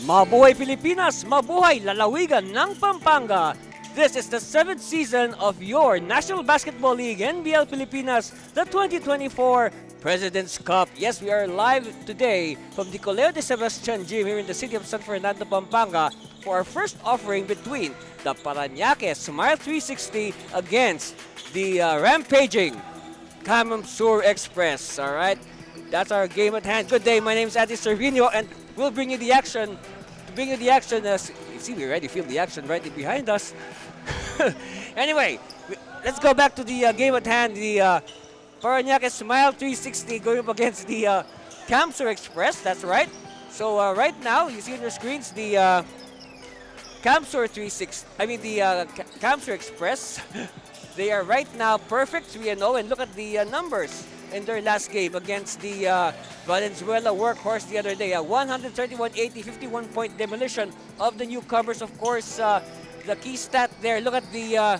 Mabuhay Pilipinas! Mabuhay lalawigan ng Pampanga! This is the 7th season of your National Basketball League NBL Pilipinas, the 2024 President's Cup. Yes, we are live today from the Coleo de Sebastian Gym here in the city of San Fernando, Pampanga for our first offering between the Parañaque Smile 360 against the rampaging Sur Express. All right, that's our game at hand. Good day, my name is Ati Servino, and we'll bring you the action. To bring you the action, as you see, we already feel the action right behind us. Anyway, let's go back to the game at hand. The Parañaque Smile 360 going up against the Sur Express. That's right. So right now, you see on your screens the Sur 360. I mean the Sur Express. They are right now perfect 3-0, and look at the numbers in their last game against the Valenzuela Workhorse the other day. 131-80, 51-point demolition of the newcomers. Of course, the key stat there, look at the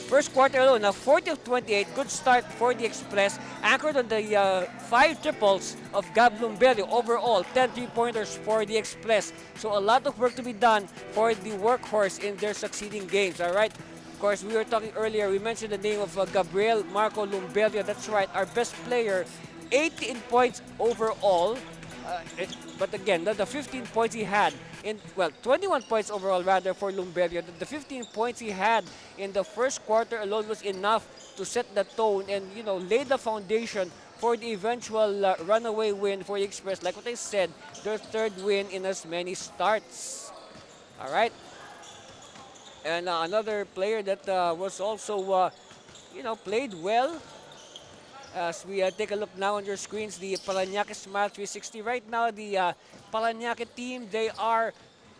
first quarter alone, 40 of 28, good start for the Express, anchored on the 5 triples of Gab Lumberio. Overall, 10 three-pointers for the Express. So a lot of work to be done for the Workhorse in their succeeding games, all right? Of course, we were talking earlier, we mentioned the name of Gabriel Marco Lumberio. That's right, our best player, 18 points overall. But again, the 15 points he had, 21 points overall rather for Lumberio. The 15 points he had in the first quarter alone was enough to set the tone and, you know, lay the foundation for the eventual runaway win for the Express. Like what I said, their third win in as many starts. All right. And another player that was also, played well. As we take a look now on your screens, the Parañaque Smile 360. Right now, the Parañaque team, they are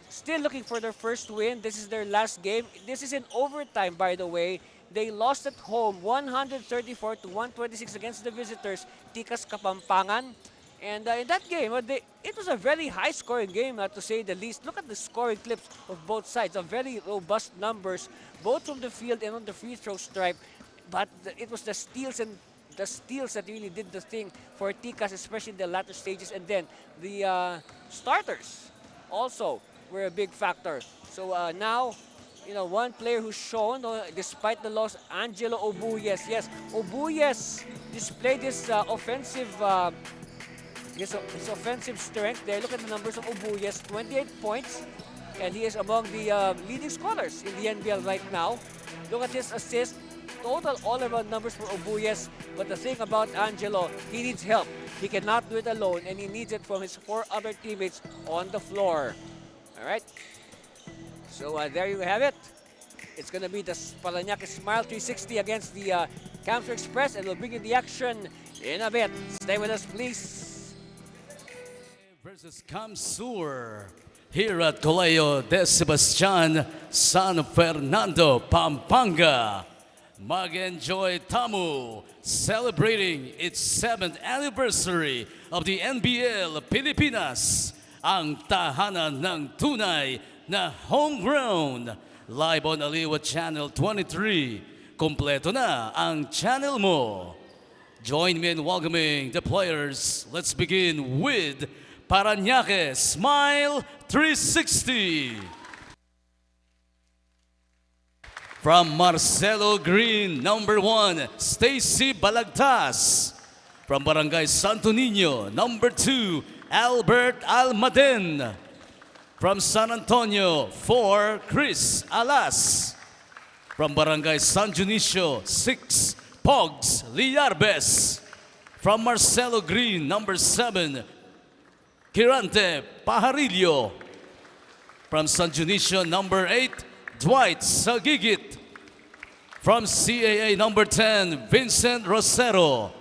still looking for their first win. This is their last game. This is in overtime, by the way. They lost at home 134-126 against the visitors, Tikas Kapampangan. And in that game, it was a very high-scoring game, to say the least. Look at the scoring clips of both sides, very robust numbers, both from the field and on the free throw stripe. But it was the steals that really did the thing for Tikas, especially in the latter stages. And then the starters also were a big factor. So now, one player who's shown, despite the loss, Angelo Obuyes. Yes, Obuyes displayed his offensive his offensive strength there. Look at the numbers of Obuyes, 28 points, and he is among the leading scorers in the NBL right now. Look at his assists, total all-around numbers for Obuyes. But the thing about Angelo, he needs help. He cannot do it alone, and he needs it from his 4 other teammates on the floor. All right. So there you have it. It's going to be the Parañaque Smile 360 against the Sur Express, and we'll bring you the action in a bit. Stay with us, please. Versus Sur here at Coleo de Sebastian, San Fernando, Pampanga. Mag-enjoy Tamu, celebrating its 7th anniversary of the NBL Pilipinas, ang tahanan ng tunay na homegrown. Live on Aliwa Channel 23, kompleto na ang channel mo. Join me in welcoming the players. Let's begin with Parañaque Smile 360. From Marcelo Green, number 1, Stacy Balagtas. From Barangay Santo Niño, number 2, Albert Almaden. From San Antonio, 4, Chris Alas. From Barangay San Dionisio, 6, Pogs Liarbes. From Marcelo Green, number 7, Kirante Pajarillo. From San Dionisio, number 8, Dwight Sagigit. From CAA, number 10, Vincent Rosero.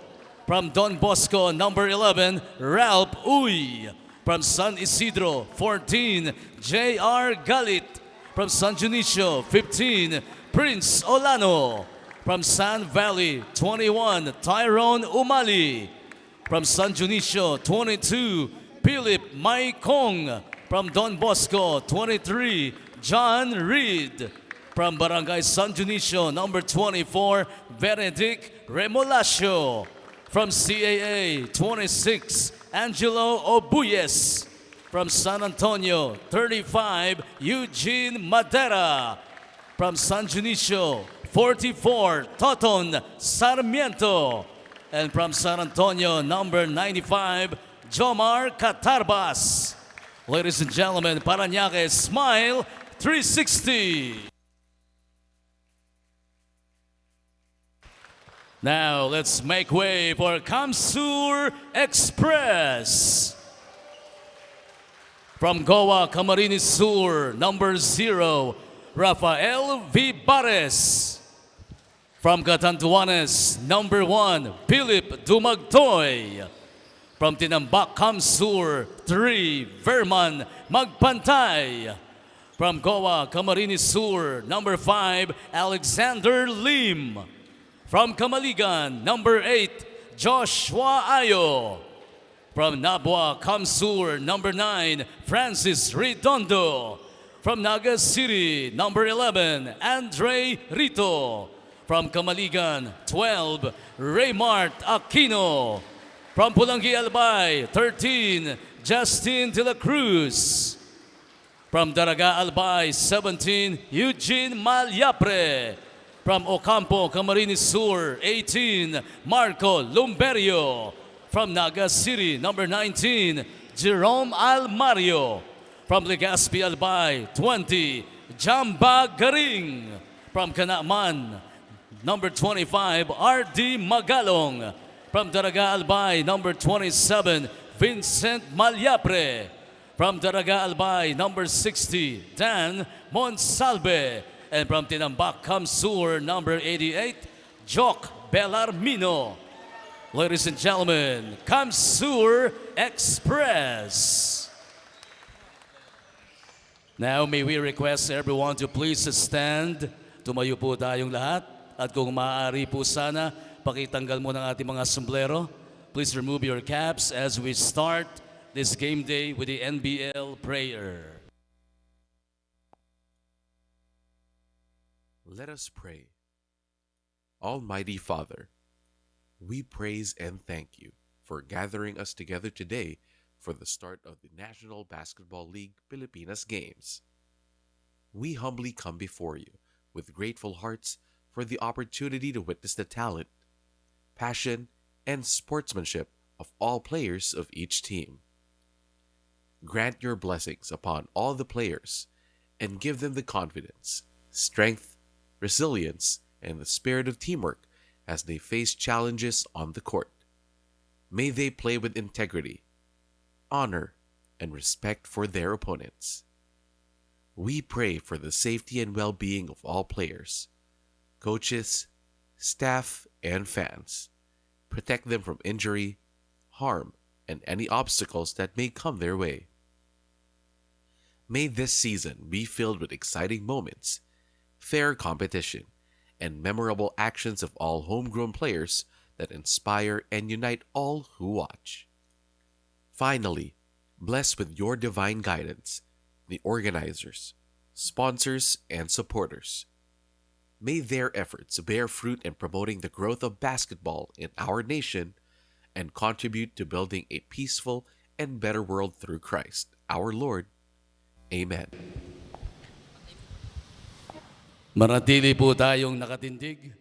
From Don Bosco, number 11, Ralph Uy. From San Isidro, 14, J.R. Galit. From San Dionisio, 15, Prince Olano. From San Valley, 21, Tyrone Umali. From San Dionisio, 22, Philip Maikong. From Don Bosco, 23, John Reed. From Barangay San Dionisio, number 24, Benedict Remolacio. From CAA, 26, Angelo Obuyes. From San Antonio, 35, Eugene Madera. From San Dionisio, 44, Toton Sarmiento. And from San Antonio, number 95, Jomar Catarbas. Ladies and gentlemen, Parañaque Smile 360. Now, let's make way for Kamsur Express. From Goa, Camarines Sur, number 0, Rafael Vibares. From Catanduanes, number 1, Philip Dumagtoy. From Tinambak, Kamsur, 3, Verman Magpantay. From Goa, Camarines Sur, number 5, Alexander Lim. From Kamaligan, number 8, Joshua Ayo. From Nabwa, Kamsur, number 9, Francis Redondo. From Naga City, number 11, Andre Rito. From Kamaligan, 12, Raymart Aquino. From Pulangi Albay, 13, Justin De La Cruz. From Daraga Albay, 17, Eugene Malyapre. From Ocampo, Camarines Sur, 18, Marco Lumberio. From Naga City, number 19, Jerome Almario. From Legazpi Albay, 20, Jamba Garing. From Kanakman, number 25, R.D. Magalong. From Daraga Albay, number 27, Vincent Malyapre. From Daraga Albay, number 60, Dan Monsalve. And from Tinambak, Kamsur, number 88, Jock Bellarmino. Ladies and gentlemen, Kamsur Express. Now, may we request everyone to please stand. Tumayo po tayong lahat. At kung maaari po sana, pakitanggal mo ng ating mga sombrero. Please remove your caps as we start this game day with the NBL prayer. Let us pray. Almighty Father, we praise and thank you for gathering us together today for the start of the National Basketball League Pilipinas Games. We humbly come before you with grateful hearts for the opportunity to witness the talent, passion, and sportsmanship of all players of each team. Grant your blessings upon all the players and give them the confidence, strength, resilience, and the spirit of teamwork as they face challenges on the court. May they play with integrity, honor, and respect for their opponents. We pray for the safety and well-being of all players, coaches, staff, and fans. Protect them from injury, harm, and any obstacles that may come their way. May this season be filled with exciting moments, fair competition, and memorable actions of all homegrown players that inspire and unite all who watch. Finally, bless with your divine guidance the organizers, sponsors, and supporters. May their efforts bear fruit in promoting the growth of basketball in our nation and contribute to building a peaceful and better world through Christ, our Lord. Amen. Manatili po tayong nakatindig.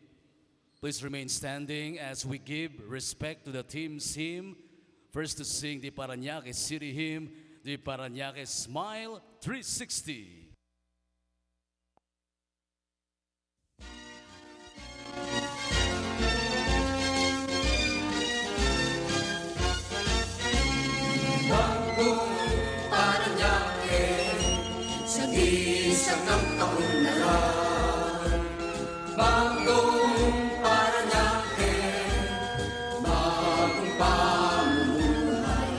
Please remain standing as we give respect to the team's hymn. First to sing the Parañaque City hymn, the Parañaque Smile 360. Isang ng kaunlaran, bagong Parañaque, bagong pamumuhay.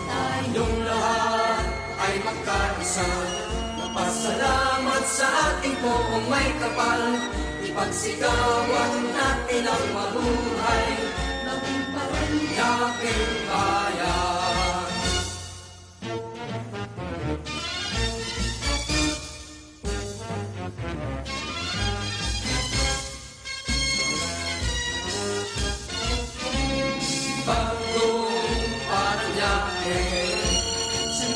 Tayong lahat ay magkaisa, magpasalamat sa ating poong may kapal. Ipagsigawan natin ang mabuhay, maging Parañaqueng bayan. Bagong Parañaque, sa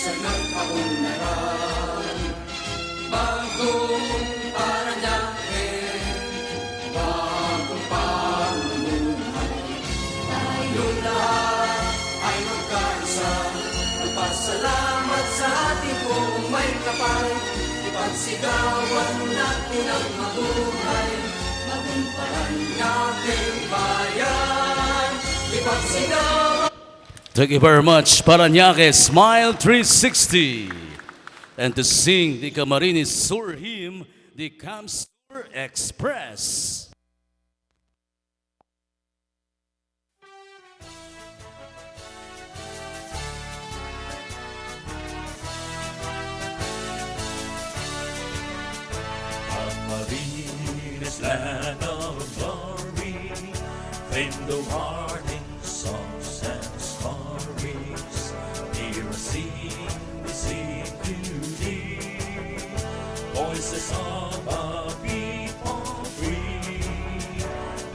sa nagkaunlaran. Bagong Parañaque, bagong pamumuhay. Tayong lahat ay magkaisa, magpasalamat sa ating buong may kapal. Ipagsigawan natin ang mabuhay, bagong Parañaque bayan. Ipagsigawan. Thank you very much, Parañaque Smile 360. And to sing the Camarines Sur hymn, the Camsur Express. Camarines, land of glory, fame the warning songs and stories. Hear us sing, we sing to thee, voices of a people free.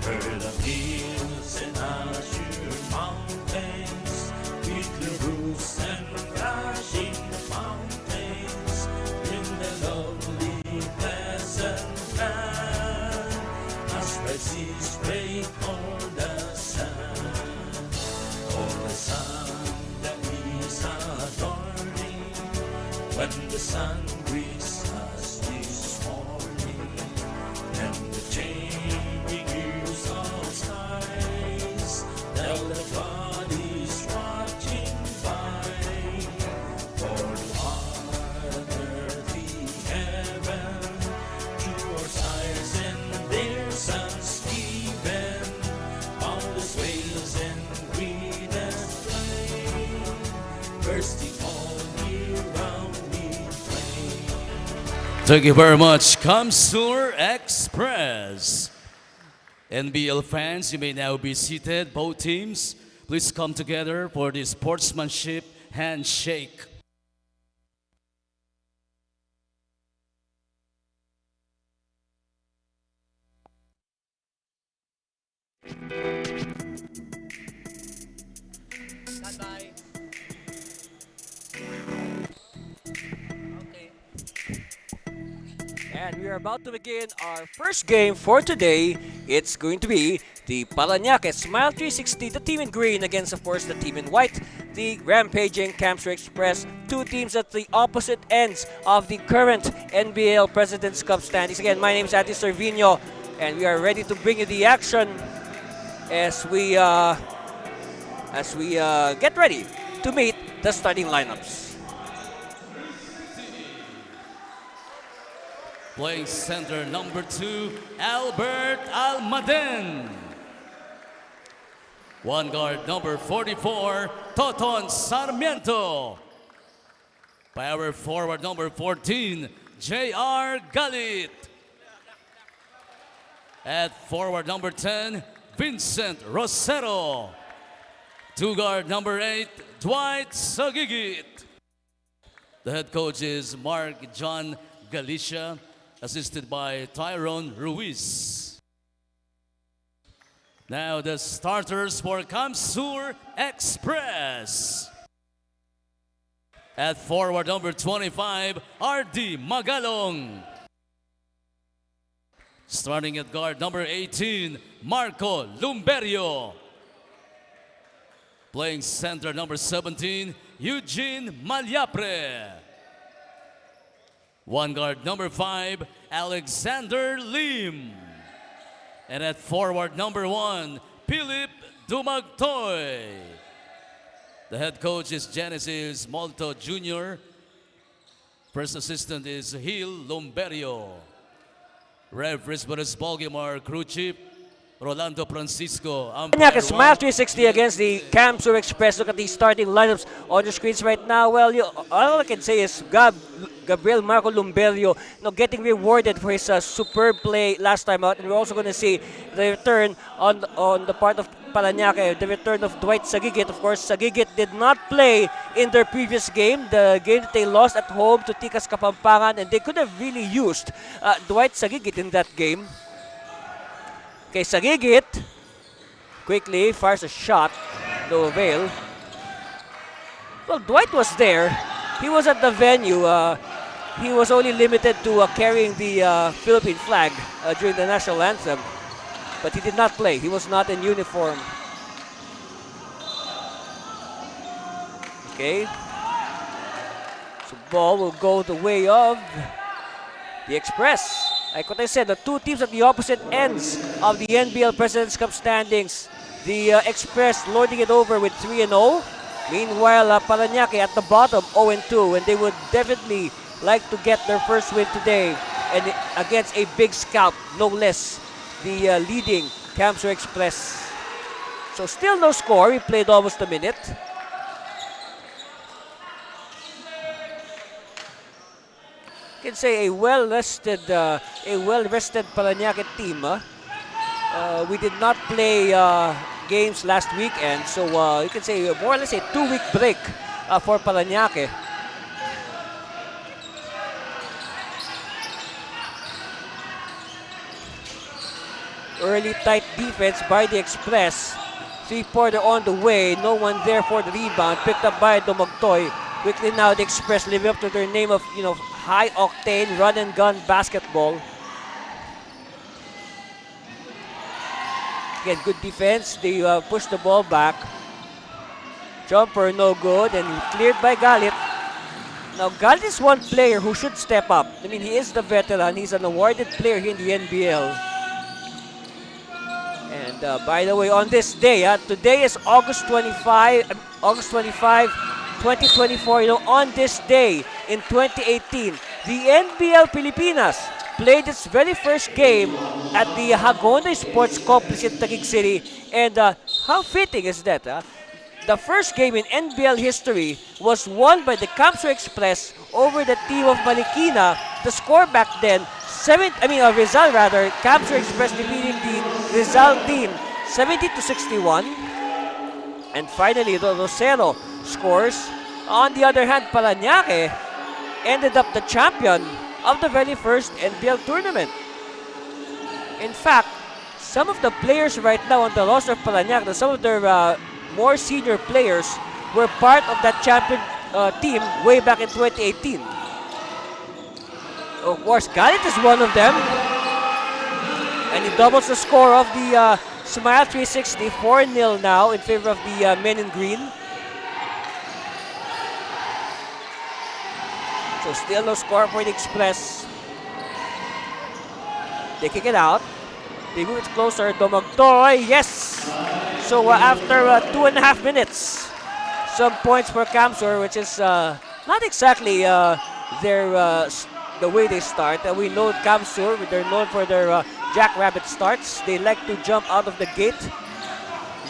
Heard of hills and azure mountains, with the roofs and crashing mountains, in the lovely pleasant land, as praises break on the sand. On the sun that is adorning, when the sun greets us this morning, and the changing hues of skies tell the God is watching by. For the heart and earthly heaven, to our sires and their sons given, boundless wails and greenest plain, bursting all year round with flame. Thank you very much, Camsur Express. NBL fans, you may now be seated. Both teams, please come together for the sportsmanship handshake. Standby. Okay. And we are about to begin our first game for today. It's going to be the Parañaque Smile 360, the team in green against, of course, the team in white, the rampaging Camsur Express. Two teams at the opposite ends of the current NBL President's Cup standings. Again, my name is Ati Servino, and we are ready to bring you the action as we get ready to meet the starting lineups. Playing center number 2, Albert Almaden. One guard number 44, Toton Sarmiento. Power forward number 14, J.R. Galit. At forward number 10, Vincent Rosero. Two guard number 8, Dwight Sagigit. The head coach is Mark John Galicia, assisted by Tyrone Ruiz. Now the starters for Camsur Express. At forward number 25, R.D. Magalong. Starting at guard number 18, Marco Lumberio. Playing center number 17, Eugene Malyapre. One guard number 5, Alexander Lim. And at forward number 1, Philip Dumagtoy. The head coach is Genesis Molto Jr. First assistant is Gil Lumberio. Referees for this ballgame are crew chief Rolando Francisco. Parañaque Smile 360 against the Camsur Express. Look at the starting lineups on the screens right now. Well, all I can say is Gabriel Marco Lumberio getting rewarded for his superb play last time out. And we're also going to see the return on the part of Parañaque, the return of Dwight Sagigit. Of course, Sagigit did not play in their previous game, the game that they lost at home to Tikas Kapampangan, and they could have really used Dwight Sagigit in that game. Okay, Sagigit quickly fires a shot, no avail. Well, Dwight was there. he was at the venue. He was only limited to carrying the Philippine flag during the national anthem, but he did not play. He was not in uniform. Okay. So ball will go the way of the Express. Like what I said, the two teams at the opposite ends of the NBL President's Cup standings. The Express lording it over with 3-0. Meanwhile, Parañaque at the bottom, 0-2, and they would definitely like to get their first win today, and against a big scalp, no less, the leading Camso Express. So still no score. We played almost a minute. You can say a well-rested Parañaque team. We did not play games last weekend, so you can say more or less a 2-week break for Parañaque. Early tight defense by the Express. Three-pointer on the way. No one there for the rebound. Picked up by Dumagtoy. Quickly now the Express living up to their name of, high-octane run-and-gun basketball. Again, good defense. They push the ball back. Jumper no good and cleared by Galit. Now Galit is one player who should step up. I mean, he is the veteran. He's an awarded player here in the NBL. And by the way, on this day, today is August 25, 2024. On this day in 2018, the NBL Pilipinas played its very first game at the Hagonoy Sports Complex in Taguig City. And how fitting is that? The first game in NBL history was won by the Camso Express over the team of Marikina. The score back then, Rizal rather, Camso Express defeating the Rizal team 70-61. And finally, Rosero scores. On the other hand, Parañaque ended up the champion of the very first NBL tournament. In fact, some of the players right now on the roster of Parañaque, some of their more senior players were part of that champion team way back in 2018. Of course, Galit is one of them. And he doubles the score of the Smile 360, 4-0 now in favor of the men in green. So still no score for the Express. They kick it out. They move it closer. Dumagtoy, yes! So after 2.5 minutes, some points for Camsor, which is not exactly the way they start. We know Camsur, they're known for their jackrabbit starts. They like to jump out of the gate,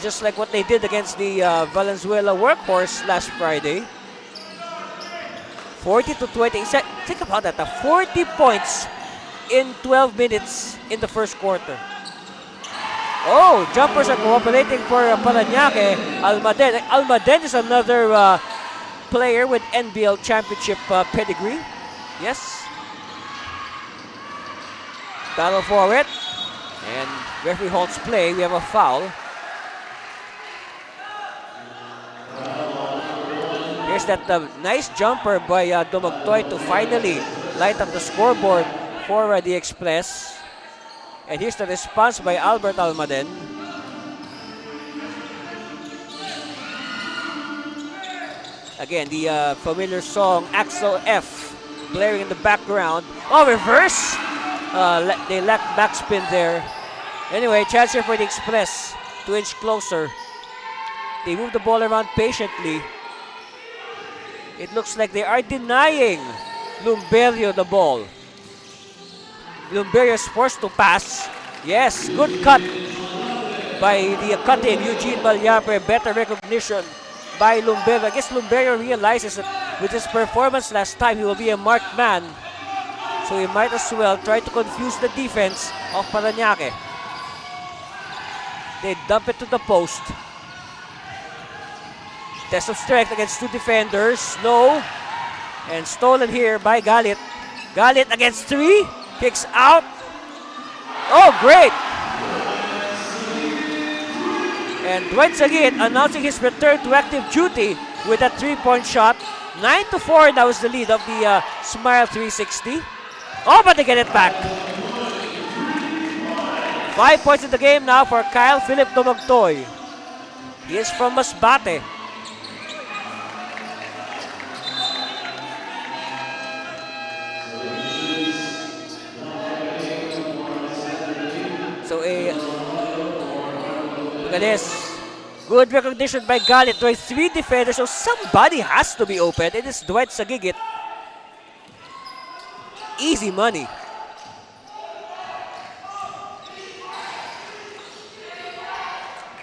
just like what they did against the Valenzuela Workhorse last Friday. 40-20. Think about that, 40 points in 12 minutes in the first quarter. Oh, jumpers are cooperating for Parañaque. Almaden is another player with NBL championship pedigree. Yes. Battle for it. And referee halts play. We have a foul. Here's that nice jumper by Dumagtoy to finally light up the scoreboard for the Express. And here's the response by Albert Almaden. Again, the familiar song Axel F blaring in the background. Oh, reverse! They lack backspin there. Anyway, chance here for the Express to inch closer. They move the ball around patiently. It looks like they are denying Lumberio the ball. Lumberio is forced to pass. Yes, good cut by the cut-in, Eugene Malyapre. Better recognition by Lumberio. I guess Lumberio realizes that with his performance last time, he will be a marked man. So he might as well try to confuse the defense of Parañaque. They dump it to the post. Test of strength against two defenders. No. And stolen here by Galit. Galit against three. Kicks out. Oh, great. And once again, announcing his return to active duty with a three-point shot. 9-4 now is the lead of the Smile 360. Oh, but they get it back. 5 points in the game now for Kyle Philip Dumagtoy. He is from Masbate. So look at this. Good recognition by Galit. There are 3 defenders, so somebody has to be open. It is Dwight Sagigit. Easy money.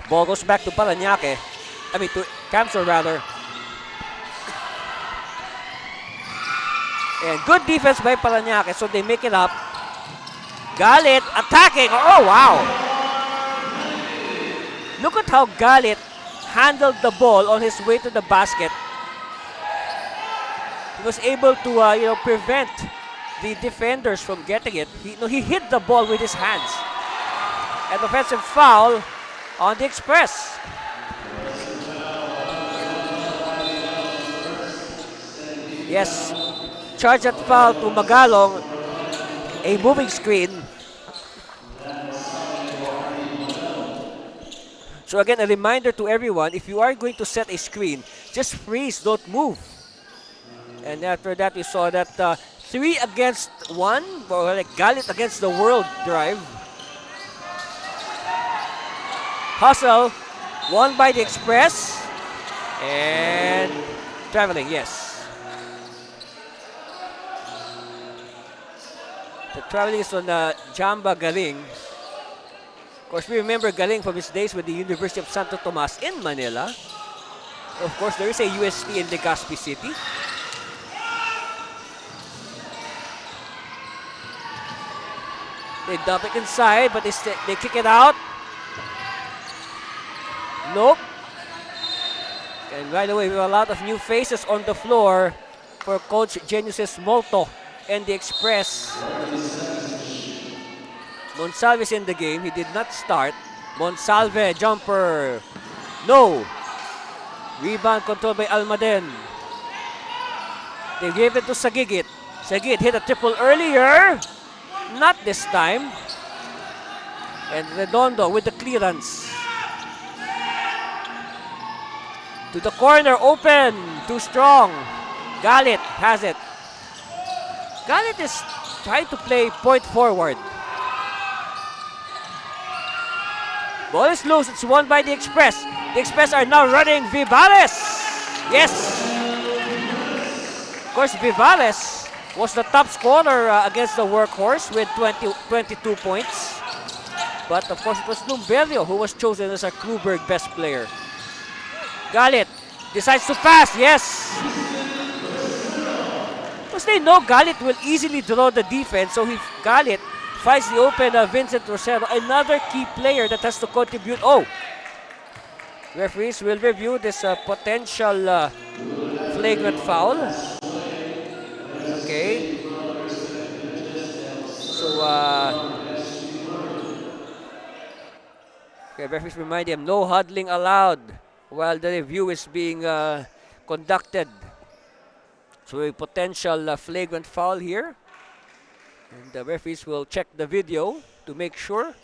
Ball goes back to Parañaque. I mean to Camsor rather. And good defense by Parañaque, so they make it up. Galit attacking. Oh, wow. Look at how Galit handled the ball on his way to the basket. He was able to prevent the defenders from getting it. He hit the ball with his hands. An offensive foul on the Express. Yes, charge that foul to Magalong. A moving screen. So again, a reminder to everyone, if you are going to set a screen, just freeze, don't move. And after that, we saw that 3 against 1, or like Galit against the world drive. Hustle, won by the Express. And traveling, yes. The traveling is on Jamba Galing. Of course, we remember Galing from his days with the University of Santo Tomas in Manila. Of course, there is a UST in Legazpi City. They dump it inside, but they kick it out. Nope. And by the way, we have a lot of new faces on the floor for Coach Geniuses Molto and the Express. Monsalve is in the game. He did not start. Monsalve, jumper. No. Rebound controlled by Almaden. They gave it to Sagigit. Sagigit hit a triple earlier. Not this time. And Redondo with the clearance. To the corner, open. Too strong. Galit has it. Galit is trying to play point forward. Ball is loose. It's won by the Express. The Express are now running Vivales. Yes. Of course, Vivales was the top scorer against the Workhorse with 22 points. But of course, it was Lumberio who was chosen as a Kluberg best player. Galit decides to pass. Yes. Because they know Galit will easily draw the defense. So if Galit finds the open Vincent Rosero, another key player that has to contribute. Oh, referees will review this potential flagrant foul. Okay. So, referees remind him, no huddling allowed while the review is being conducted. So, a potential flagrant foul here. And the referees will check the video to make sure.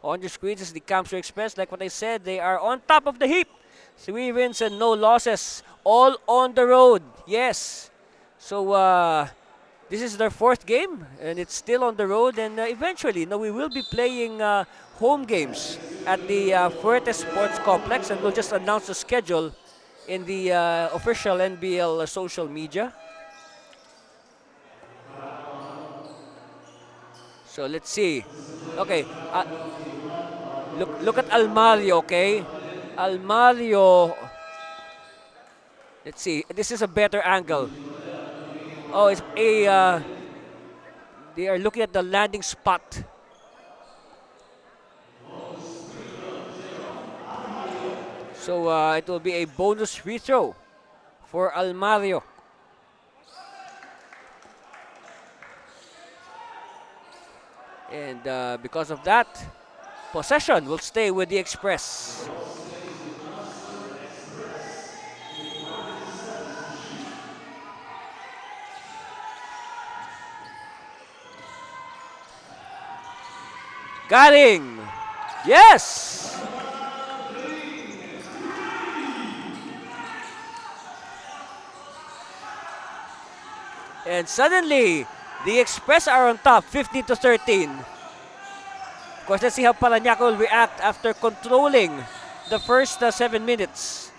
On your screens is the Camsor Express. Like what I said, they are on top of the heap. 3 wins and no losses. All on the road. Yes. So, this is their 4th game. And it's still on the road. And eventually, we will be playing home games at the Fuerte Sports Complex. And we'll just announce the schedule in the official NBL social media. So let's see. Okay, look at Almario. Okay, Almario. Let's see. This is a better angle. Oh, it's a. They are looking at the landing spot. So it will be a bonus free throw for Almario. And because of that, possession will stay with the Express. Galing. Yes! And suddenly, the Express are on top, 15-13. Of course, let's see how Parañaque will react after controlling the first 7 minutes.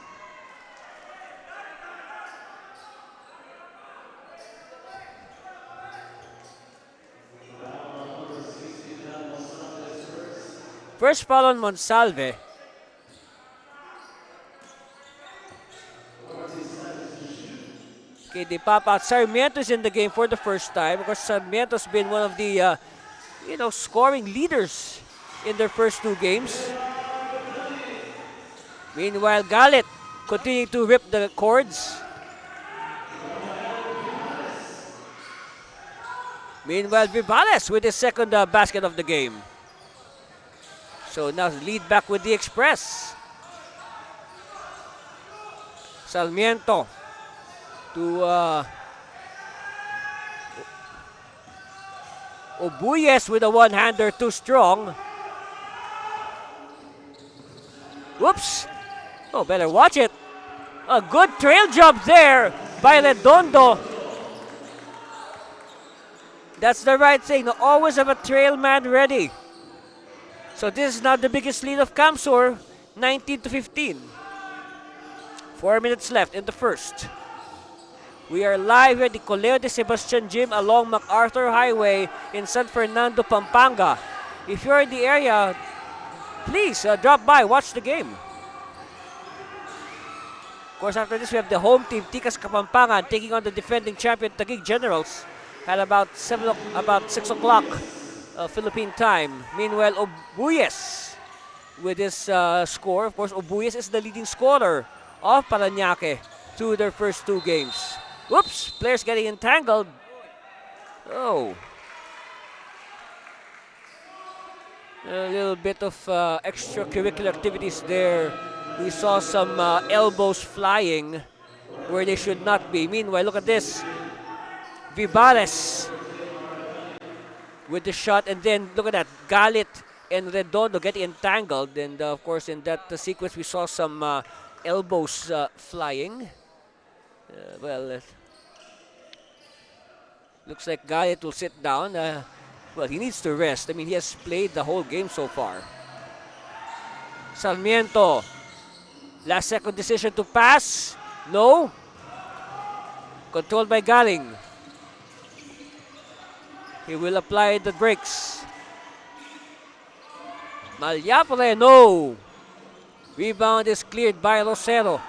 First foul on Monsalve. Okay, they pop out. Sarmiento is in the game for the first time because Sarmiento's been one of the scoring leaders in their first 2 games. Meanwhile, Galit continuing to rip the cords. Meanwhile, Vivales with his second basket of the game. So now lead back with the Express. Sarmiento to Obuyes with a one-hander, too strong. Whoops. Oh, better watch it. A good trail job there by Redondo. That's the right thing. Always have a trail man ready. So this is now the biggest lead of Camsur, 19-15. 4 minutes left in the first. We are live at the Coleo de Sebastian Gym along MacArthur Highway in San Fernando, Pampanga. If you're in the area, please drop by, watch the game. Of course, after this, we have the home team, Tikas Kapampangan, taking on the defending champion, Taguig Generals, at about 6 o'clock Philippine time. Meanwhile, Obuyes with his score. Of course, Obuyes is the leading scorer of Parañaque through their first 2 games. Whoops, players getting entangled. Oh. A little bit of extracurricular activities there. We saw some elbows flying where they should not be. Meanwhile, look at this. Vivales with the shot, and then look at that. Galit and Redondo getting entangled. And of course, in that sequence, we saw some elbows flying. Looks like Galit will sit down. Well, he needs to rest. I mean, he has played the whole game so far. Sarmiento. Last second decision to pass. No. Controlled by Galing. He will apply the brakes. Malyapore, no. Rebound is cleared by Rosero.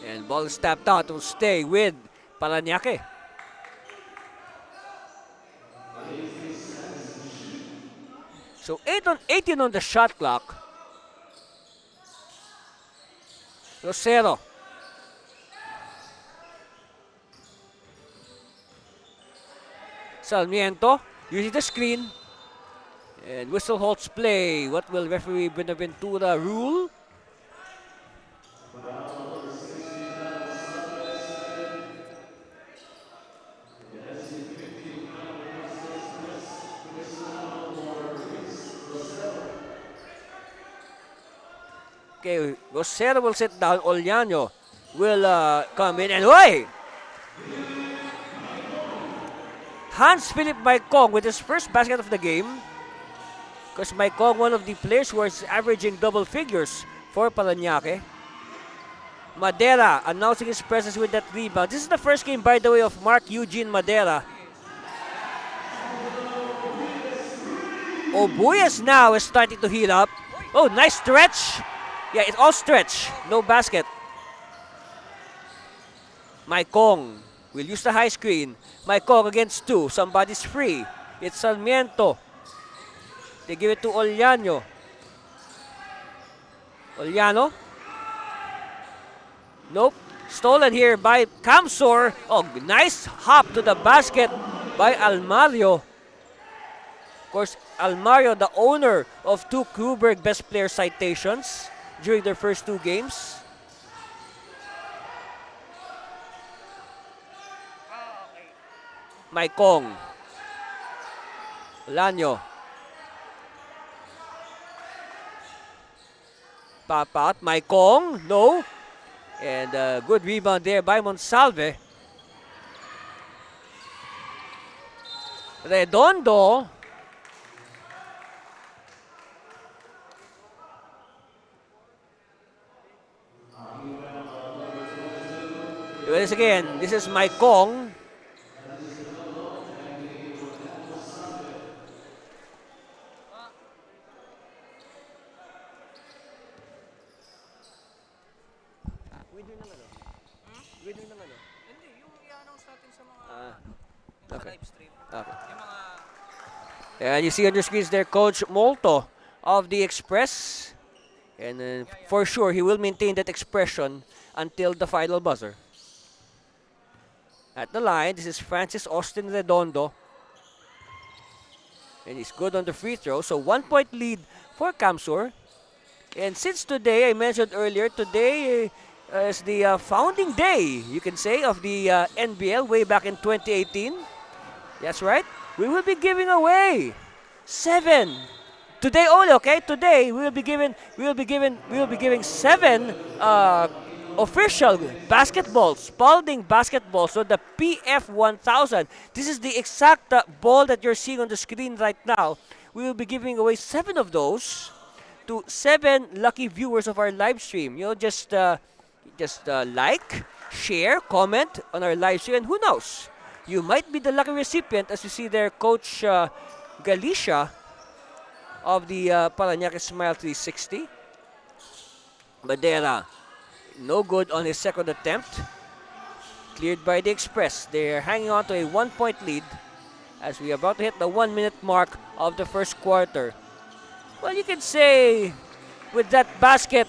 And ball is tapped out to stay with Parañaque. So 18 on the shot clock. Rosero. Sarmiento using the screen. And whistle holds play. What will referee Benaventura rule? Okay, Rosero will sit down. Oliano will come in. And oi! Hans-Philip Maikong with his first basket of the game. Because Maikong, one of the players who is averaging double figures for Parañaque. Madera announcing his presence with that rebound. This is the first game, by the way, of Mark Eugene Madera. Obuyes now is starting to heat up. Oh, nice stretch. Yeah, it's all stretch. No basket. Maikong will use the high screen. Maikong against 2. Somebody's free. It's Sarmiento. They give it to Oliano. Oliano. Nope. Stolen here by Camsur. Oh, nice hop to the basket by Almario. Of course, Almario, the owner of 2 Kruberg Best Player citations during their first 2 games. Maikong. Lanyo. Pop out. Maikong. No. And good rebound there by Monsalve. Redondo. Once again, this is Maikong. Okay. Okay. And you see on your screens there, Coach Molto of the Express. And for sure, he will maintain that expression until the final buzzer. At the line, this is Francis Austin Redondo. And he's good on the free throw. So 1 point lead for Camsur. And since today, I mentioned earlier, today is the founding day, you can say, of the NBL way back in 2018. That's right. We will be giving away 7 today only. Okay, today we will be giving 7 official basketballs, Spalding basketballs. So the PF 1000. This is the exact ball that you're seeing on the screen right now. We will be giving away 7 of those to 7 lucky viewers of our live stream. You know, just like, share, comment on our live stream, and who knows? You might be the lucky recipient, as you see there, Coach Galicia of the Parañaque Smile 360. Badera, no good on his second attempt. Cleared by the Express. They're hanging on to a 1 point lead as we are about to hit the 1 minute mark of the first quarter. Well, you can say with that basket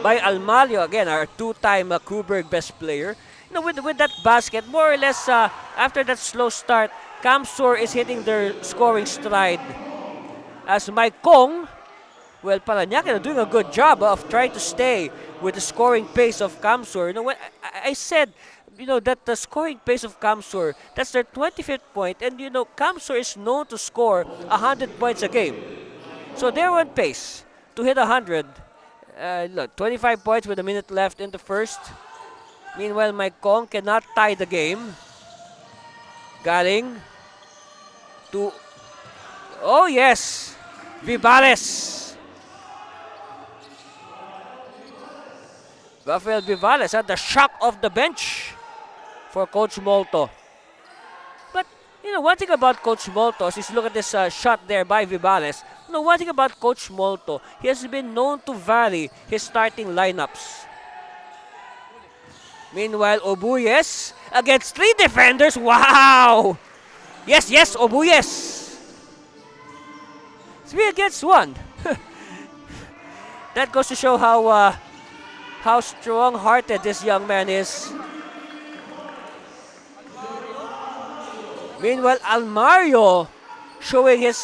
by Almario, again, our two-time Kruberg best player, you know, with that basket, more or less, after that slow start, Camsur is hitting their scoring stride. As Mike Kong, well, Parañaque are doing a good job of trying to stay with the scoring pace of Camsur. You know, when I said, you know, that the scoring pace of Camsur, that's their 25th point, and you know, Camsur is known to score 100 points a game. So they're on pace to hit 100. Look, 25 points with a minute left in the first. Meanwhile, Mike Kong cannot tie the game. Galing to, oh yes, Vivales. Rafael Vivales had the shock of the bench for Coach Molto. But, you know, one thing about Coach Molto is look at this shot there by Vivales. You know, one thing about Coach Molto, he has been known to vary his starting lineups. Meanwhile, Obuyes against 3 defenders. Wow! Yes, yes, Obuyes. 3 against 1. That goes to show how strong-hearted this young man is. Meanwhile, Almario showing his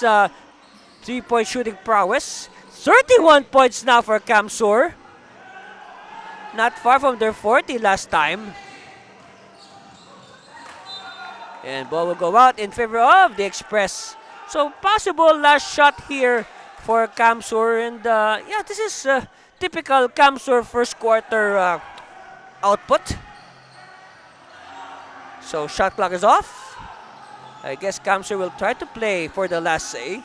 3-point shooting prowess. 31 points now for Camsur. Not far from their 40 last time. And ball will go out in favor of the Express. So possible last shot here for Camsur. And yeah, this is typical Camsur first quarter output. So shot clock is off. I guess Camsur will try to play for the last say.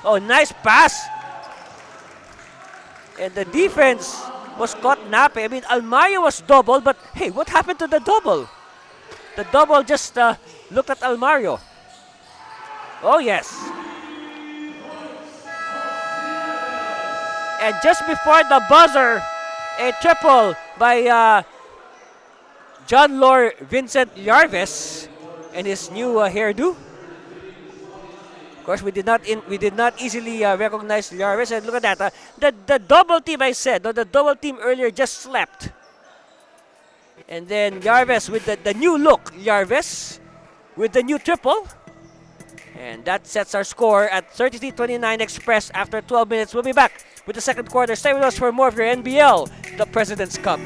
Oh, nice pass. And the defense was caught napping. I mean, Almario was doubled, but hey, what happened to the double? The double just looked at Almario. Oh, yes. And just before the buzzer, a triple by John Lore Vincent Yarves and his new hairdo. Of course, we did not easily recognize Yarves. And look at that. The double team, I said, the double team earlier just slept. And then Yarves with the new look. Yarves with the new triple. And that sets our score at 33-29 Express after 12 minutes. We'll be back with the second quarter. Stay with us for more of your NBL, the President's Cup.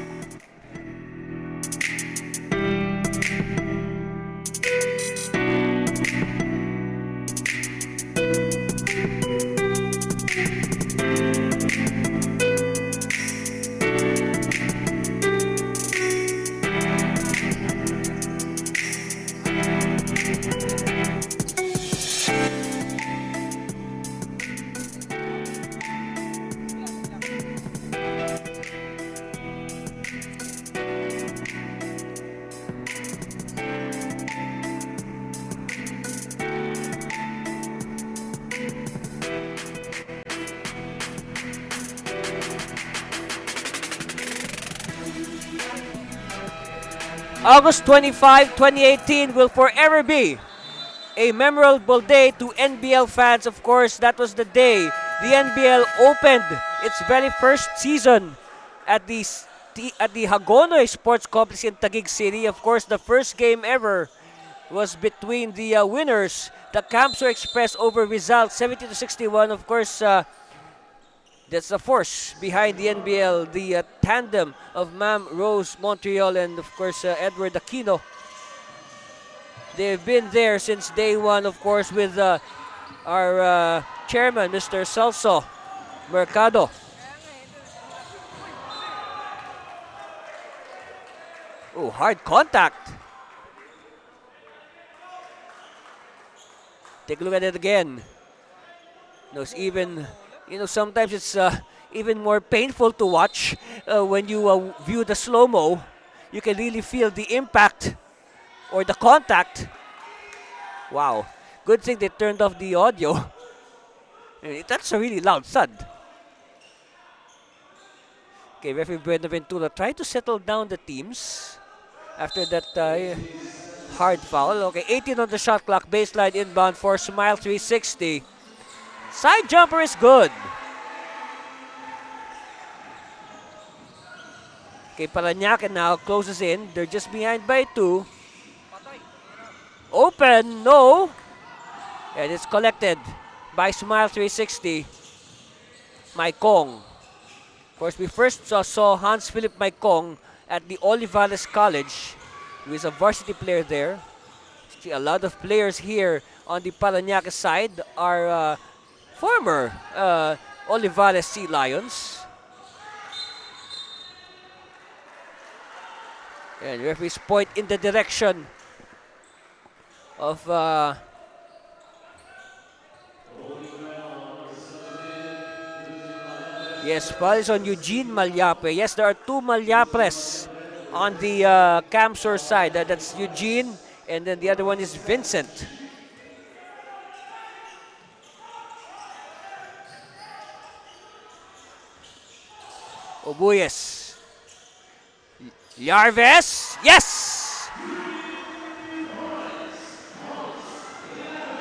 August 25, 2018 will forever be a memorable day to NBL fans. Of course, that was the day the NBL opened its very first season at the Hagonoy Sports Complex in Taguig City. Of course, the first game ever was between the winners, the Camsor Express over Rizal, 70-61. Of course, that's the force behind the NBL, the tandem of Ma'am Rose Montreal and, of course, Edward Aquino. They've been there since day one, of course, with our chairman, Mr. Celso Mercado. Oh, hard contact. Take a look at it again. It's even, sometimes it's even more painful to watch when you view the slow-mo. You can really feel the impact or the contact. Wow. Good thing they turned off the audio. That's a really loud thud. Okay, referee Buenaventura tried to settle down the teams after that hard foul. Okay, 18 on the shot clock. Baseline inbound for Smile 360. Side jumper is good. Okay, Parañaque now closes in. They're just behind by 2. Open, no. And it's collected by Smile 360. Maikong. Of course, we first saw Hans-Philip Maikong at the Olivares College, who is a varsity player there. See, a lot of players here on the Parañaque side are former Olivares Sea Lions. And referees point in the direction of yes, foul is on Eugene Malyape. Yes, there are 2 Malyapres on the Camsor side. That's Eugene, and then the other one is Vincent. Obuyes. Yarves. Yes!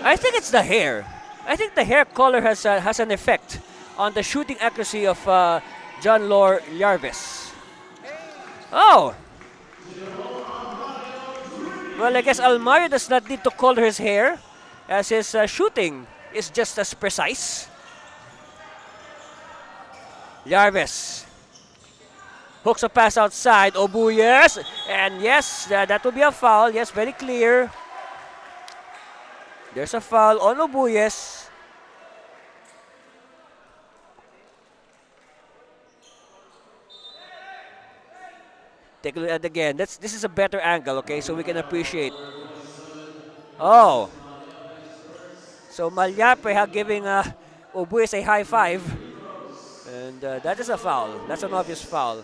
I think it's the hair. I think the hair color has an effect on the shooting accuracy of John Lore Yarves. Oh! Well, I guess Almario does not need to color his hair, as his shooting is just as precise. Yarves hooks a pass outside. Obuyes. And yes, that will be a foul. Yes, very clear. There's a foul on Obuyes. Take a look at it again. This is a better angle, okay, so we can appreciate. Oh. So Malyape giving Obuyes a high five. And that is a foul. That's an obvious foul.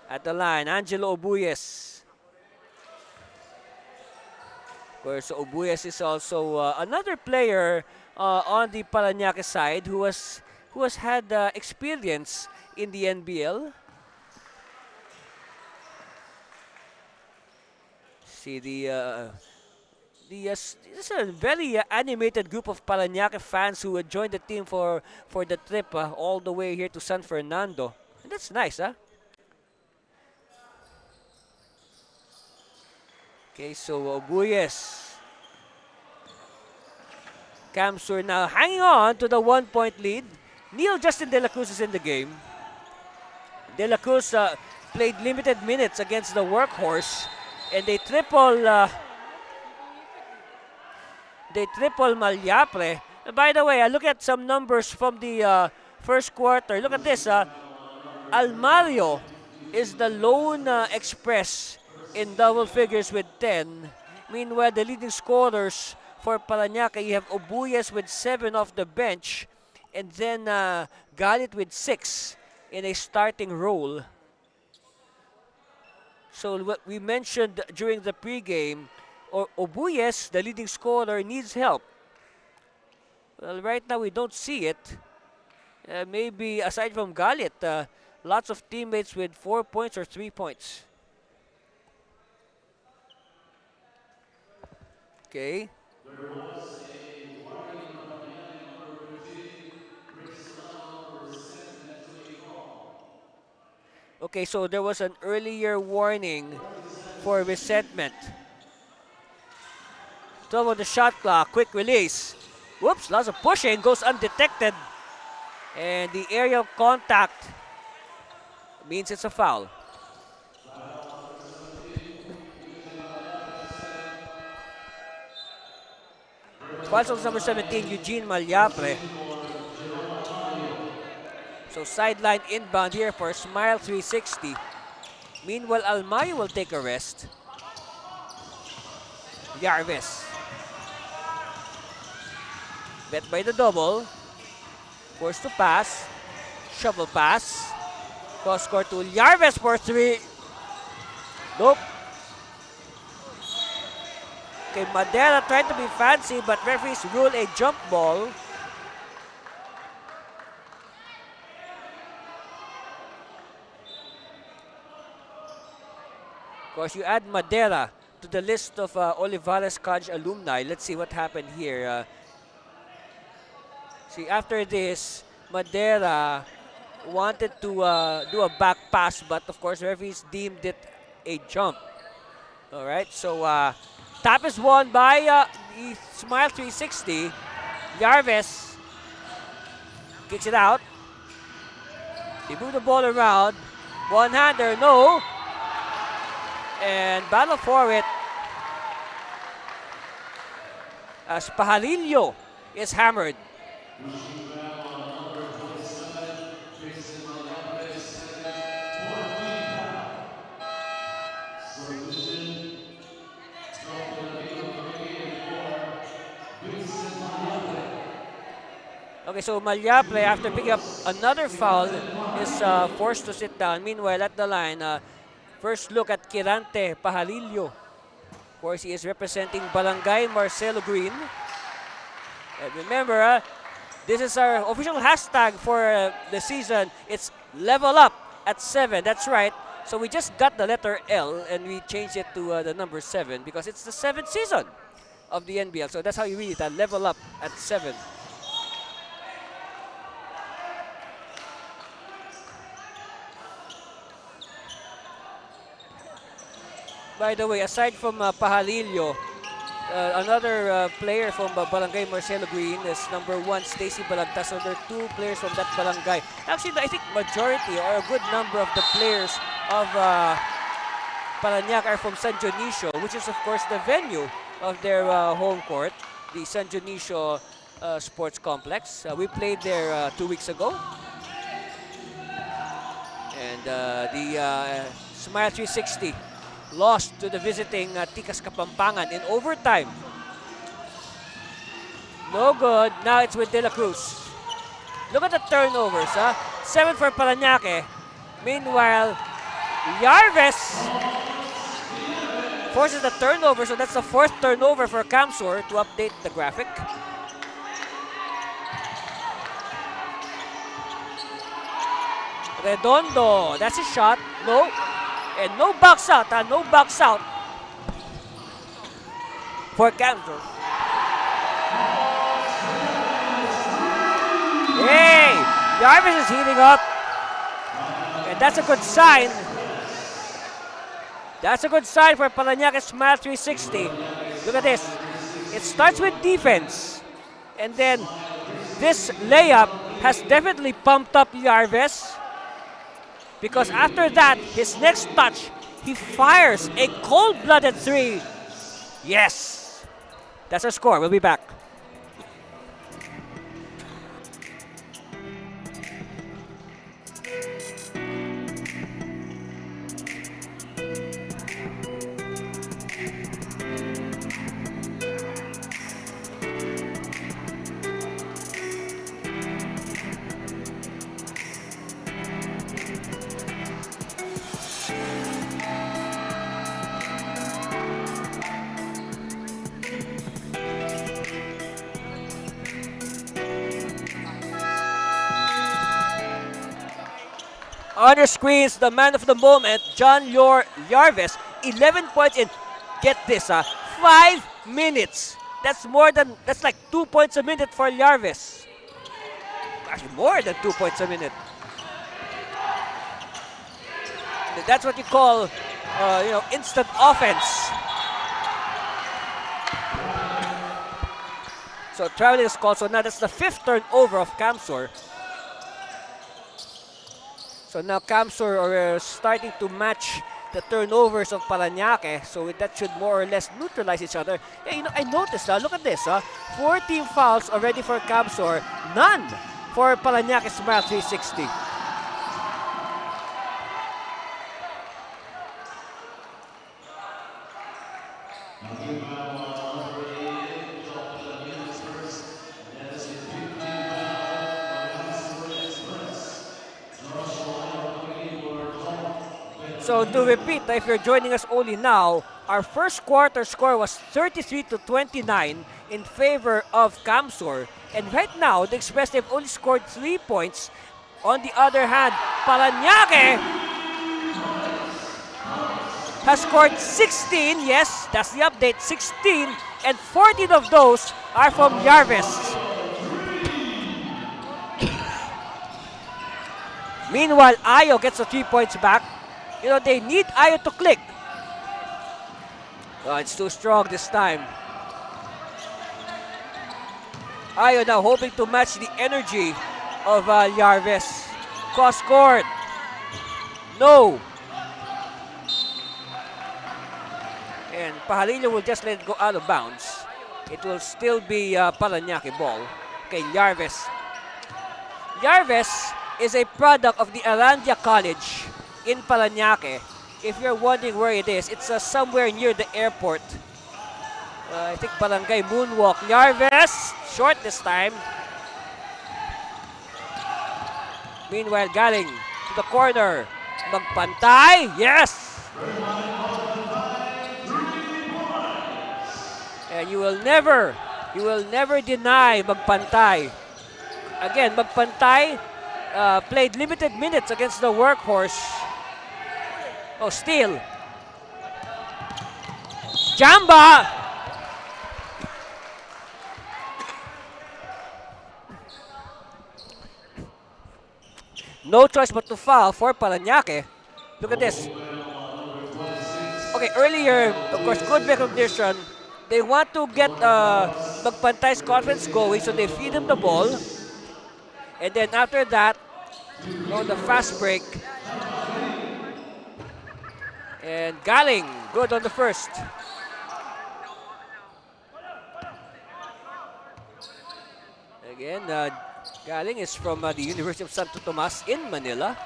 At the line, Angelo Obuyes. Of course, Obuyes is also another player on the Parañaque side who has had experience in the NBL. See this is a very animated group of Parañaque fans who joined the team for the trip all the way here to San Fernando. And that's nice, huh? Okay, so Obuyes. Camsor now hanging on to the 1-point lead. Neil Justin De La Cruz is in the game. De La Cruz played limited minutes against the workhorse, and they triple Malyapre. By the way, look at some numbers from the first quarter. Look at this. Almario is the lone Express in double figures with 10. Meanwhile, the leading scorers for Parañaque, you have Obuyes with 7 off the bench, and then Galit with 6 in a starting role. So what we mentioned during the pregame, Obuyes, the leading scorer, needs help. Well, right now we don't see it. Maybe aside from Galit, lots of teammates with 4 points or 3 points. Okay. Okay, so there was an earlier warning for resentment. 12 on the shot clock, quick release. Whoops, lots of pushing, goes undetected. And the aerial contact means it's a foul. Foul number 17, Eugene Malyapre. So sideline inbound here for Smile 360. Meanwhile, Almayo will take a rest. Yarves. Bet by the double. Forced to pass. Shovel pass. Cross court to Yarves for 3. Nope. Okay, Madera tried to be fancy, but referees rule a jump ball. Of course, you add Madera to the list of Olivares College alumni. Let's see what happened here. See, after this, Madera wanted to do a back pass, but of course, referees deemed it a jump. All right, so tap is won by the Smile 360. Yarves kicks it out. They move the ball around. One-hander, no. And battle for it as Pajarillo is hammered. Okay, so Malyapre, after picking up another foul, is forced to sit down. Meanwhile, at the line, first look at Kirante Pajarillo. Of course, he is representing Barangay Marcelo Green. And remember, this is our official hashtag for the season. It's level up at 7. That's right. So we just got the letter L and we changed it to the number 7 because it's the 7th season of the NBL. So that's how you read it, level up at 7. By the way, aside from Pajarillo, another player from Barangay Marcelo Green is number 1, Stacy Balagtas. So there are 2 players from that barangay. Actually, I think majority or a good number of the players of Parañaque are from San Dionisio, which is of course the venue of their home court, the San Dionisio Sports Complex. We played there 2 weeks ago. And the Smile 360 lost to the visiting Tikas Kapampangan in overtime. No good. Now it's with De La Cruz. Look at the turnovers. 7 for Parañaque. Meanwhile, Yarves forces the turnover. So that's the 4th turnover for Camsor to update the graphic. Redondo. That's his shot. No. And no box out, no box out for Camsor. Hey, Yarvis is heating up. And that's a good sign. That's a good sign for Parañaque Smile 360. Look at this. It starts with defense. And then this layup has definitely pumped up Yarvis. Because after that, his next touch, he fires a cold-blooded 3. Yes! That's our score. We'll be back. On your screens, the man of the moment, John Yarves, 11 points in, get this, 5 minutes. That's like 2 points a minute for Jarvis. Actually, more than 2 points a minute. That's what you call, instant offense. So traveling is called. So now that's the 5th turnover of Camsor. So now Camsor are starting to match the turnovers of Parañaque. So that should more or less neutralize each other. Hey, I noticed, look at this. 14 fouls already for Camsor. None for Parañaque Smart 360. So to repeat, if you're joining us only now, our first quarter score was 33-29 in favor of Camsor. And right now, the Express, they've only scored 3 points. On the other hand, Parañaque has scored 16. Yes, that's the update, 16. And 14 of those are from Jarvis. Meanwhile, Ayo gets the 3 points back. They need Ayo to click. Oh, it's too strong this time. Ayo now hoping to match the energy of Jarvis. Cross court. No. And Pajarillo will just let it go out of bounds. It will still be Parañaque ball. Okay, Jarvis. Jarvis is a product of the Arandia College in Parañaque. If you're wondering where it is, it's somewhere near the airport. I think Barangay Moonwalk. Jarvis, short this time. Meanwhile, Galing to the corner. Magpantay, yes! And you will never deny Magpantay. Again, Magpantay played limited minutes against the Workhorse. Oh, steal. Jamba! No choice but to foul for Parañaque. Look at this. Okay, earlier, of course, good recognition. They want to get Magpantay's confidence going, so they feed him the ball. And then after that, on the fast break. And Galing, good on the first. Again, Galing is from the University of Santo Tomas in Manila.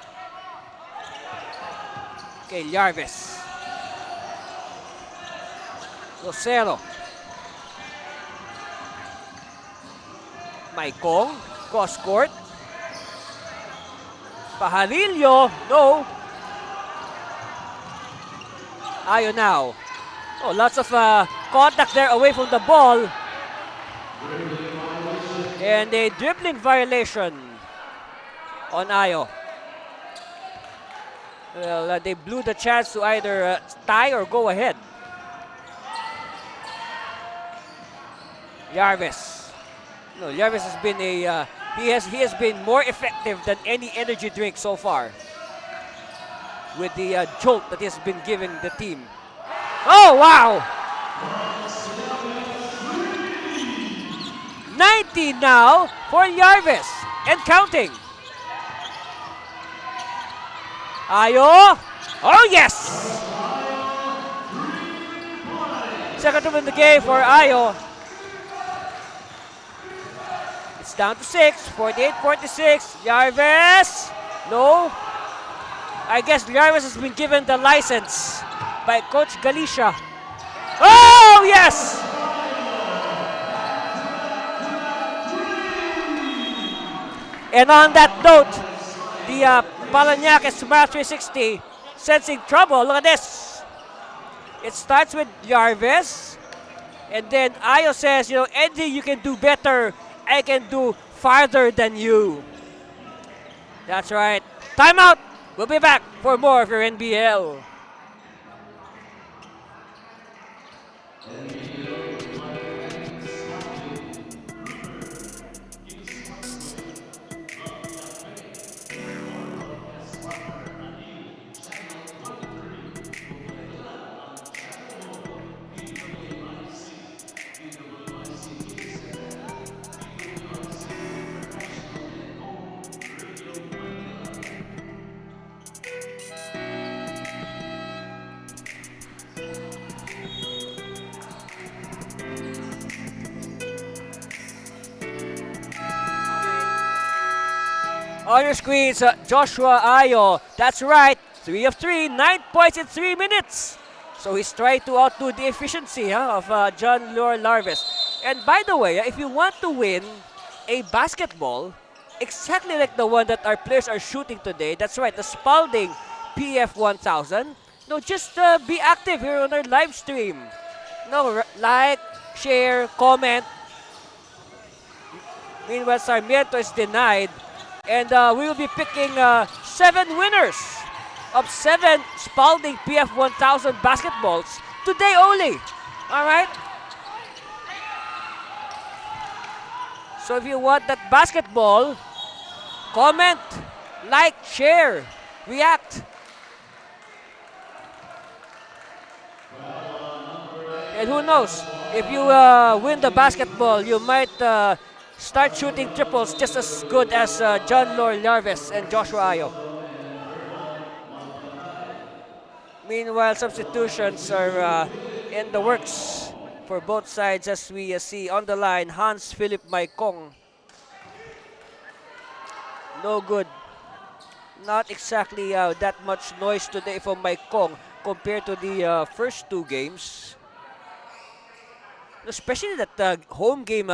Okay, Jarvis. Rosero. Maicong, cross court. Pajarillo, no. Ayo now. Oh, lots of contact there away from the ball. And a dribbling violation on Ayo. Well, they blew the chance to either tie or go ahead. Jarvis. No, Jarvis has been he has been more effective than any energy drink so far. With the jolt that he has been giving the team. Oh, wow! 90 now for Jarvis and counting. Ayo. Oh, yes! Second to win the game for Ayo. It's down to 6, 48-46. Jarvis. No. I guess Jarvis has been given the license by Coach Galicia. Oh, yes! And on that note, the Parañaque Smart 360 sensing trouble. Look at this. It starts with Jarvis. And then Ayo says, Eddie, you can do better. I can do farther than you. That's right. Timeout. We'll be back for more of your NBL. On your screens, Joshua Ayo. That's right. 3 of 3, 9 points in 3 minutes. So he's trying to outdo the efficiency of John Lure Larves. And by the way, if you want to win a basketball, exactly like the one that our players are shooting today, that's right, the Spalding PF 1000. No, just be active here on our live stream. No, like, share, comment. Meanwhile, Sarmiento is denied. And we will be picking 7 winners of 7 Spalding PF 1000 basketballs today only. All right? So if you want that basketball, comment, like, share, react. And who knows, if you win the basketball, you might start shooting triples just as good as John Lore Larves and Joshua Ayo. Meanwhile, substitutions are in the works for both sides as we see on the line Hans Philip Maikong. No good. Not exactly that much noise today from Maikong compared to the first 2 games. Especially that home game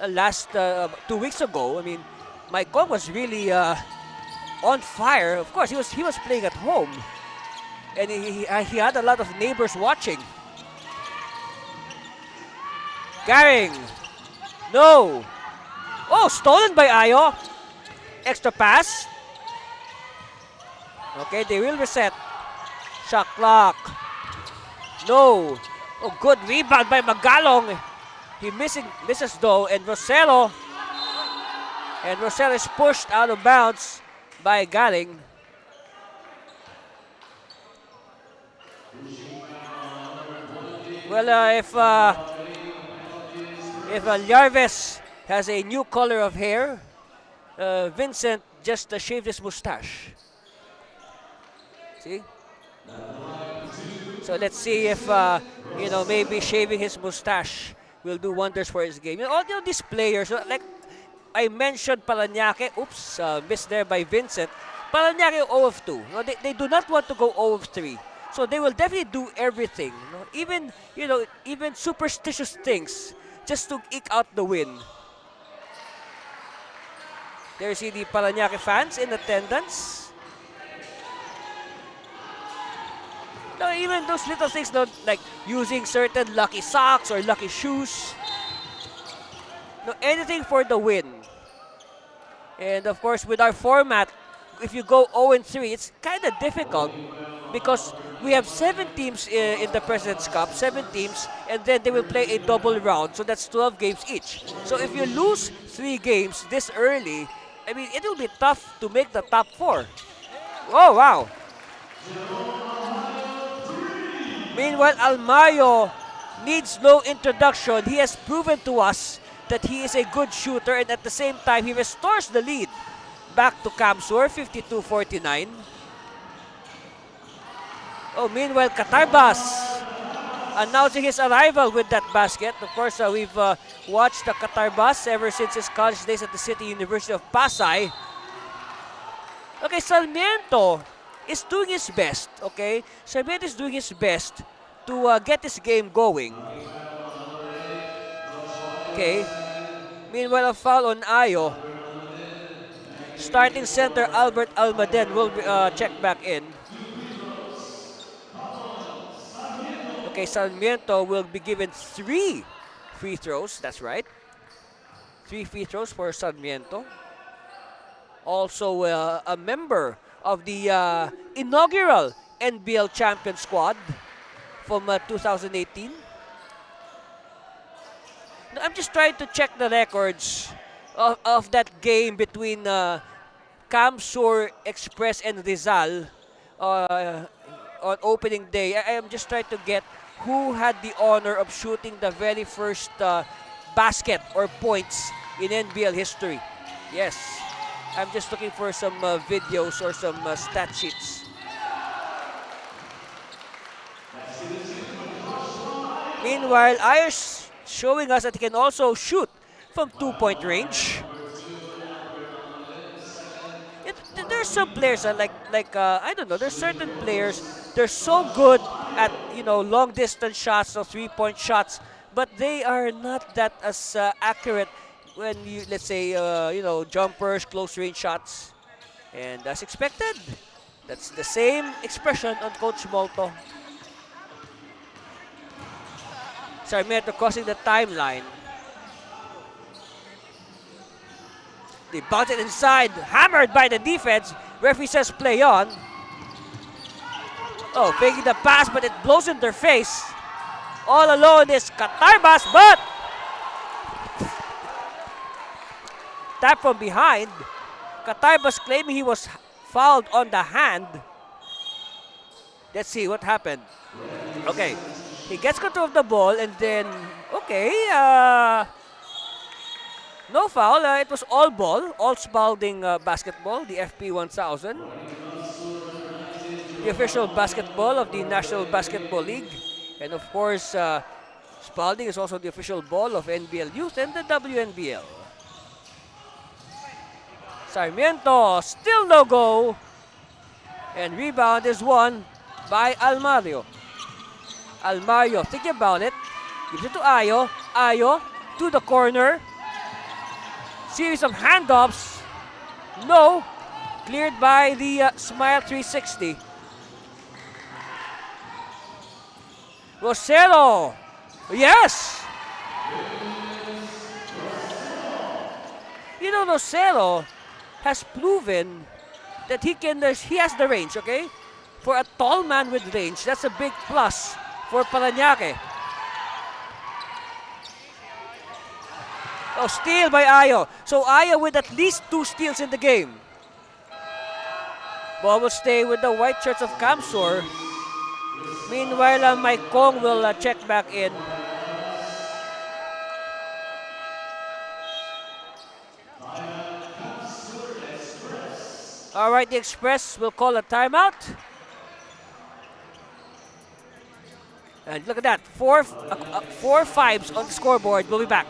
last 2 weeks ago. I mean, Maikong was really on fire. Of course, he was playing at home, and he had a lot of neighbors watching. Garing, no. Oh, stolen by Ayo. Extra pass. Okay, they will reset. Shot clock. No. Oh, good rebound by Magalong. He misses though, and Rosero. And Rosero is pushed out of bounds by Galing. Well, if Larves has a new color of hair, Vincent just shaved his mustache. See? So let's see if maybe shaving his mustache will do wonders for his game. All these players, like I mentioned, Parañaque, missed there by Vincent. Parañaque 0 of 2. They do not want to go 0 of 3. So they will definitely do everything. Even superstitious things just to eke out the win. There you see the Parañaque fans in attendance. No, even those little things, like using certain lucky socks or lucky shoes. No, anything for the win. And of course, with our format, if you go 0-3, it's kind of difficult because we have 7 teams in the President's Cup, 7 teams, and then they will play a double round, so that's 12 games each. So if you lose 3 games this early, I mean, it will be tough to make the top 4. Oh, wow. Meanwhile, Almayo needs no introduction. He has proven to us that he is a good shooter, and at the same time, he restores the lead back to Camsur, 52-49. Oh, meanwhile, Catarbas announcing his arrival with that basket. Of course, we've watched the Catarbas ever since his college days at the City University of Pasay. Okay, Sarmiento is doing his best, okay? Sarmiento is doing his best to get this game going. Okay. Meanwhile, a foul on Ayo. Starting center Albert Almaden will check back in. Okay, Sarmiento will be given 3 free throws. That's right. 3 free throws for Sarmiento. Also, a member of the inaugural NBL champion squad from 2018. Now, I'm just trying to check the records of that game between Camsur Express and Rizal on opening day. I am just trying to get who had the honor of shooting the very first basket or points in NBL history. Yes. I'm just looking for some videos or some stat sheets. Meanwhile, Ayers showing us that he can also shoot from 2-point range. there's some players I don't know. There's certain players. They're so good at long distance shots or 3-point shots, but they are not that as accurate when you let's say jumpers, close range shots, and as expected, that's the same expression on Coach Molto. Sarmiento crossing the timeline. They bounce it inside, hammered by the defense. Referee says play on. Oh, faking the pass, but it blows in their face. All alone is Catarbas, but tap from behind. Catarbas claiming he was fouled on the hand. Let's see what happened. Okay, he gets control of the ball and then, no foul. It was all ball, all Spalding basketball, the FP 1000. The official basketball of the National Basketball League. And of course, Spalding is also the official ball of NBL Youth and the WNBL. Sarmiento, still no go. And rebound is won by Almario. Almario, think about it. Gives it to Ayo. Ayo to the corner. Series of handoffs. No. Cleared by the Smile 360. Rosero. Yes. Rosero has proven that he has the range, okay? For a tall man with range, that's a big plus for Parañaque. Oh, steal by Ayo. So Ayo with at least 2 steals in the game. Ball will stay with the white shirts of Camsor. Meanwhile, Mike Kong will check back in. All right, the Express will call a timeout. And look at that, four fives on the scoreboard. We'll be back.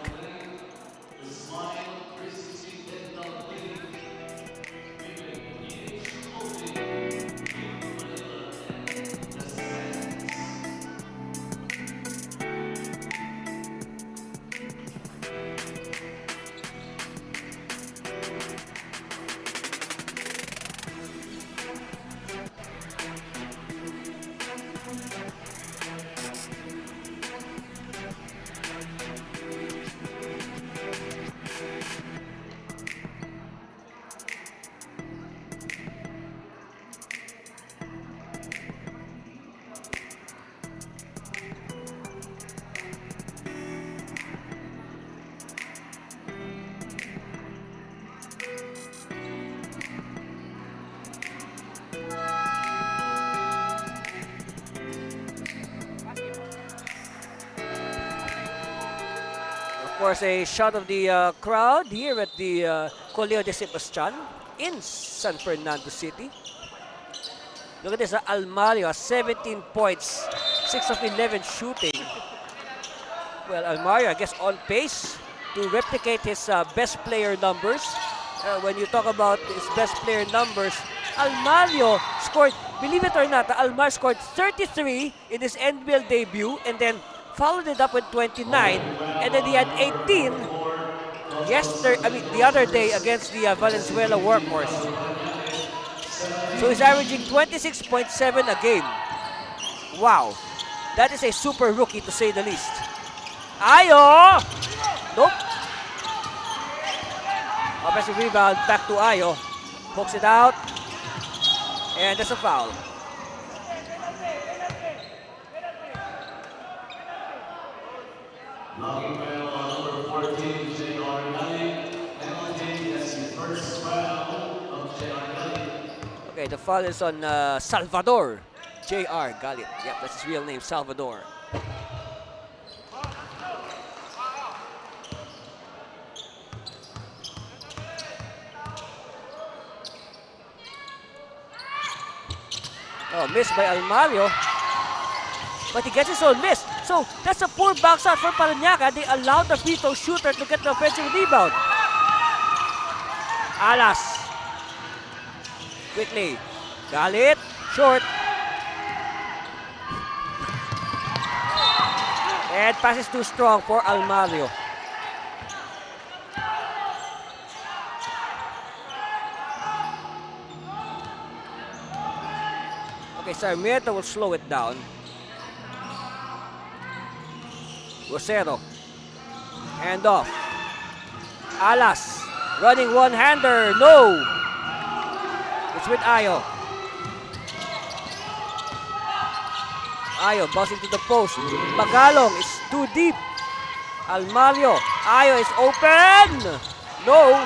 Of course, a shot of the crowd here at the Colegio de Sebastian in San Fernando City. Look at this, Almario, 17 points, 6 of 11 shooting. Well, Almario, I guess, on pace to replicate his best player numbers. When you talk about his best player numbers, Almario scored, believe it or not, Almario scored 33 in his NBL debut and then followed it up with 29, and then he had 18 the other day against the Valenzuela Workhorse. So he's averaging 26.7 a game. Wow, that is a super rookie to say the least. Ayo! Nope. Offensive rebound, back to Ayo. Hooks it out, and that's a foul. Logging foul on number 14, J.R. Gully. Penalty, that's the first foul of J.R. Gully. Okay, the foul is on Salvador. J.R. Galit. Yep, that's his real name, Salvador. Oh, missed by Almario. But he gets his own miss. So that's a poor box out for Parañaque. They allowed the free throw shooter to get the offensive rebound. Alas. quickly. Galit, short. And pass is too strong for Almario. Okay, Sarmiento will slow it down. Rosero. Hand off. Alas. Running one-hander. No. It's with Ayo. Ayo bouncing to the post. Magalong is too deep. Almario. Ayo is open. No.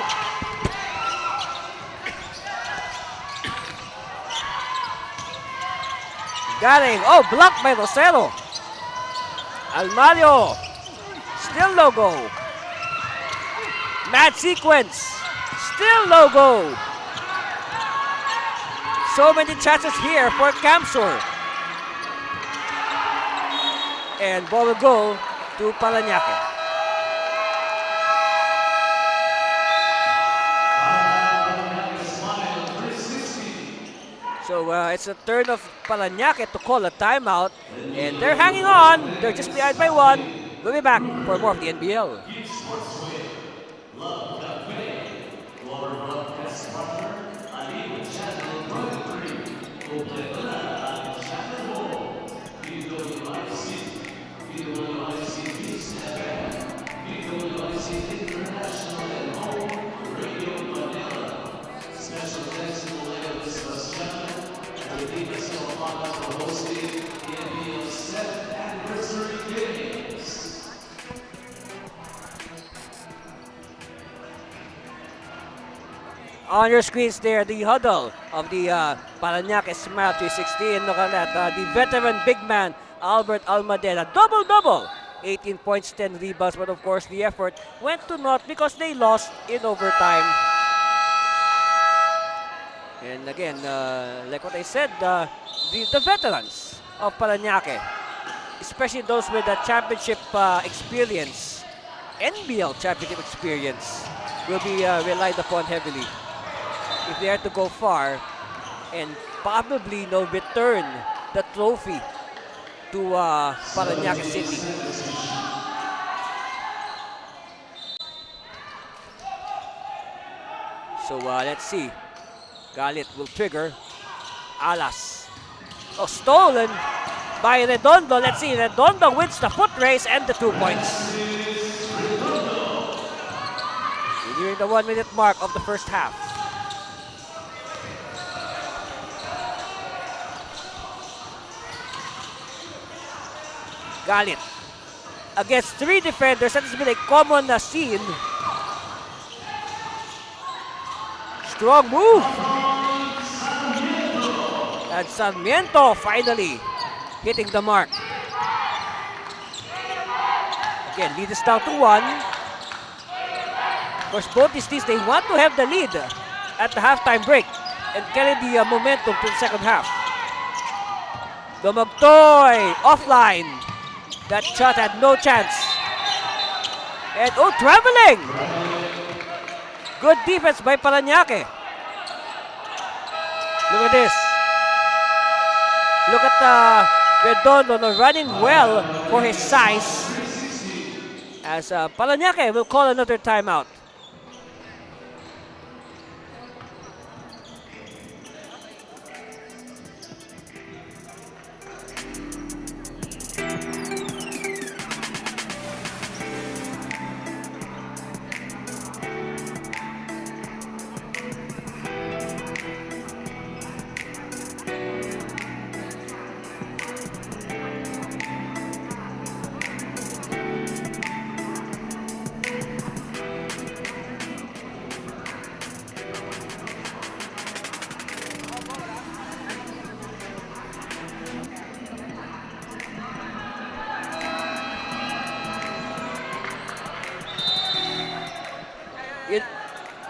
Galing. Oh, blocked by Rosero. Almario. Still no go. Mad sequence. Still no go. So many chances here for Camsur. And ball will go to Parañaque. So it's a turn of Parañaque to call a timeout. And they're hanging on. They're just behind by one. We'll be back for more of the NBL. On your screens there, the huddle of the Parañaque Smile 360. And look at that, the veteran big man, Albert Almadena. Double-double. 18 points, 10 rebounds. But of course, the effort went to naught because they lost in overtime. And again, like what I said, the veterans of Parañaque, especially those with the championship experience, NBL championship experience, will be relied upon heavily if they are to go far and probably return the trophy to Parañaque City. So let's see. Galit will trigger. Alas. Oh, stolen by Redondo. Let's see. Redondo wins the foot race and the 2 points. Nearing the 1 minute mark of the first half. Galit against 3 defenders. That has been a common scene. Strong move. And Sarmiento finally hitting the mark. Again, lead is down to 1. Of course, both these teams, they want to have the lead at the halftime break and carry the momentum to the second half. Domagtoy offline. That shot had no chance. And oh, traveling! Good defense by Parañaque. Look at this. Look at Redondo running well for his size. As Parañaque will call another timeout.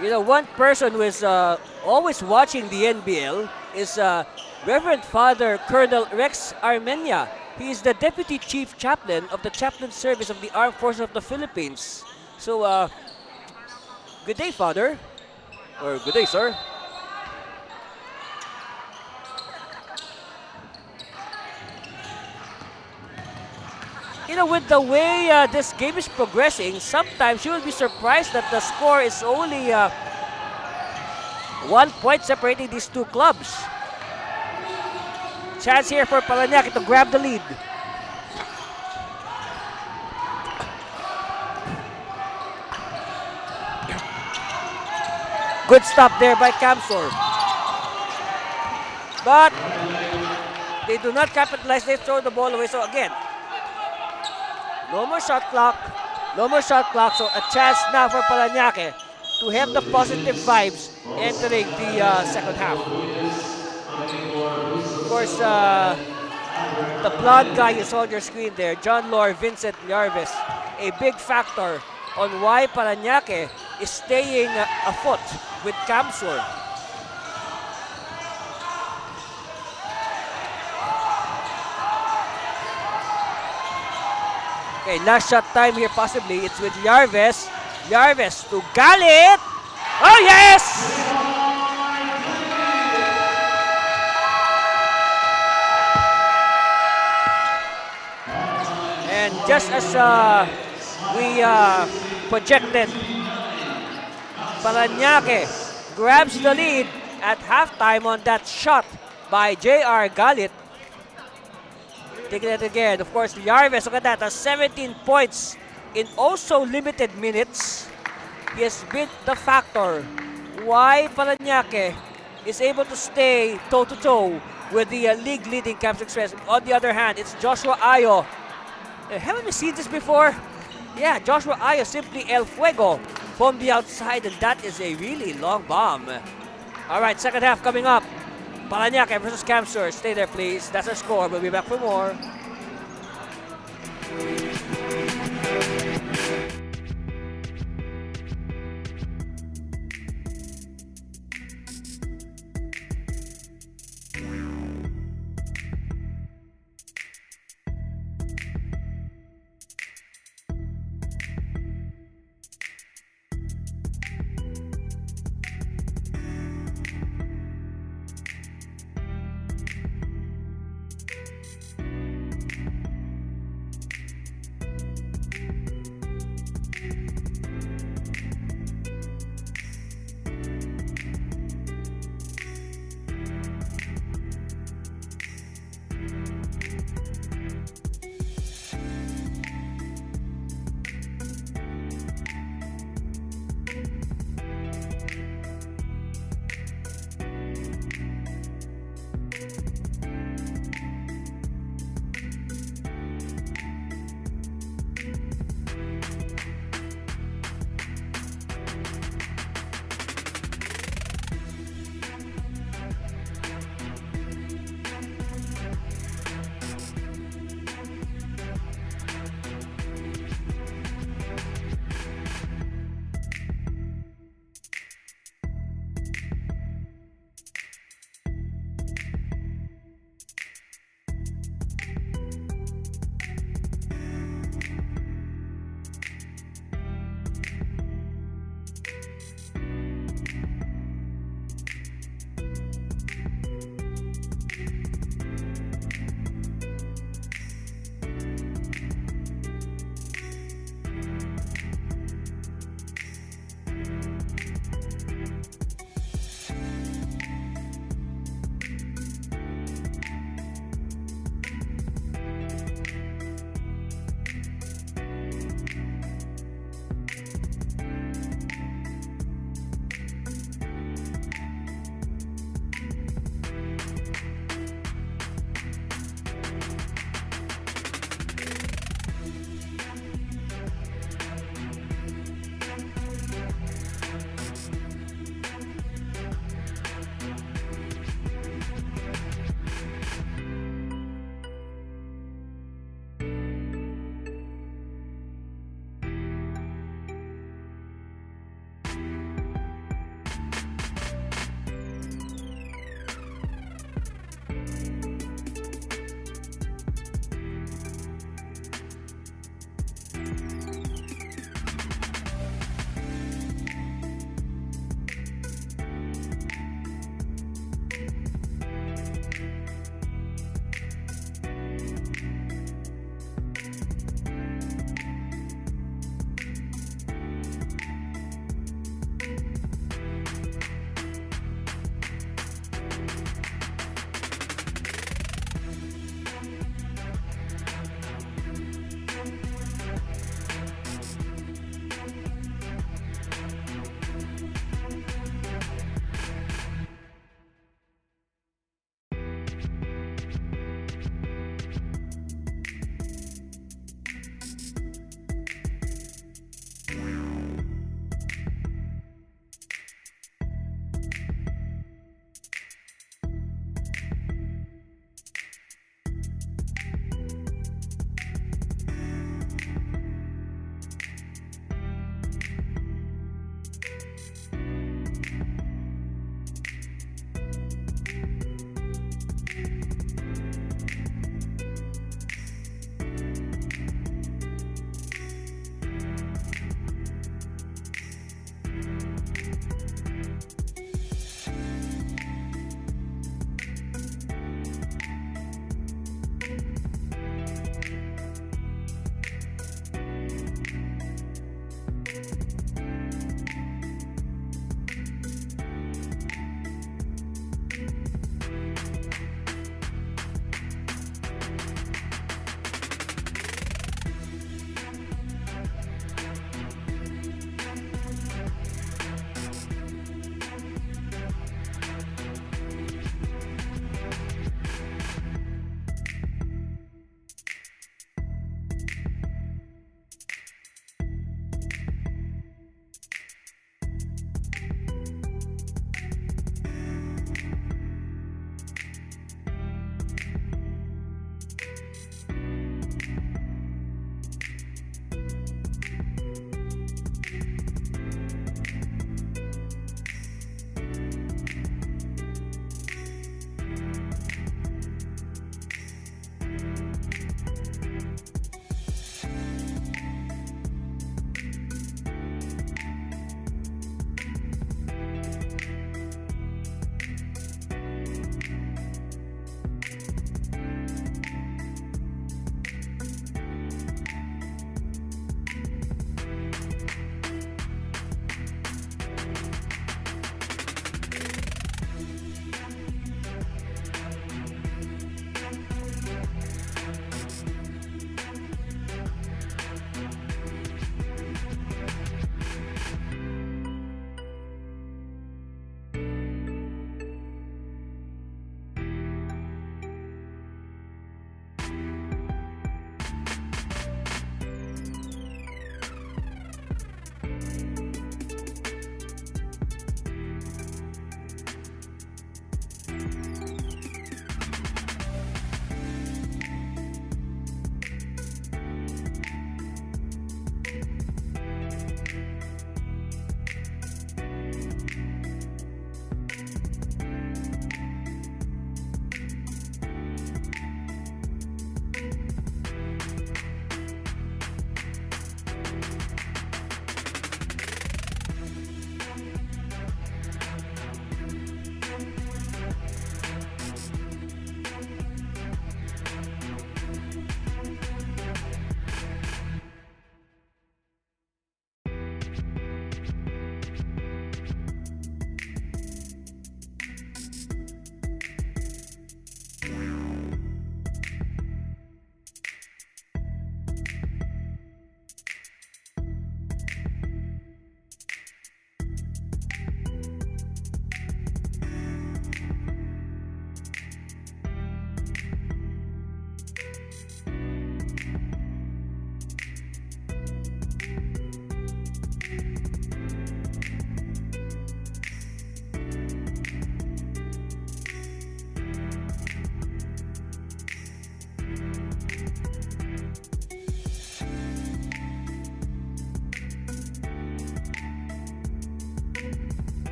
You know, one person who is always watching the NBL is Reverend Father Colonel Rex Armenia. He is the Deputy Chief Chaplain of the Chaplain Service of the Armed Forces of the Philippines. So, good day, Father. Or good day, sir. with the way this game is progressing, sometimes you will be surprised that the score is only 1 point separating these two clubs. Chance here for Parañaque to grab the lead. Good stop there by Camsor. But they do not capitalize. They throw the ball away. So again, no more shot clock. No more shot clock. So a chance now for Parañaque to have the positive vibes entering the second half. Of course, the blonde guy you saw on your screen there, John Lore Vincent Yarves, a big factor on why Parañaque is staying afoot with Camsor. Okay, last shot time here possibly. It's with Yarves. Yarves to Galit. Oh yes! And just as we projected, Parañaque grabs the lead at halftime on that shot by J.R. Galit. Taking it again, of course, Yarves, look at that, has 17 points in also limited minutes. He has been the factor why Parañaque is able to stay toe-to-toe with the league-leading Camps Express. On the other hand, it's Joshua Ayo. Haven't we seen this before? Yeah, Joshua Ayo simply El Fuego from the outside, and that is a really long bomb. All right, second half coming up. Parañaque versus Camsor. Stay there, please. That's our score. We'll be back for more.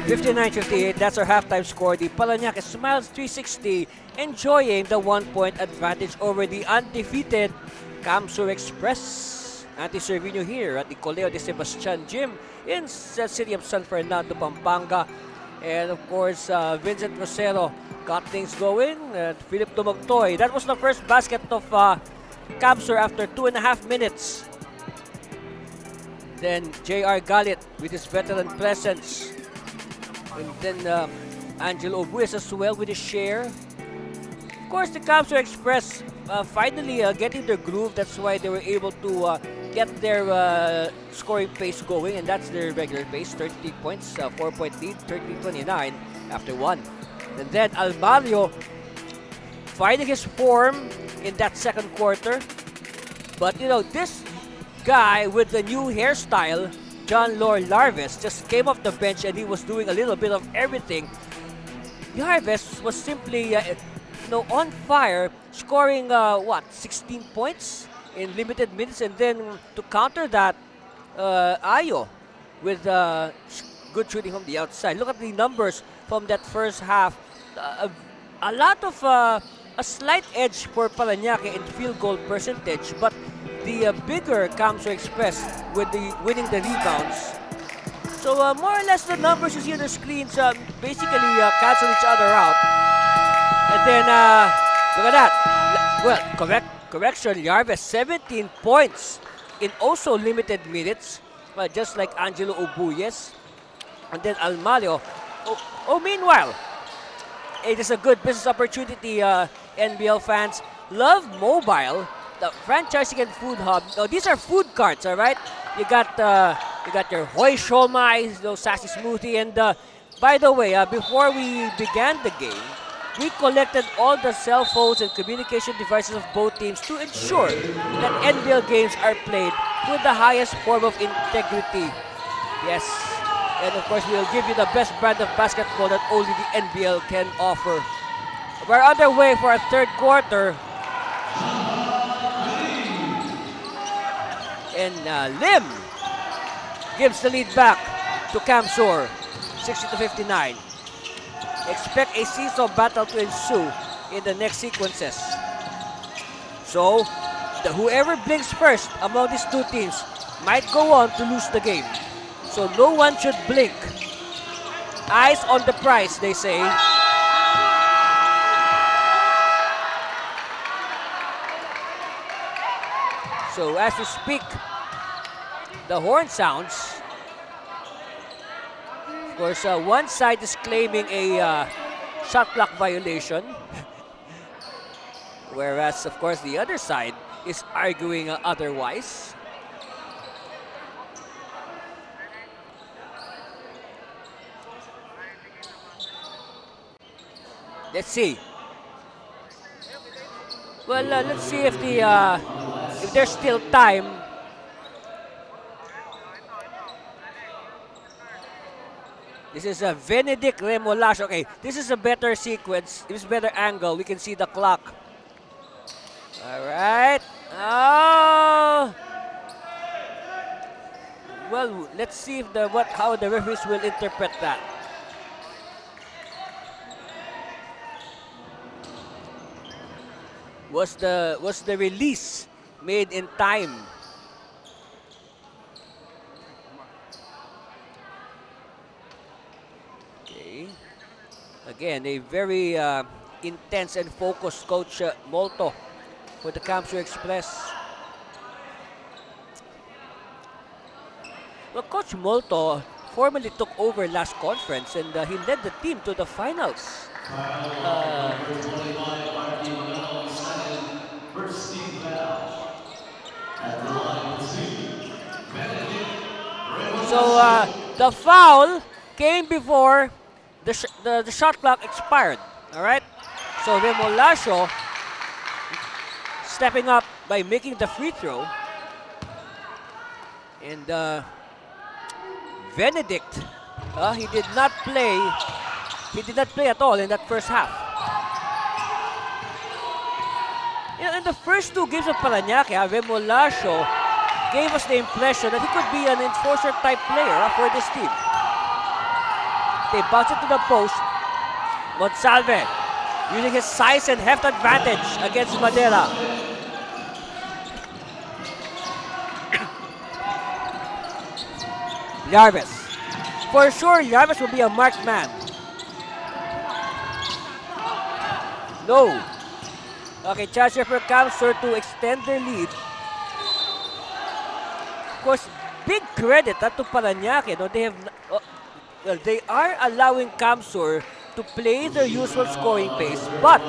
59-58, that's our halftime score. The Parañaque Smiles 360 enjoying the 1-point advantage over the undefeated Camsur Express. Anti-Servino here at the Coleo de Sebastian Gym in the city of San Fernando, Pampanga. And of course, Vincent Rosero got things going. Philip Dumagtoy. That was the first basket of Camsur after 2.5 minutes. Then J.R. Galit with his veteran presence. And then Angelo Obues as well with his share. Of course, the Camsur Express finally getting their groove. That's why they were able to get their scoring pace going. And that's their regular pace. 33 points, 4-point lead, 30-29 after 1. And then Almario finding his form in that second quarter. But you know, this guy with the new hairstyle, John Lore Larves, just came off the bench and he was doing a little bit of everything. Larves was simply on fire, scoring 16 points in limited minutes, and then to counter that, Ayo with good shooting from the outside. Look at the numbers from that first half. A lot of a slight edge for Parañaque in field goal percentage, but the bigger Camsur Express with the winning the rebounds. So more or less the numbers you see on the screens basically cancel each other out. And then look at that. Well, correction, Larves 17 points in also limited minutes, just like Angelo Obuyes. And then Almario. Meanwhile, it is a good business opportunity, NBL fans. Love Mobile, the franchising and food hub. Now, these are food carts, all right? You got your Hoy Shomai, sassy smoothie, and by the way, before we began the game, we collected all the cell phones and communication devices of both teams to ensure that NBL games are played with the highest form of integrity. Yes, and of course, we'll give you the best brand of basketball that only the NBL can offer. We're underway for our third quarter. And Lim gives the lead back to Camsur, 60-59. Expect a seesaw battle to ensue in the next sequences. So, whoever blinks first among these two teams might go on to lose the game. So no one should blink. Eyes on the prize, they say. So as we speak, the horn sounds. Of course, one side is claiming a shot clock violation, whereas, of course, the other side is arguing otherwise. Let's see. Well, let's see if if there's still time. This is a Benedict Remolash. Okay, this is a better sequence. This is a better angle. We can see the clock. All right. Oh. Well, let's see if how the referees will interpret that. Was the release made in time? Okay. Again, a very intense and focused Coach Molto for the Camsur Express. Well, Coach Molto formally took over last conference and he led the team to the finals. So the foul came before the shot clock expired. All right. So Remolasio stepping up by making the free throw, and Benedict, he did not play. He did not play at all in that first half. In the first two games of Parañaque, Remolasio gave us the impression that he could be an enforcer type player for this team. They bounce it to the post. Monsalve using his size and heft advantage against Madera. Yarves. For sure, Yarves will be a marked man. No. Okay, chance here for Kamsur to extend their lead. Of course, big credit to Parañaque. No, they are allowing Kamsur to play their usual scoring pace, but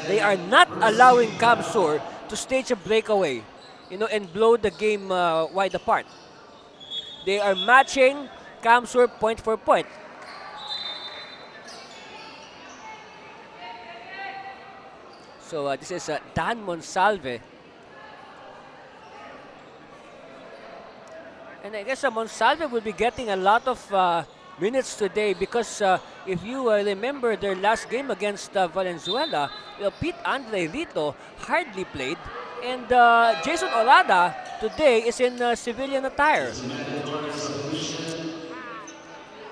they are not allowing Kamsur to stage a breakaway, and blow the game wide apart. They are matching Kamsur point for point. So this is Dan Monsalve. And I guess Monsalve will be getting a lot of minutes today because if you remember their last game against Valenzuela, Pete Andre Rito hardly played, and Jason Orada today is in civilian attire.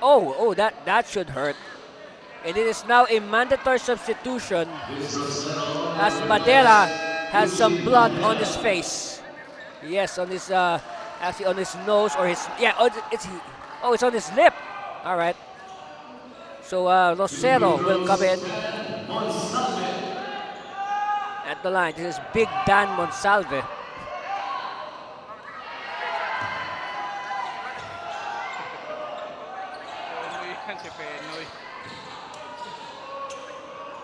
Oh, that should hurt. And it is now a mandatory substitution as Madera has some blood on his face. Yes, on his actually on his nose or his it's on his lip. All right. So Rosero will come in at the line. This is Big Dan Monsalve.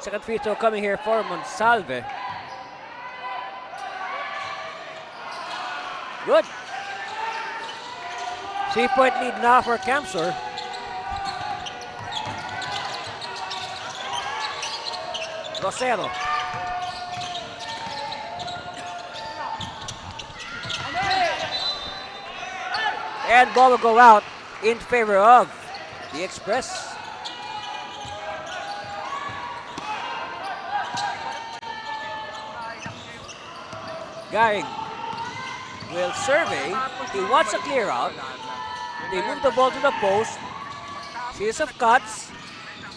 Second free throw coming here for Monsalve. Good. 3-point lead now for Kamsur. Rosero. And ball will go out in favor of the Express. Garing will survey. He wants a clear out. They move the ball to the post. Series of cuts.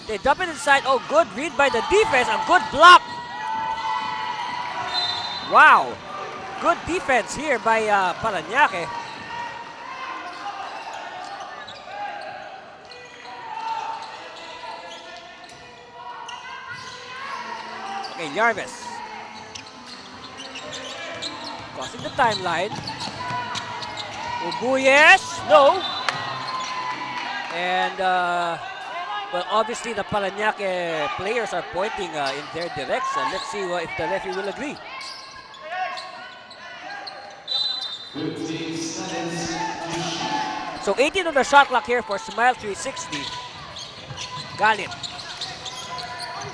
They dump it inside. Oh, good read by the defense. A good block. Wow. Good defense here by Parañaque. Okay, Yarves. Crossing the timeline. Ubuyes, no. And, well, obviously the Parañaque players are pointing in their direction. Let's see if the referee will agree. So 18 on the shot clock here for Smile 360. Galit.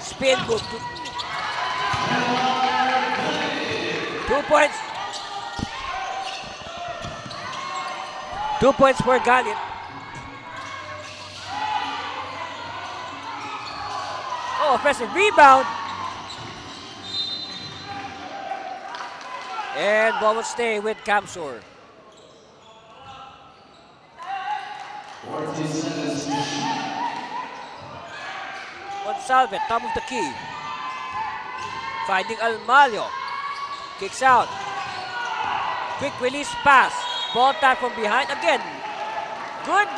Spin move. 2 points. 2 points for Galit. Oh, offensive rebound. And ball will stay with Kamsur. Monsalve, top of the key. Finding Almalio. Kicks out. Quick release pass. Ball tap from behind. Again, good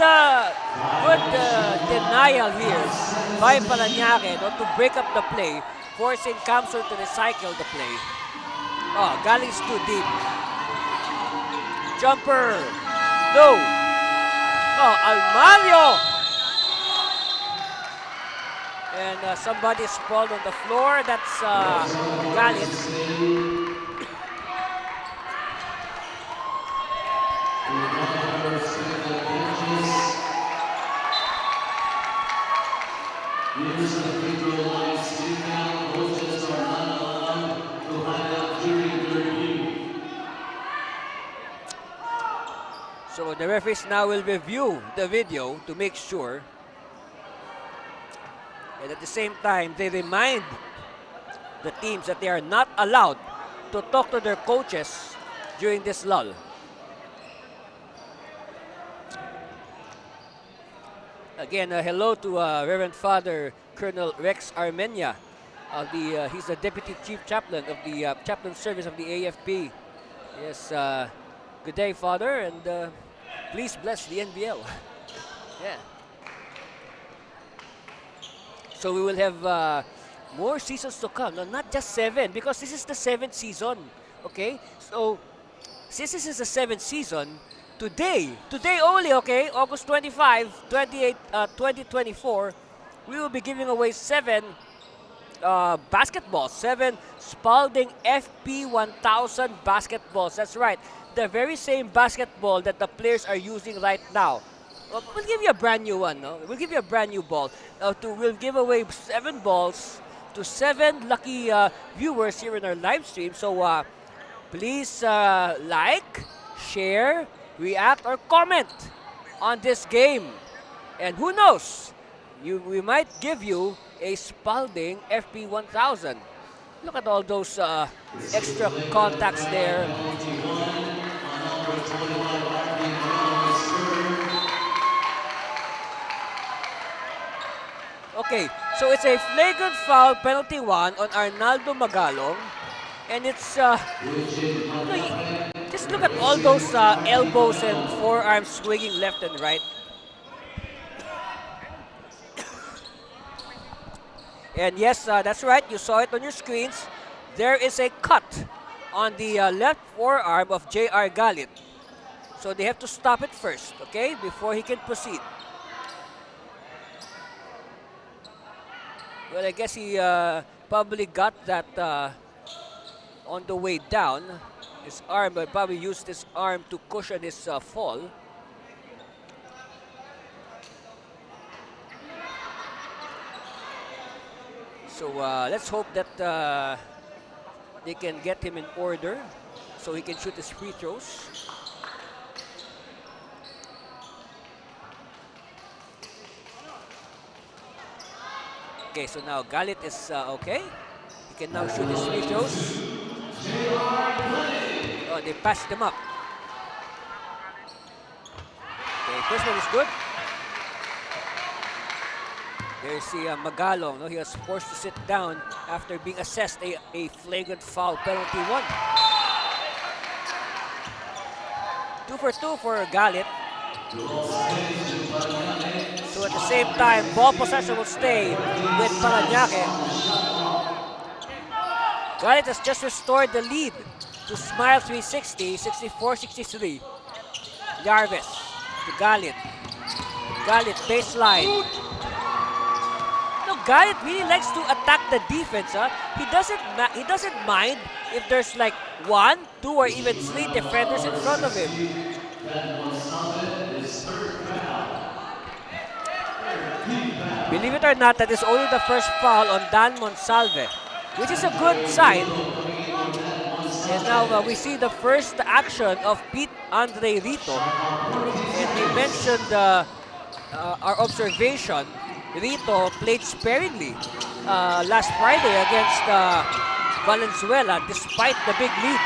denial here by Parañaque to break up the play, forcing Kamsur to recycle the play. Oh, Galing's too deep. Jumper. No. Oh, Almalio. And somebody sprawled on the floor. That's Galit. So the referees now will review the video to make sure, and at the same time they remind the teams that they are not allowed to talk to their coaches during this lull. Again, hello to Reverend Father Colonel Rex Armenia. He's the Deputy Chief Chaplain of the Chaplain Service of the AFP. Yes, good day, Father, and please bless the NBL. Yeah. So we will have more seasons to come. No, not just 7, because this is the 7th season. Okay? So, since this is the 7th season, today only, okay, August 25, 2024, we will be giving away 7 basketballs, 7 Spalding FP1000 basketballs. That's right, the very same basketball that the players are using right now. We'll give you a brand new one, no? We'll give you a brand new ball. We'll give away 7 balls to 7 lucky viewers here in our live stream. So please like, share, react, or comment on this game. And who knows, we might give you a Spalding FP1000. Look at all those extra contacts there. Okay, so it's a flagrant foul, penalty 1 on Arnaldo Magalong. And it's, just look at all those elbows and forearms swinging left and right. And yes, that's right, you saw it on your screens. There is a cut on the left forearm of J.R. Galit. So they have to stop it first, okay, before he can proceed. Well, I guess he probably got that on the way down. His arm, but probably used his arm to cushion his fall. So let's hope that they can get him in order so he can shoot his free throws. Okay, so now Galit is okay. He can now shoot his free throws. Oh, they passed him up. Okay, first one is good. There's the Magalong. No? He was forced to sit down after being assessed a flagrant foul, penalty 1. 2 for 2 for Galit. So at the same time, ball possession will stay with Parañaque. Galit has just restored the lead to Smile 360, 64-63. Jarvis to Galit. Galit baseline. No, Galit really likes to attack the defense. Huh? He doesn't mind if there's like 1, 2, or even 3 defenders in front of him. Believe it or not, that is only the first foul on Dan Monsalve, which is a good sign. And now we see the first action of Pete Andre Rito. And we mentioned our observation. Rito played sparingly last Friday against Valenzuela despite the big lead.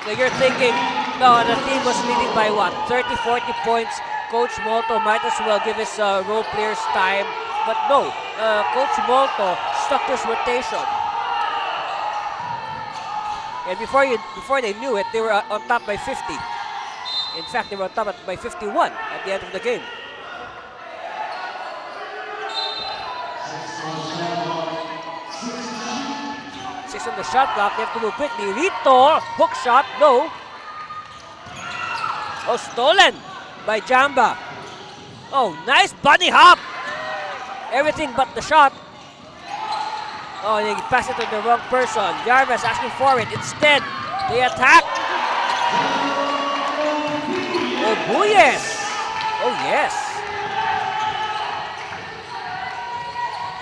Now you're thinking, no, the team was leading by what, 30, 40 points. Coach Molto might as well give his role players time. But no, Coach Molto stuck to his rotation. And before they knew it, they were on top by 50. In fact, they were on top by 51 at the end of the game. Six on the shot clock. They have to move quickly. Rito, hook shot, no. Oh, stolen by Jamba. Oh, nice bunny hop. Everything but the shot. Oh, they pass it to the wrong person. Jarvis asking for it. Instead, they attack. Oh, Buyes. Oh, yes.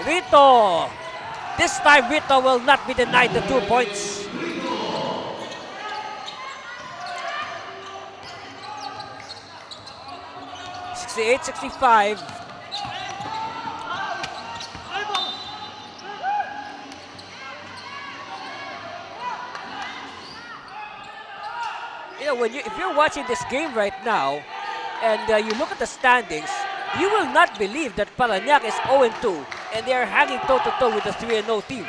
Rito. This time, Rito will not be denied the 2 points. .68-65. Yeah, if you're watching this game right now, and you look at the standings, you will not believe that Parañaque is 0-2, and they are hanging toe-to-toe with the 3-0 team.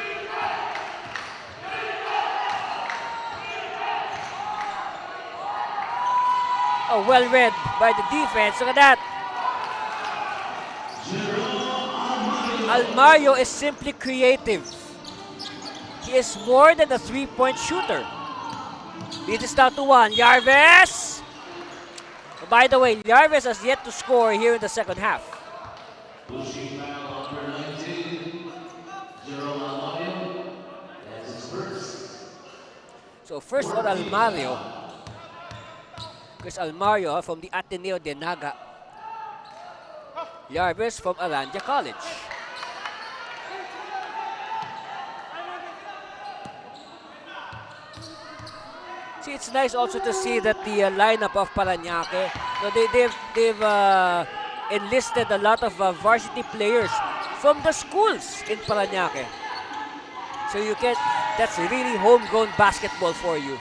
Oh, well read by the defense. Look at that. Almario is simply creative. He is more than a three-point shooter. Lead is down to 1. Yarves! By the way, Yarves has yet to score here in the second half. Pushing foul on number 19, Jerome Almario. That's his first. So first on Almario. Chris Almario from the Ateneo de Naga. Yarves from Parañaque College. See, it's nice also to see that the lineup of Parañaque, they've enlisted a lot of varsity players from the schools in Parañaque. So that's really homegrown basketball for you.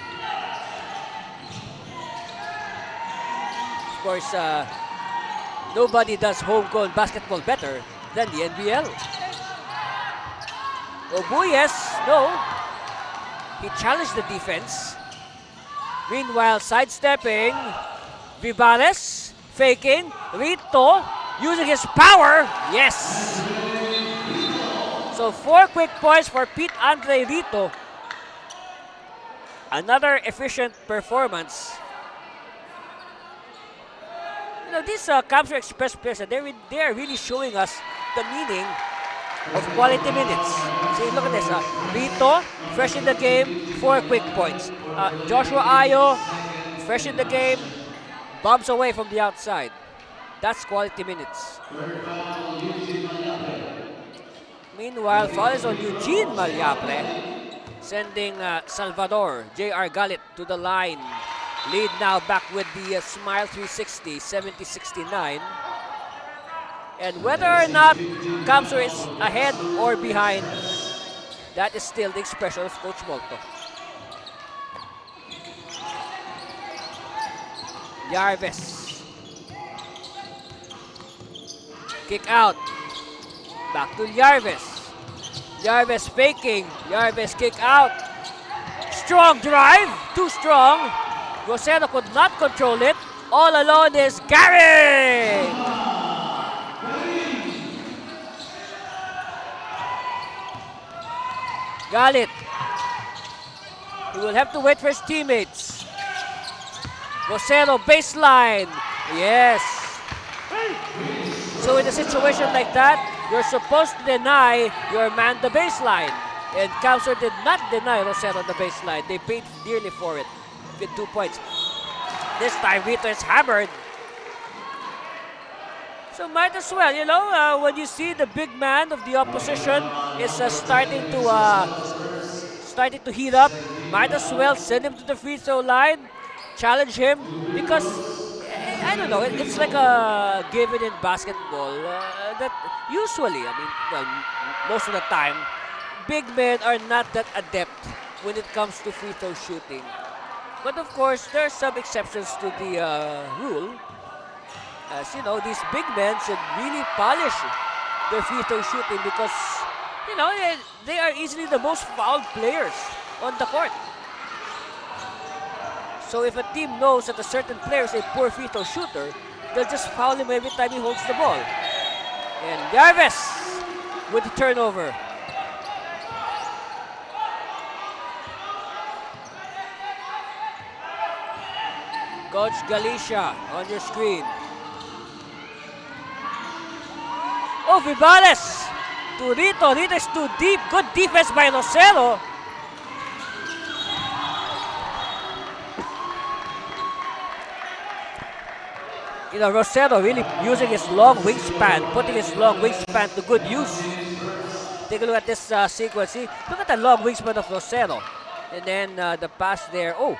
Of course, nobody does homegrown basketball better than the NBL. Obuyes, no. He challenged the defense. Meanwhile, sidestepping, Vivales, faking, Rito, using his power, yes! So 4 quick points for Pete Andre Rito. Another efficient performance. You know, these Camps Express players, they are really showing us the meaning of quality minutes. See, look at this. Rito, fresh in the game, 4 quick points. Joshua Ayo, fresh in the game, bombs away from the outside. That's quality minutes. Meanwhile, foul is on Eugene Malyapre, sending Salvador, J.R. Galit to the line. Lead now back with the Smile 360, 70-69. And whether or not Camsor is ahead or behind, that is still the expression of Coach Molto. Yarves. Kick out. Back to Yarves. Yarves faking. Yarves kick out. Strong drive. Too strong. Rosero could not control it. All alone is Gary. Galit. He will have to wait for his teammates. Rosero baseline. Yes. So in a situation like that, you're supposed to deny your man the baseline. And Camsor did not deny Rosero the baseline. They paid dearly for it with 2 points. This time, Rito is hammered. So might as well, you know, when you see the big man of the opposition is starting to heat up, might as well send him to the free throw line, challenge him, because I don't know, it's like a given in basketball that usually, I mean, well, most of the time, big men are not that adept when it comes to free throw shooting. But of course, there are some exceptions to the rule. As you know, these big men should really polish their free throw shooting because, you know, they are easily the most fouled players on the court. So if a team knows that a certain player is a poor free throw shooter, they'll just foul him every time he holds the ball. And Yarves with the turnover. Coach Galicia on your screen. Oh, Vivales to Rito. Rito is too deep. Good defense by Rosero. You know, Rosero really using his long wingspan, putting his long wingspan to good use. Take a look at this sequence. See, look at the long wingspan of Rosero. And then the pass there. Oh,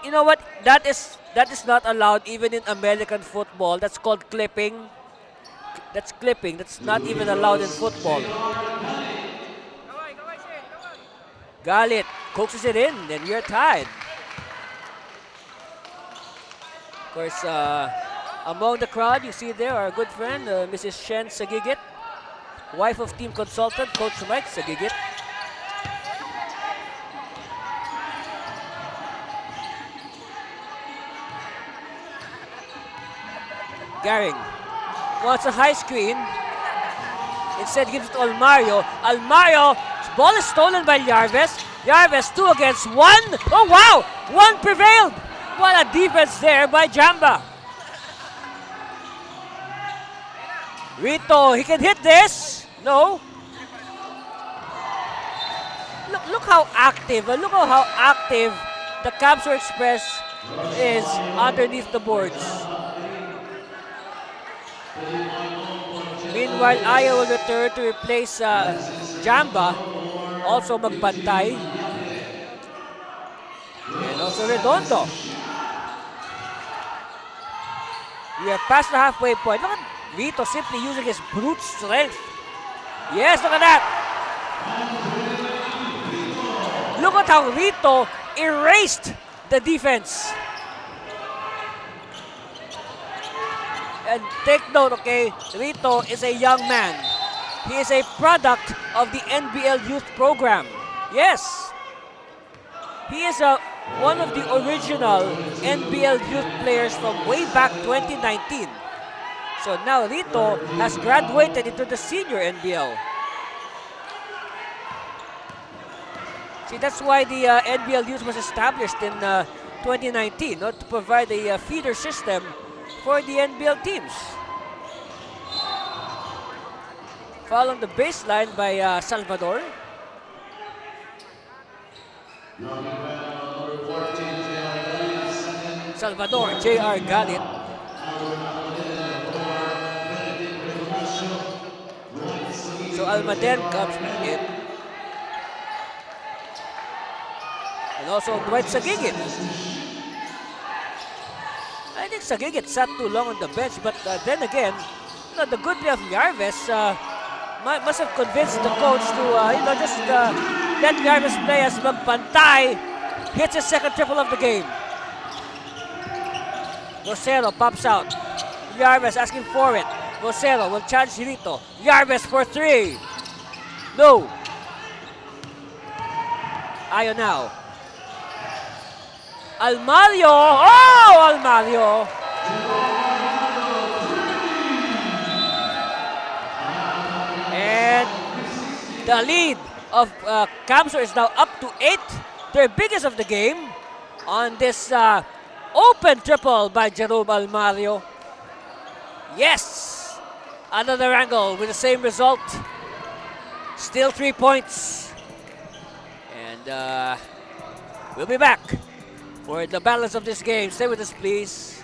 you know what? That is not allowed even in American football. That's called clipping. That's clipping. That's not even allowed in football. Galit coaxes it in, and you're tied. course, among the crowd, you see there our good friend, Mrs. Shen Sagigit, wife of team consultant, Coach Mike Sagigit. Garing wants a high screen. Instead gives it to Almario. Almario, ball is stolen by Yarves. Yarves 2 against 1. Oh wow! 1 prevailed. What a defense there by Jamba. Rito, he can hit this. No. Look how active. Look how active the Camsor Express is underneath the boards. Meanwhile, Aya will return to replace Jamba, also magbantay. And also Redondo. We are past the halfway point. Look at Vito simply using his brute strength. Yes, look at that. Look at how Rito erased the defense. And take note, okay, Rito is a young man. He is a product of the NBL youth program. Yes. He is one of the original NBL youth players from way back 2019. So now Rito has graduated into the senior NBL. See, that's why the NBL youth was established in 2019, to provide a feeder system for the NBL teams. Foul on the baseline by Salvador. Salvador, J.R. Galit. So Almaden comes in. And also Dwight Sagigit. I think Sagigit sat too long on the bench, but then again, the good play of Yarves must have convinced the coach to just let Yarves play as Magpantay hits his second triple of the game. Rosero pops out. Yarves asking for it. Rosero will challenge Rito. Yarves for 3. No. Ayo now. Almario! Oh, Almario! And the lead of Camsor is now up to 8. Their biggest of the game on this open triple by Jerome Almario. Yes! Another angle with the same result. Still 3 points. And we'll be back for the balance of this game. Stay with us, please.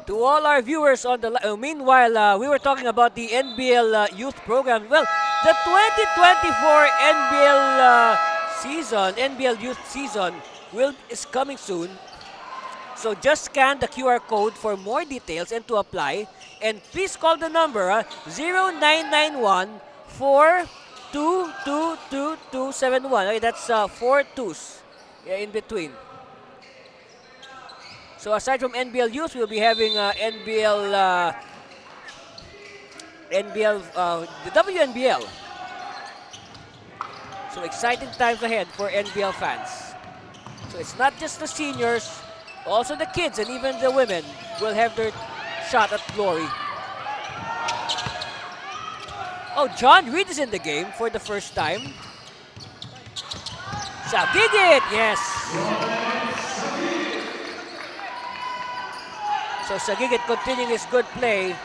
To all our viewers on the meanwhile, we were talking about the NBL youth program. Well, the 2024 NBL season, NBL youth season, is coming soon. So just scan the QR code for more details and to apply. And please call the number 0991 422271. Okay, that's 4 2s in between. So aside from NBL Youth, we'll be having the WNBL. So exciting times ahead for NBL fans. So it's not just the seniors, also the kids and even the women will have their shot at glory. Oh, John Reed is in the game for the first time. Sagigit, yes. So Sagigit continuing his good play.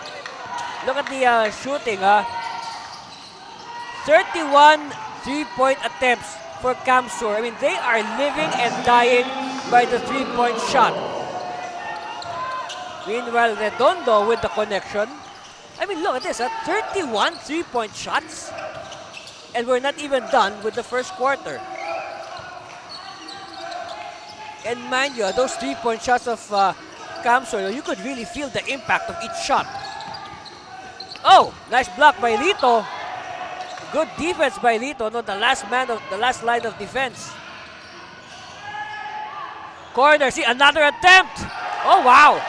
Look at the shooting, 31 3-point attempts for Camsor. I mean, they are living and dying by the 3-point shot. Meanwhile, Redondo with the connection. I mean, look at this, 31 3-point shots. And we're not even done with the first quarter. And mind you, those 3-point shots of Camsor, you could really feel the impact of each shot. Oh, nice block by Lito. Good defense by Lito, no, the last line of defense. Corner, see, another attempt. Oh, wow.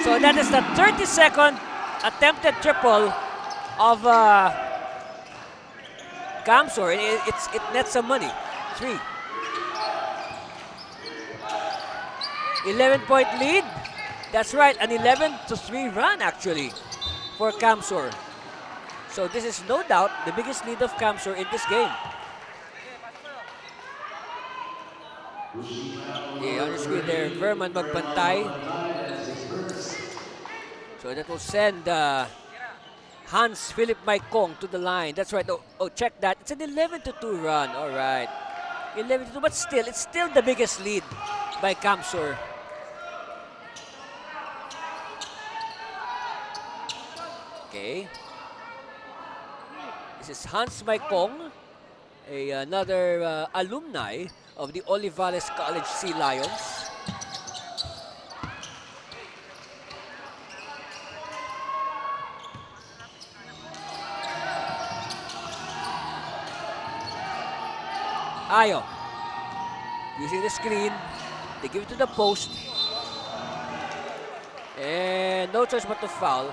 So that is the 32nd attempted triple of Camsor. It nets some money. 3. 11-point lead. That's right, an 11-3 run actually for Camsor. So this is no doubt the biggest lead of Camsor in this game. Okay, on the screen there, Verman magpantay. So that will send Hans Philip Maikong to the line. That's right. Oh, check that. It's an 11-2 run. All right. 11-2, but still, it's still the biggest lead by Camsor. Okay. This is Hans Maikong, another alumni of the Olivares College Sea Lions. Ayo. Using the screen. They give it to the post. And no choice but to foul.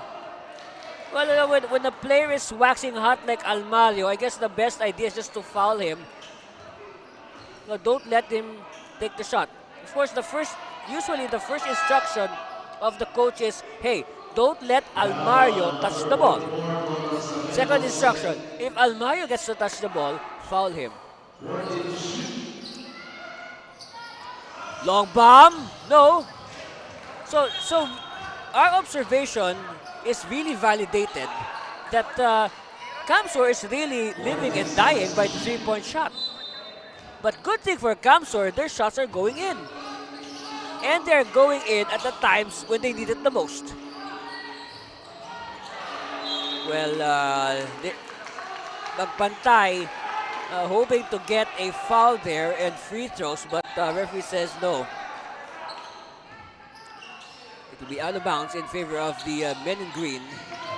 Well, when a player is waxing hot like Almario, I guess the best idea is just to foul him. No, don't let him take the shot. Of course, usually the first instruction of the coach is, hey, don't let Almario touch the ball. Second instruction, if Almario gets to touch the ball, foul him. Long bomb? No. So our observation is really validated that Camsor is really living and dying by the 3-point shot. But good thing for Camsor, their shots are going in. And they're going in at the times when they need it the most. Well, magpantay, hoping to get a foul there and free throws, but referee says no. It will be out of bounds in favor of the men in green.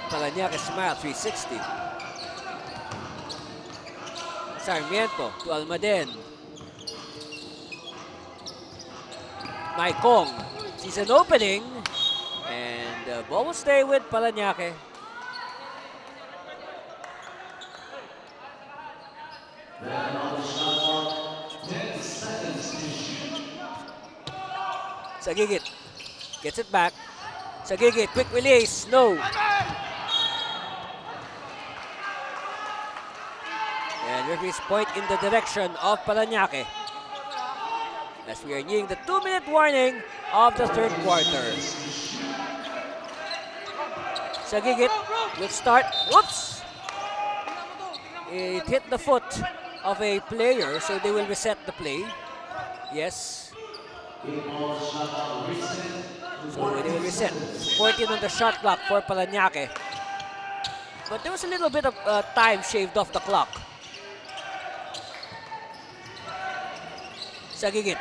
Parañaque Smile 360. Sarmiento to Almaden. Maikong sees an opening, and the ball will stay with Parañaque. Sagigit gets it back. Sagigit, quick release, no. And referees point in the direction of Parañaque as we are nearing the 2-minute warning of the third quarter. Sagigit will start. Whoops! It hit the foot of a player, so they will reset the play. Yes. So they will reset. 14 on the shot clock for Parañaque. But there was a little bit of time shaved off the clock. Sagigit.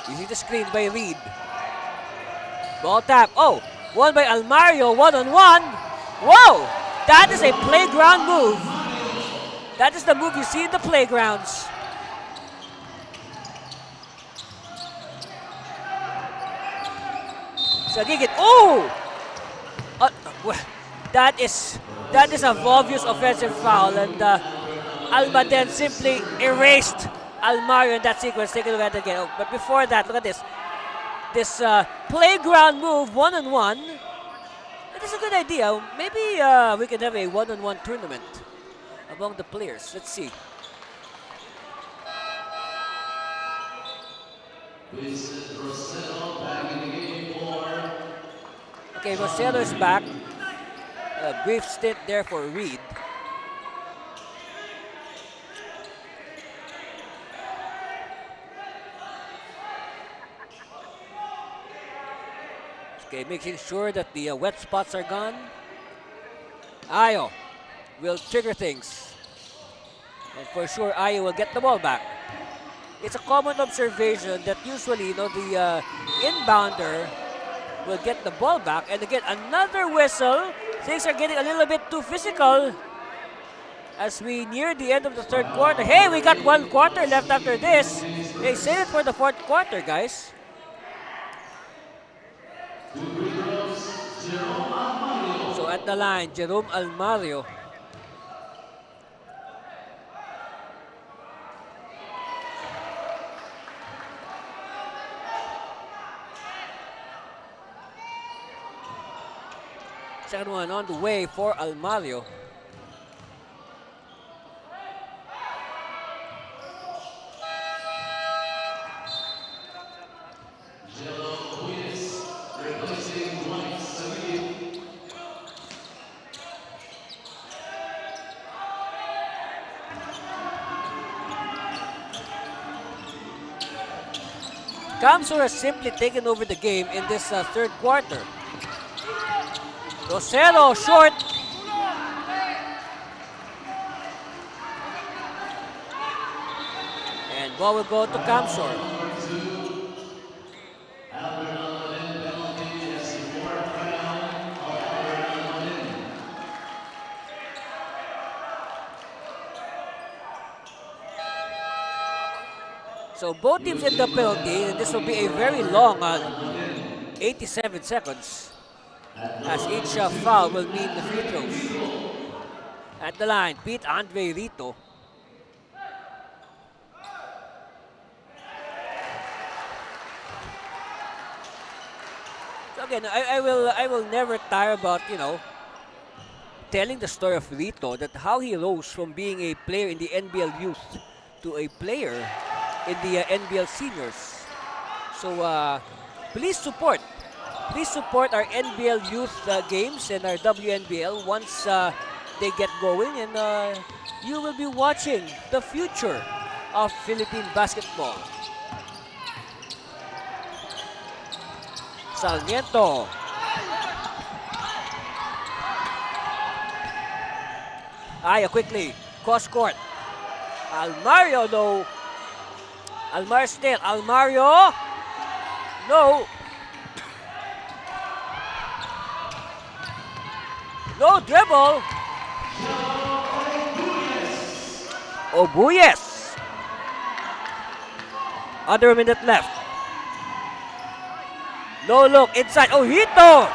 Using the screen by Reed. Ball tap. Oh! Won by Almario. 1-on-1. Whoa! That is a playground move. That is the move you see in the playgrounds. Sagigit. Oh! That is an obvious offensive foul, and Almaden simply erased Almario in that sequence. Take a look at it again. Oh, but before that, look at this. This playground move, 1-on-1. It is a good idea. Maybe we can have a 1-on-1 tournament among the players. Let's see. Okay, Rossello is back. A brief stint there for Reed. Okay, making sure that the wet spots are gone. Ayo will trigger things. And for sure, Ayo will get the ball back. It's a common observation that usually, the inbounder will get the ball back. And again, another whistle. Things are getting a little bit too physical as we near the end of the third quarter. Hey, we got 1 quarter left after this. Hey, save it for the fourth quarter, guys. So at the line, Jerome Almario. Second one on the way for Almario. Kamsur has simply taken over the game in this third quarter. Rosero short. And ball will go to Kamsur. So both teams in the penalty, and this will be a very long 87 seconds as each foul will mean the free throws. At the line, Pete Andre Rito. So again, I will never tire about, telling the story of Rito, that how he rose from being a player in the NBL youth to a player in the NBL seniors. So please support our NBL youth games and our WNBL once they get going, and you will be watching the future of Philippine basketball. Sarmiento. Aya quickly, cross court. Almario though. Almario still. Almario. No. No dribble. Obuyes. Under a minute left. No look inside. Ojito.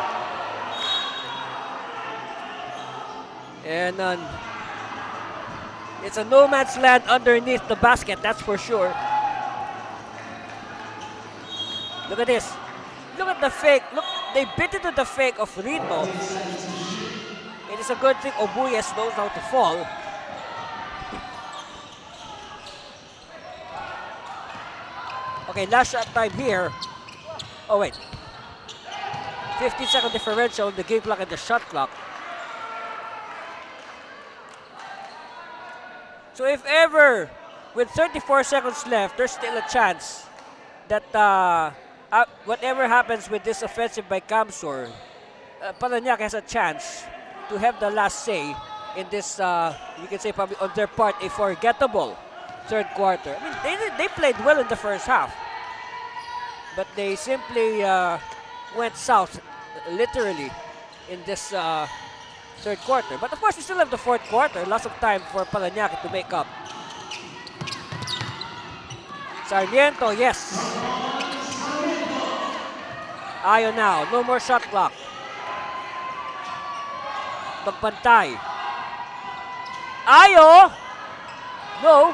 And it's a no man's land underneath the basket, that's for sure. Look at this. Look at the fake. Look, they bit into the fake of Rito. It is a good thing Obuyes knows how to fall. Okay, last shot time here. Oh wait. 15-second differential, the game clock and the shot clock. So if ever, with 34 seconds left, there's still a chance that whatever happens with this offensive by Kamsur, Parañaque has a chance to have the last say in this, you can say probably on their part, a forgettable third quarter. I mean, they played well in the first half, but they simply went south, literally, in this third quarter. But of course, we still have the fourth quarter. Lots of time for Parañaque to make up. Sarmiento, yes. Ayo now. No more shot clock. Magpantay. Ayo! No.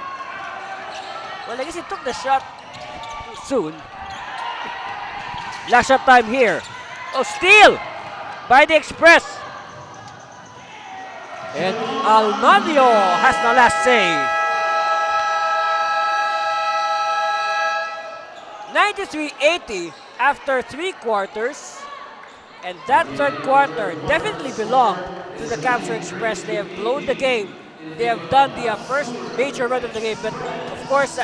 Well, I guess he took the shot too soon. Last shot time here. Oh, steal by the Express. And Almario has the last say. 93-80 after 3 quarters. And that third quarter definitely belonged to the Kamsur Express. They have blown the game. They have done the first major run of the game. But of course,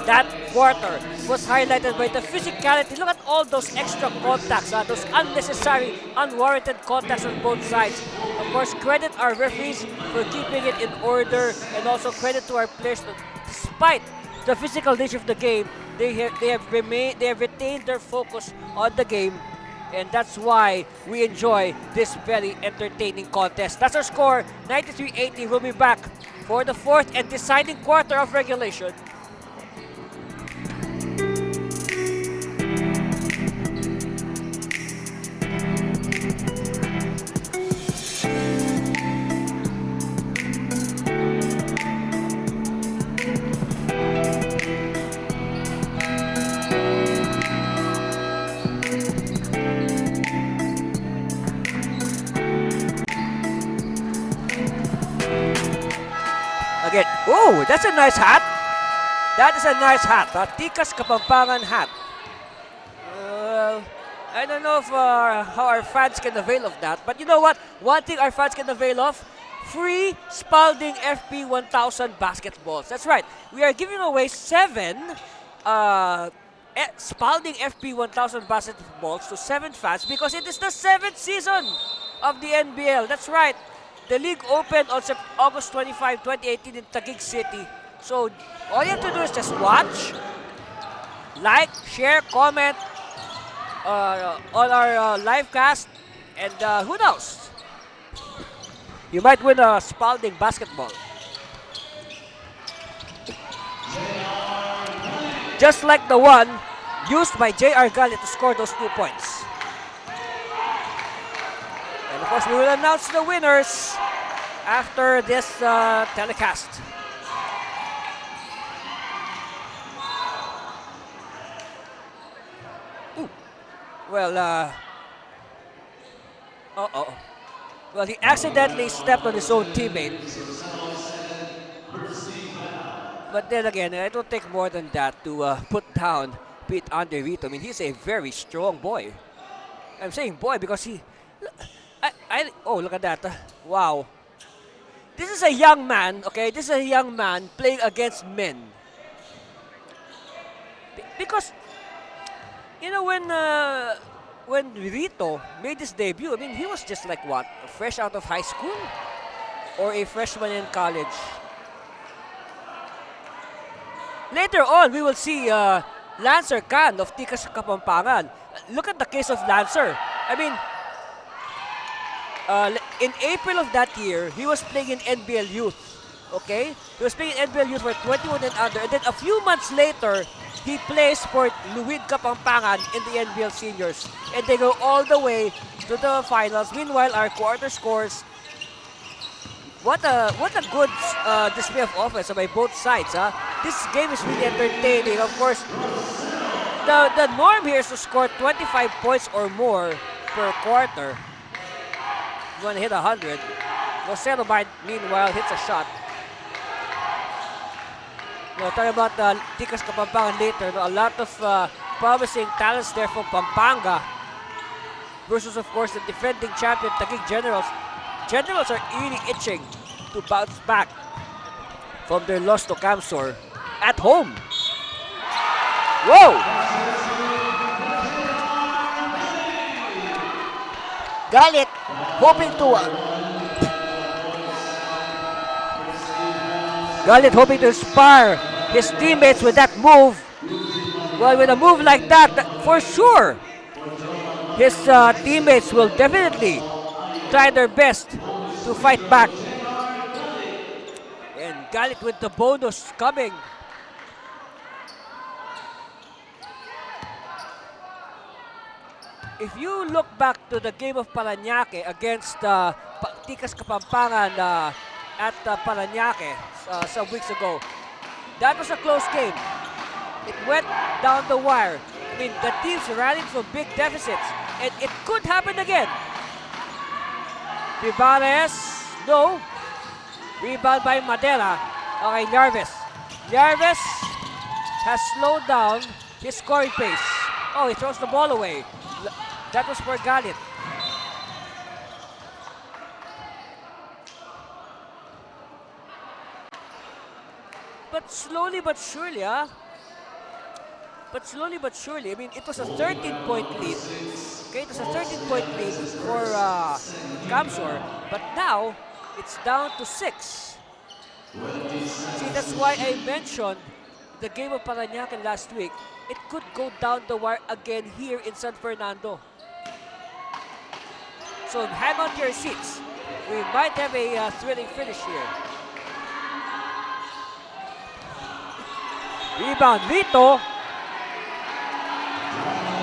that quarter was highlighted by the physicality. Look at all those extra contacts, those unnecessary, unwarranted contacts on both sides. Of course, credit our referees for keeping it in order, and also credit to our players. Despite the physical nature of the game, they have retained their focus on the game, and that's why we enjoy this very entertaining contest. That's our score, 93-80. We'll be back for the fourth and deciding quarter of regulation. Again, oh, that's a nice hat. That is a nice hat. Tikas Kapampangan hat. I don't know if how our fans can avail of that, but you know what? One thing our fans can avail of: free Spalding FP 1000 basketballs. That's right. We are giving away 7 Spalding FP 1000 basketballs to 7 fans because it is the 7th season of the NBL. That's right. The league opened on August 25, 2018 in Taguig City. So all you have to do is just watch, like, share, comment on our live cast, and who knows? You might win a Spalding basketball. Just like the one used by J.R. Galit to score those 2 points. And of course, we will announce the winners after this telecast. Ooh. Well, Well, he accidentally stepped on his own teammate. But then again, it will take more than that to put down Pete Andre Vito. I mean, he's a very strong boy. I'm saying boy because oh, look at that. Wow. This is a young man, okay? This is a young man playing against men. Because, you know, when Vito made his debut, I mean, he was just like what? Fresh out of high school? Or a freshman in college? Later on, we will see Lancer Khan of Tikas Kapampangan. Look at the case of Lancer. I mean, in April of that year, he was playing in NBL Youth. Okay? He was playing in NBL Youth for 21 and under. And then a few months later, he plays for Luwid Kapampangan in the NBL Seniors. And they go all the way to the finals. Meanwhile, our quarter scores. What a good display of offense by both sides. This game is really entertaining. Of course, the norm here is to score 25 points or more per quarter. You want to hit 100. Rosero, meanwhile, hits a shot. We'll talk about Tikas Kapampangan later. A lot of promising talents there from Pampanga versus, of course, the defending champion Taguig Generals. Generals are really itching to bounce back from their loss to Camsor at home. Whoa! Galit hoping to inspire his teammates with that move. Well, with a move like that, for sure, his teammates will definitely try their best to fight back. And Galit with the bonus coming. If you look back to the game of Parañaque against Tikas Kapampangan at Parañaque some weeks ago, that was a close game. It went down the wire. I mean, the teams rallied from big deficits, and it could happen again. Vivares, no. Rebound by Madera. Okay, Jarvis. Jarvis has slowed down his scoring pace. Oh, he throws the ball away. That was for Galit. But slowly but surely, but slowly but surely, I mean, it was a 13-point lead. Okay, it was a 13-point lead for Camsor, but now it's down to 6. See, that's why I mentioned the game of Parañaque last week. It could go down the wire again here in San Fernando. So hang on to your seats. We might have a thrilling finish here. Rebound, Vito.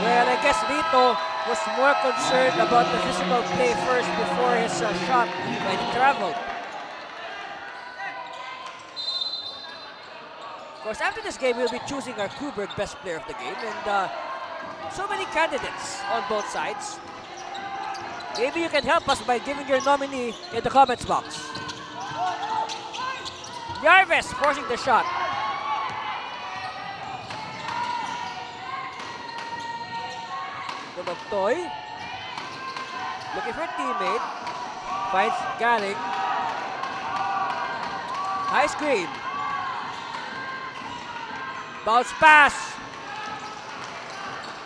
Well, I guess Vito was more concerned about the physical play first before his shot when he traveled. Of course, after this game, we'll be choosing our Kuberg best player of the game, and so many candidates on both sides. Maybe you can help us by giving your nominee in the comments box. Yarves forcing the shot. Dumagtoy. Looking for a teammate. Finds Galing. High screen. Bounce pass.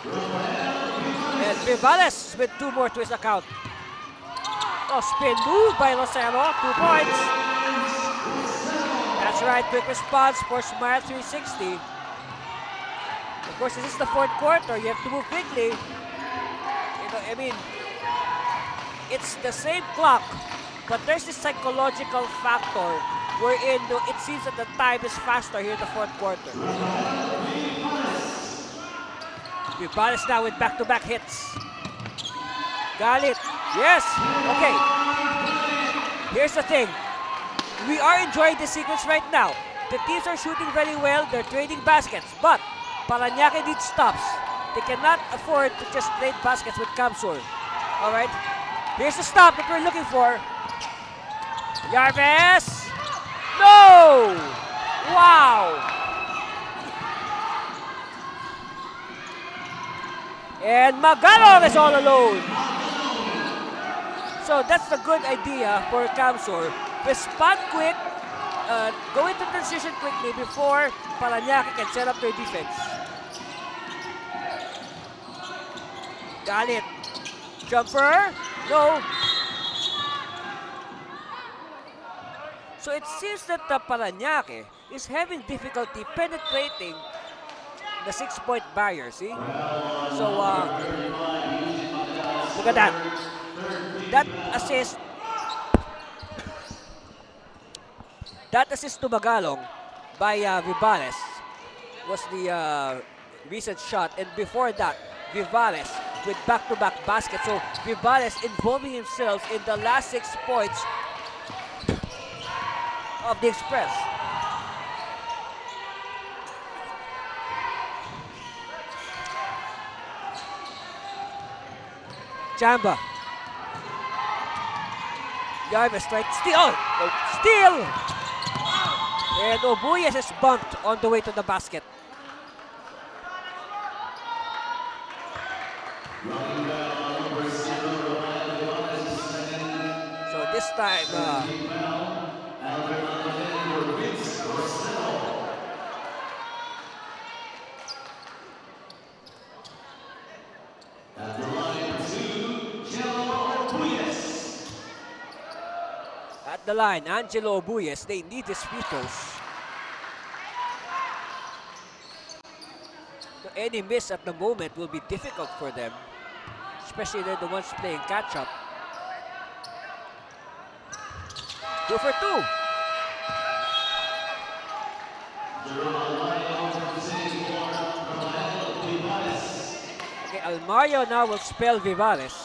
And Vivales with 2 more to his account. Oh, spin move by Lozano. 2 points. That's right, quick response for Smile 360. Of course, this is the 4th quarter. You have to move quickly. You know, I mean, it's the same clock, but there's this psychological factor wherein it seems that the time is faster here in the 4th quarter. Vivales now with back-to-back hits. Galit. Yes. Okay. Here's the thing. We are enjoying the sequence right now. The teams are shooting very well. They're trading baskets. But Parañaque needs stops. They cannot afford to just trade baskets with Camsor. Alright. Here's the stop that we're looking for. Yarves. No! Wow! And Magalong is all alone. So that's the good idea for Camsor. Respond quick, go into transition quickly before Parañaque can set up their defense. Galit. Jumper. No. So it seems that Parañaque is having difficulty penetrating the 6-point barrier, see? So, look at that. That assist to Magalong by Vivales was the recent shot. And before that, Vivales with back-to-back baskets. So, Vivales involving himself in the last 6 points of the Express. Chamba. Yarves trying to steal. Oh, steal! And Obuyes is bumped on the way to the basket. So this time, at the line, Angelo Obuyes, they need his free throws. So any miss at the moment will be difficult for them, especially they're the ones playing catch-up. 2 for 2. Okay, Almario now will spell Vivales.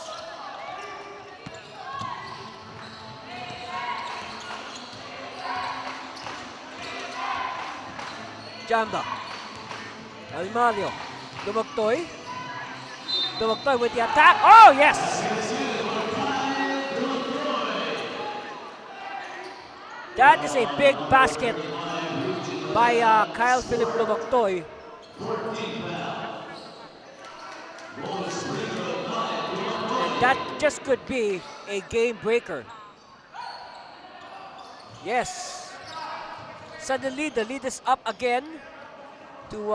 Jamba. Almario. Dumagtoy. Dumagtoy with the attack. Oh, yes! That is a big basket by Kyle Philip Dumagtoy. And that just could be a game breaker. Yes. Suddenly, the lead is up again to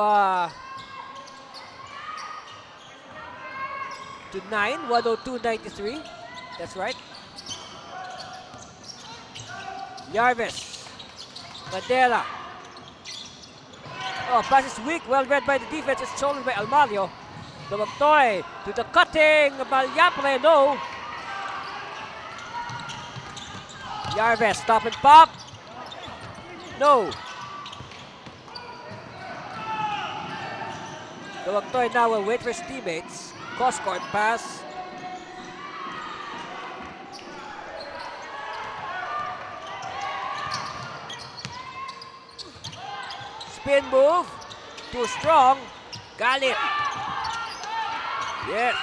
to 9, 102-93. That's right. Yarves. Mandela. Oh, pass is weak. Well read by the defense. It's stolen by Almario. Dumagtoy to the cutting. Balyapre. No. Yarves. Stop and pop. No. Dumagtoy now will wait for his teammates. Cross-court pass. Spin move. Too strong. Galit. Yes.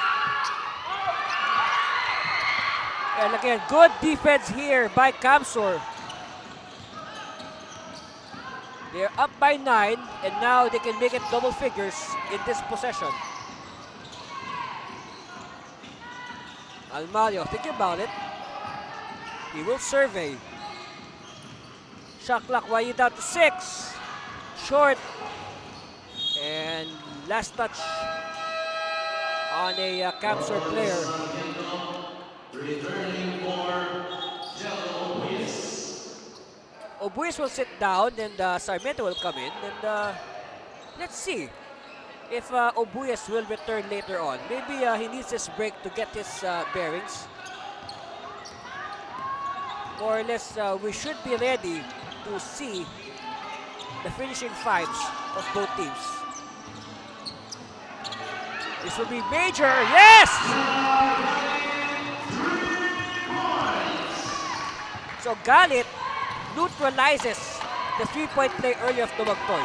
And again, good defense here by Kamsur. They're up by 9, and now they can make it double figures in this possession. Almario, think about it. He will survey. Shot clock winding down to 6. Short. And last touch on a Kamsur player. Returning for Obuis will sit down and Sarmiento will come in. And let's see if Obuis will return later on. Maybe he needs this break to get his bearings. More or less, we should be ready to see the finishing fives of both teams. This will be major. Yes! So Galit neutralizes the three-point play earlier of Dumagtoy.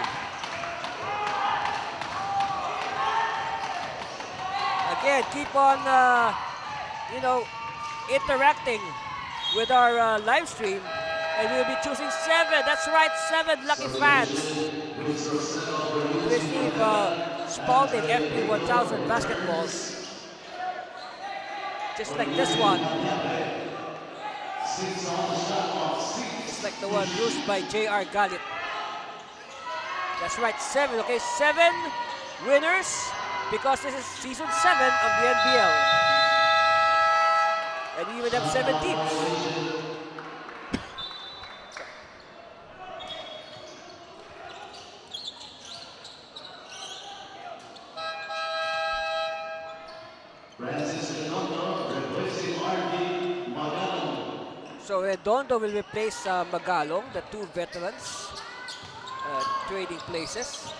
Again, keep on, interacting with our live stream. And we'll be choosing 7. That's right, 7 lucky fans. Receive Spalding FP1000 basketballs. Just like this one. Just like the one used by J.R. Galit. That's right, 7. Okay, 7 winners because this is season 7 of the NBL. And we even have 7 teams. So Redondo will replace Magalong, the 2 veterans trading places.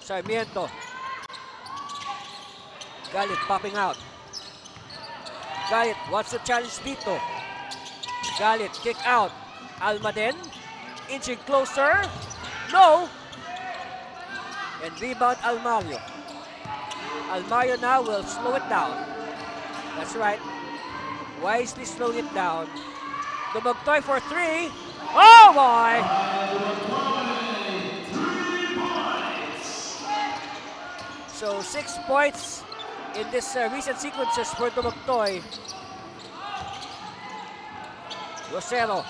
Sarmiento. Galit popping out. Galit wants to challenge Dito. Galit kick out. Almaden inching closer. No! And rebound Almario. Almario now will slow it down. That's right. Wisely slowing it down. Dumagtoy for 3. Oh boy! So 6 points in this recent sequences for Dumagtoy. Rosero.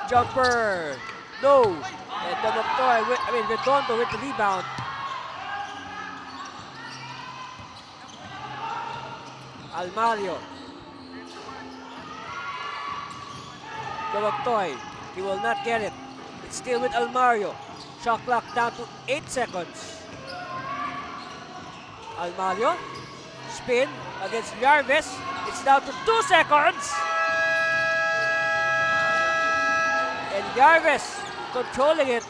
Jumper. No. And Redondo with the rebound. Almario. Dumagtoy. He will not get it. It's still with Almario. Shot clock down to 8 seconds. Almario. Spin against Yarves. It's down to 2 seconds. And Yarves controlling it.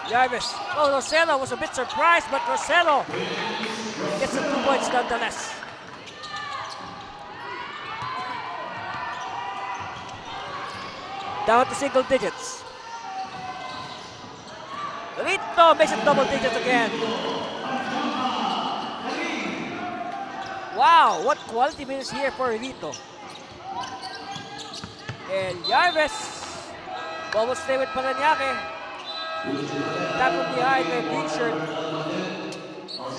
Yarves. Oh, Rossello was a bit surprised, but Rossello gets the 2 points nonetheless. Down to single digits. Rito makes it double digits again. Wow, what quality minutes here for Rito. And Yarves almost stay with Parañaque. Tap from behind the green shirt.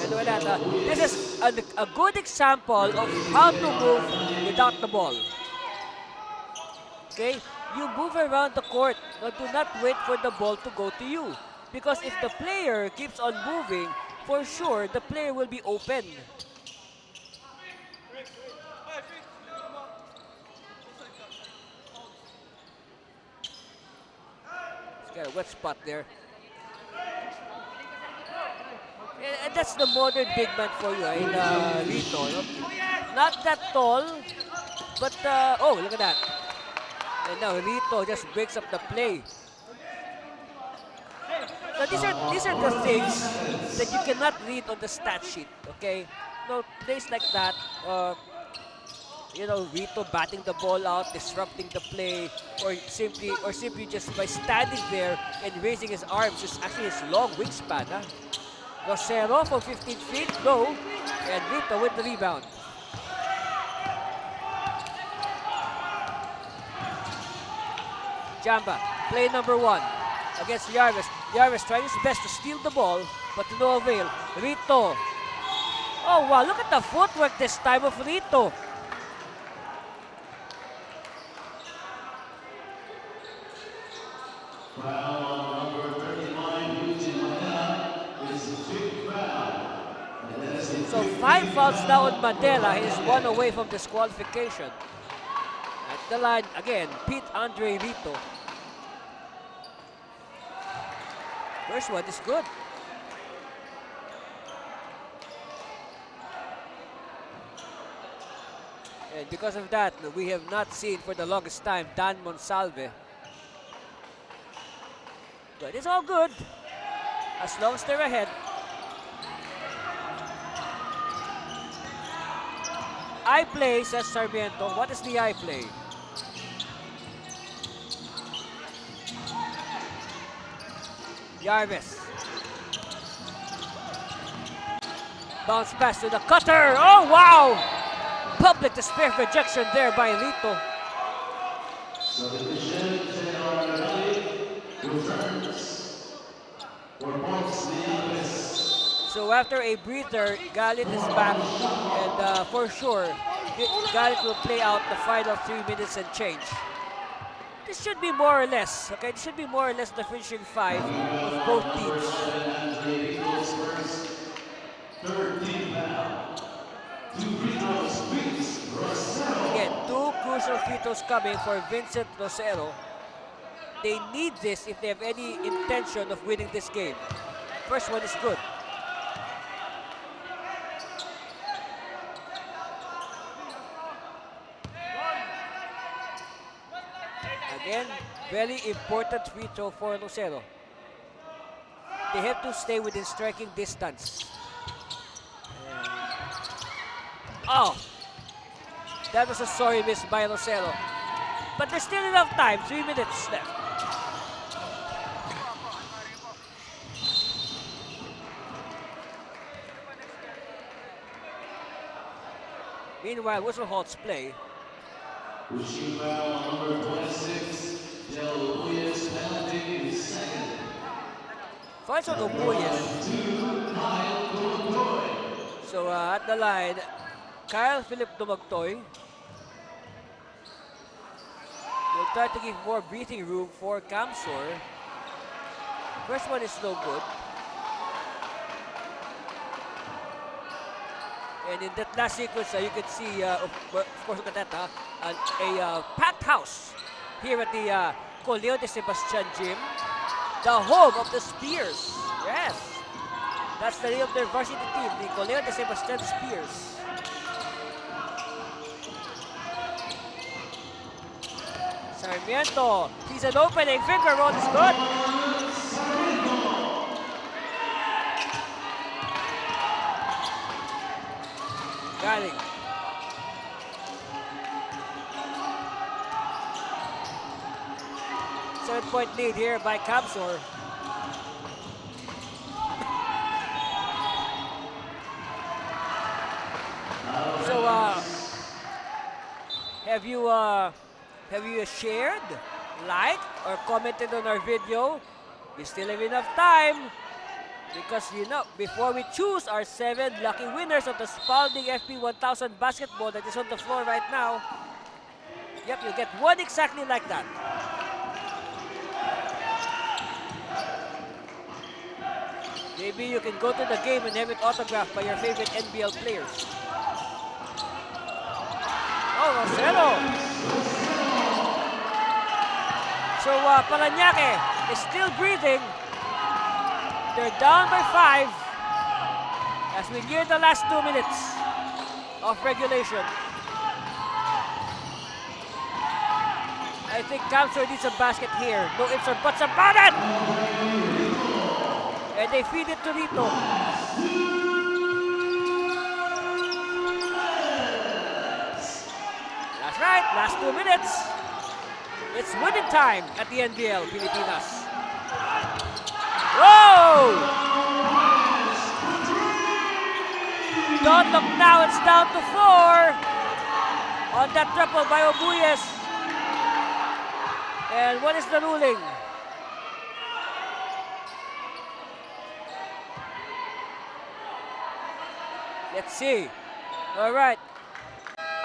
And with that, this is a good example of how to move without the ball. Okay? You move around the court, but do not wait for the ball to go to you. Because if the player keeps on moving, for sure, the player will be open. He's got a wet spot there. And that's the modern big man for you, in Rito. Not that tall, but oh, look at that. And now Rito just breaks up the play. So these are the things that you cannot read on the stat sheet, okay? No plays like that, you know, Rito batting the ball out, disrupting the play, or simply just by standing there and raising his arms, is actually his long wingspan. Huh? Rosero from 15 feet, low, and Rito with the rebound. Jamba, play number 1 against Yarvis. Yarvis trying his best to steal the ball, but to no avail. Rito. Oh wow, look at the footwork this time of Rito. Foul on number 39, Eugene Manila, is a big foul. And that is a So big 5 fouls foul. now on Mandela. He is 1 away from disqualification. At the line, again, Pete Andre Rito. First one is good. And because of that, we have not seen for the longest time Dan Monsalve. But it's all good, as long as they're ahead. I play, says Sarmiento. What is the I play? Yarvis. Bounce pass to the cutter. Oh, wow! Public despair rejection there by Rito. Substitution, Senor Rally, returns for points the Alves. So after a breather, Galit is back, and for sure, Galit will play out the final 3 minutes and change. This should be more or less, okay? This should be more or less the finishing 5 of both teams. Third team foul. 2 free throws, Vince Rosero. Again, 2 crucial free throws coming for Vincent Rosero. They need this if they have any intention of winning this game. First one is good. Again, very important free throw for Rosero. They have to stay within striking distance. Oh! That was a sorry miss by Rosero. But there's still enough time, 3 minutes left. Meanwhile, Whistle halts play. Pushing foul on number 26, Del Luyas, penalty is second. Fouls on Obuyes. 2, Kyle Dumagtoy. So at the line, Kyle Philip Dumagtoy will try to give more breathing room for Camsor. First one is no good. And in that last sequence, you can see, of course, look at that, a packed house here at the Coleo de Sebastian Gym, the home of the Spears. Yes, that's the name of their varsity team, the Coleo de Sebastian Spears. Sarmiento sees an opening, finger roll is good. Galing. Seven-point lead here by Camsor. So, have you shared, liked, or commented on our video? We still have enough time. Because you know, before we choose our 7 lucky winners of the Spalding FP 1000 basketball that is on the floor right now, yep, you'll get one exactly like that. Maybe you can go to the game and have it autographed by your favorite NBL players. Oh, Marcelo! So Parañaque is still breathing. They're down by 5 as we near the last 2 minutes of regulation. I think Camsor needs a basket here. No ifs or buts about it! And they feed it to Rito. That's right, last 2 minutes. It's winning time at the NBL Pilipinas. Whoa! Don't look now, it's down to 4 on that triple by Obuyes. And what is the ruling? Let's see. All right.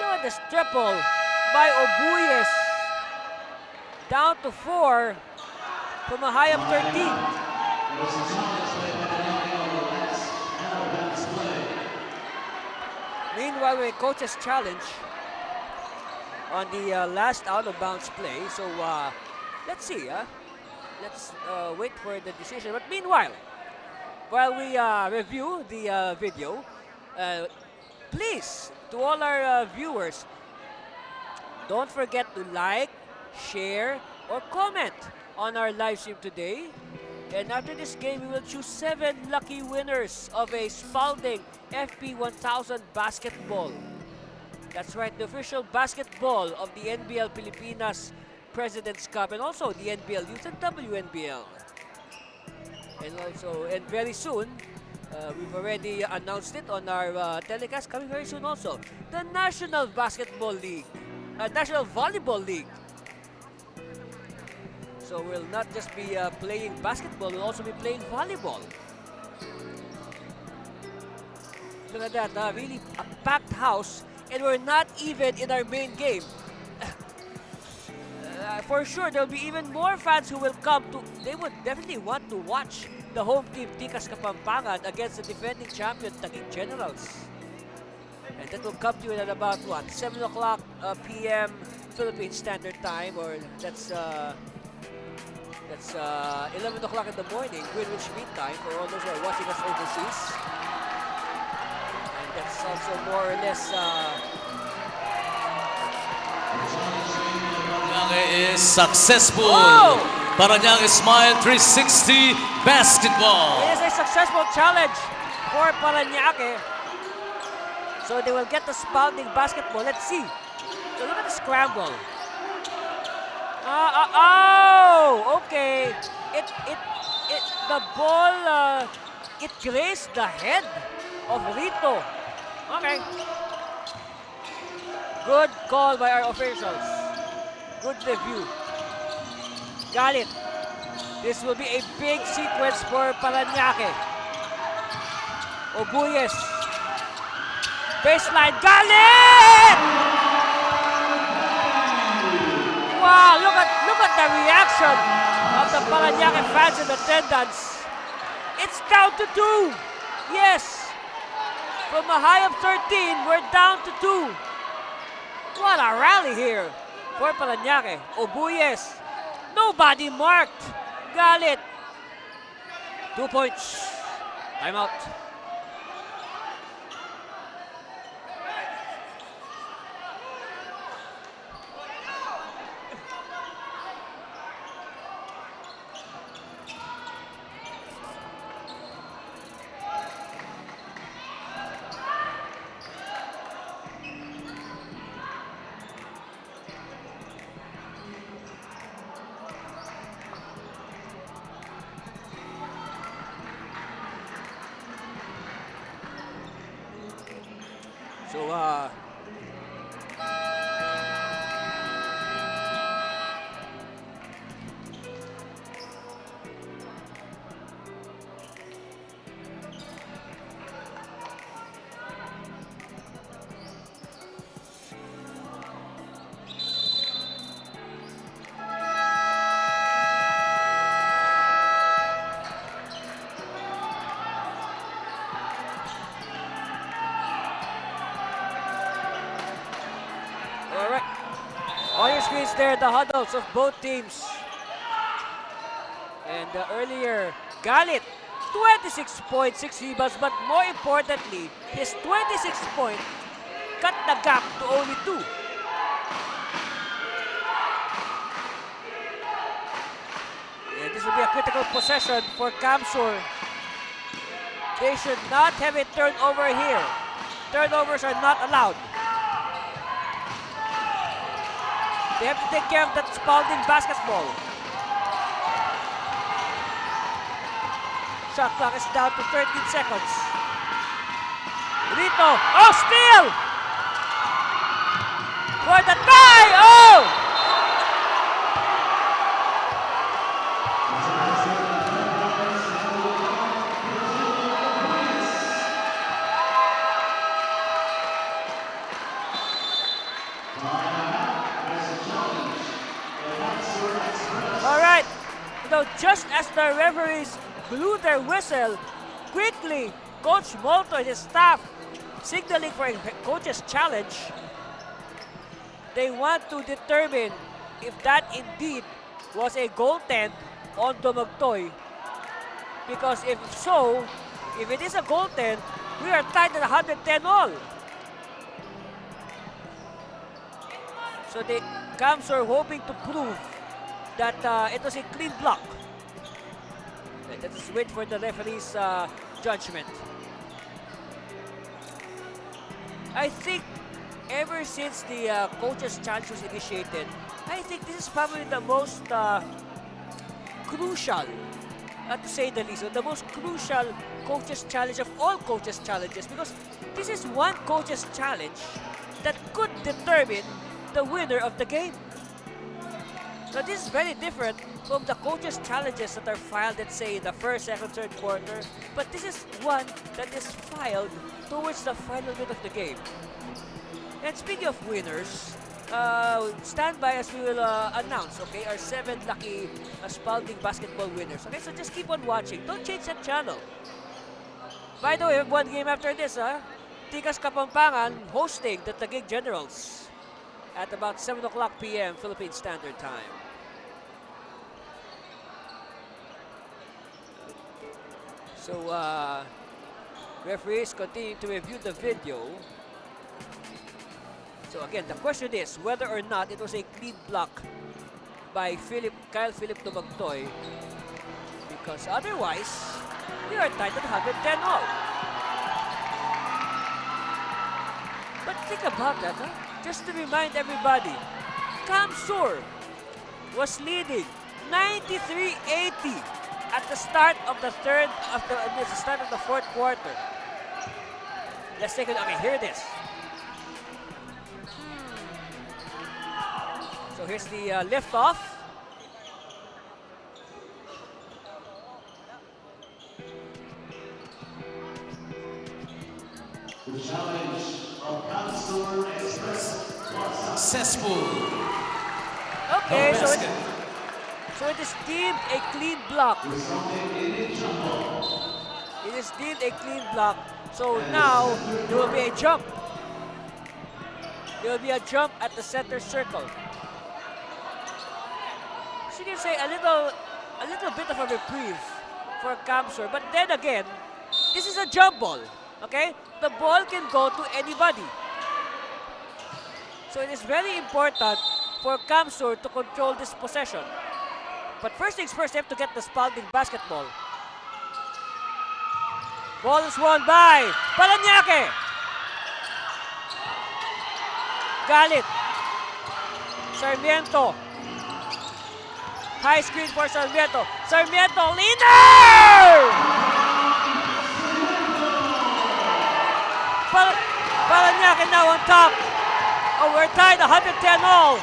Look at this triple by Obuyes. Down to 4 from a high of 13. Meanwhile, we coach's challenge on the last out-of-bounds play. So let's see. Let's wait for the decision. But meanwhile, while we review the video, please, to all our viewers, don't forget to like, share, or comment on our live stream today. And after this game, we will choose 7 lucky winners of a Spalding FP1000 basketball. That's right, the official basketball of the NBL Pilipinas President's Cup and also the NBL Youth and WNBL. And very soon, we've already announced it on our telecast, coming very soon also, the National Basketball League, National Volleyball League. So we'll not just be playing basketball, we'll also be playing volleyball. Look at that, really a packed house, and we're not even in our main game. For sure, there'll be even more fans who will come to, they would definitely want to watch the home team Tikas Kapampangan against the defending champion Taguig Generals. And that will come to you at about what, 7 o'clock p.m. Philippine Standard Time, or that's 11 o'clock in the morning, Greenwich Mean Time, for all those who are watching us overseas. And that's also more or less... Parañaque is successful. Oh! Parañaque Smile 360 Basketball. It is a successful challenge for Parañaque. So they will get the Spalding basketball. Let's see. So look at the scramble. Oh, okay. The ball, it grazed the head of Rito. Okay. Good call by our officials. Good review. Got it. This will be a big sequence for Parañaque. Obuyes. Baseline. Got it! Wow, look at the reaction of the Parañaque fans in attendance. It's down to 2. Yes. From a high of 13, we're down to 2. What a rally here for Parañaque. Obuyes. Nobody marked. Got it. 2 points. Timeout. So, On your screens there, the huddles of both teams. And earlier, Galit, 26.6 rebounds, but more importantly, his 26-point cut the gap to only 2. And this will be a critical possession for Kamsur. They should not have a turnover here. Turnovers are not allowed. They have to take care of that Spalding basketball. Shot clock is down to 13 seconds. Rito, oh, steal! For the tie, oh! All right, so just as the referees blew their whistle, quickly, Coach Molto and his staff signaling for a coach's challenge. They want to determine if that indeed was a goaltend on Dumagtoy. Because if so, if it is a goaltend, we are tied at 110 all. So the Cams are hoping to prove that it was a clean block. Let us wait for the referee's judgment. I think ever since the coach's challenge was initiated, I think this is probably the most crucial, to say the least, the most crucial coach's challenge of all coach's challenges, because this is one coach's challenge that could determine the winner of the game. Now this is very different from the coach's challenges that are filed, let's say, in the first, second, third quarter. But this is one that is filed towards the final bit of the game. And speaking of winners, stand by as we will announce, okay, our 7 lucky Spalding basketball winners. Okay, so just keep on watching. Don't change that channel. By the way, we have one game after this, Tikas Kapampangan hosting the Taguig Generals at about 7 o'clock p.m. Philippine Standard Time. So, referees continue to review the video. So again, the question is whether or not it was a clean block by Kyle Philip Dumagtoy, because otherwise, we are tied at 110 all. But think about that, just to remind everybody, Kamsur was leading 93-80 at the start of the fourth quarter. Let's take a look. Okay, here it is. So here's the lift off. The challenge of Kamsur Express was Successful. Okay, No basket. so it is deemed a clean block. resulting in a jump ball. It is deemed a clean block. So now there will be a jump. There will be a jump at the center circle. So you can say a little bit of a reprieve for Kamsur. But then again, this is a jump ball. Okay? The ball can go to anybody. So it is very important for Kamsur to control this possession. But first things first, they have to get the Spalding basketball. Ball is won by Parañaque. Galit. Sarmiento. High screen for Sarmiento. Sarmiento, leaner! Parañaque now on top. Oh, we're tied 110 all.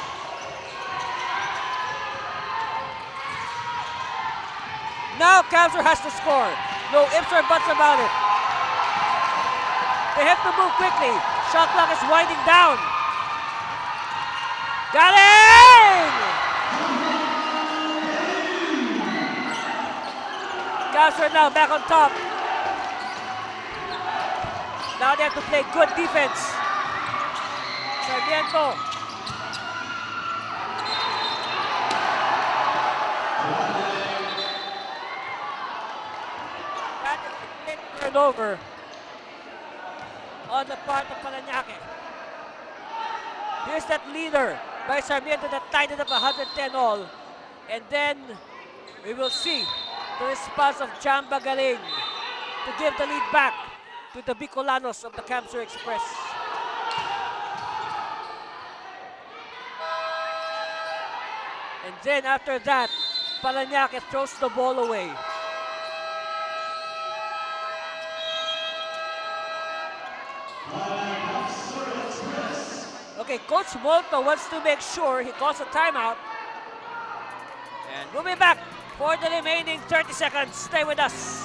Now Kamsur has to score. No ifs or buts about it. They have to move quickly. Shot clock is winding down. Galing! Kamsur now back on top. Now they have to play good defense. Sarmiento. turnover on the part of Parañaque. Here's that leader by Sarmiento that tied it up 110 all. And then we will see the response of Jamba Galing to give the lead back to the Bicolanos of the Camsur Express. And then after that, Parañaque throws the ball away. Okay, Coach Molto wants to make sure he calls a timeout. And we'll be back for the remaining 30 seconds. Stay with us.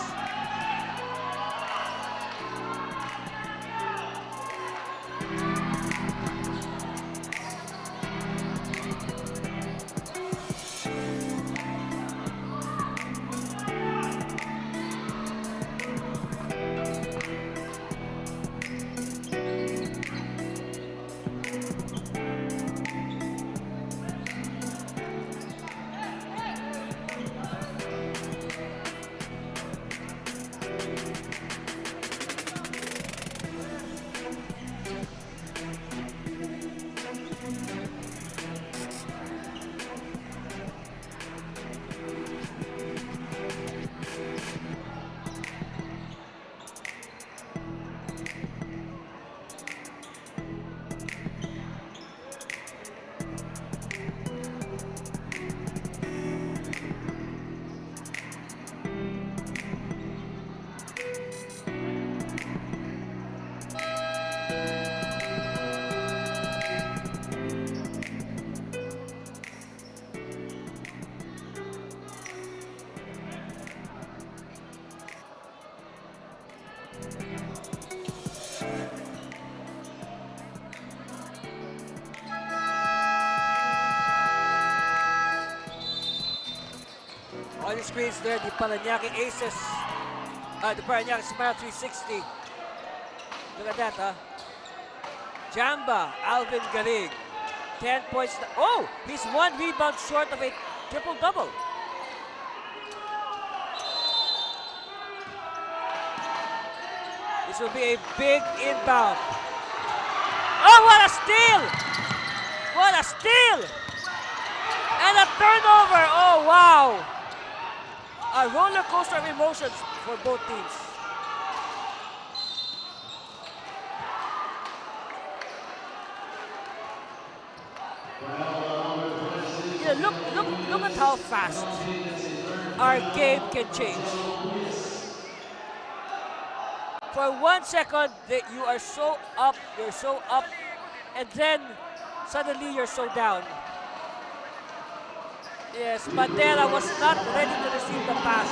On the screens there, the Parañaque Aces. The Parañaque Smile 360. Look at that, huh? Jamba, Alvin Garig. 10 points. Oh, he's 1 rebound short of a triple-double. This will be a big inbound. Oh, what a steal! What a steal! And a turnover! Oh, wow! A roller coaster of emotions for both teams. Yeah, look at how fast our game can change. For 1 second, you are so up, and then suddenly you're so down. Yes, Bandera was not ready to receive the pass.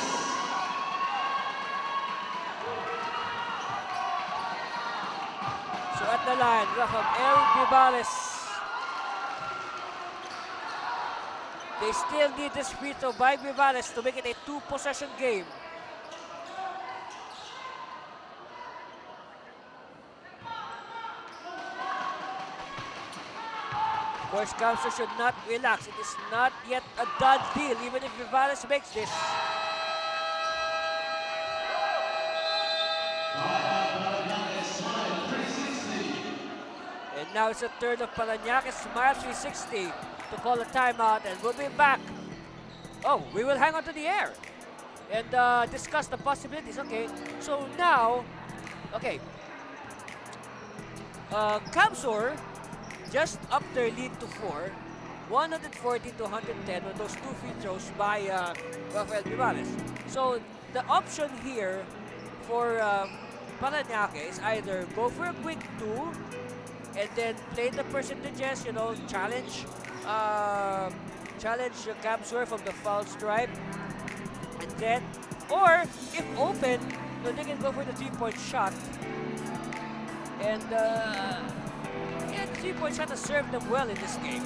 So at the line, Rafael Vivales. They still need this free throw by Vivales to make it a 2-possession game. Of course, Camsur should not relax. It is not yet a done deal, even if Vivales makes this. And now it's a turn of Parañaque Smile 360 to call a timeout, and we'll be back. Oh, we will hang on to the air and discuss the possibilities. Okay, so now, okay, Camsur just up their lead to 4, 140 to 110 on those 2 free throws by Rafael Vivales. So the option here for Parañaque is either go for a quick 2 and then play the percentages, you know, challenge Camsur from the foul stripe, and then, or if open, so they can go for the 3-point shot. And yeah, the 3-point shot has served them well in this game.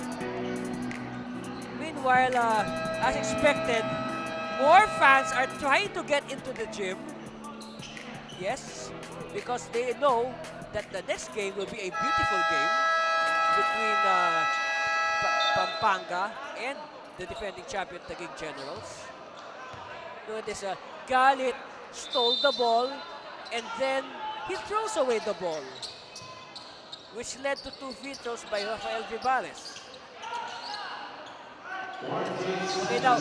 Meanwhile, as expected, more fans are trying to get into the gym. Yes, because they know that the next game will be a beautiful game between Pampanga and the defending champion Taguig Generals. Look at this, Galit stole the ball and then he throws away the ball, which led to 2 free throws by Rafael Vivares. Okay, now,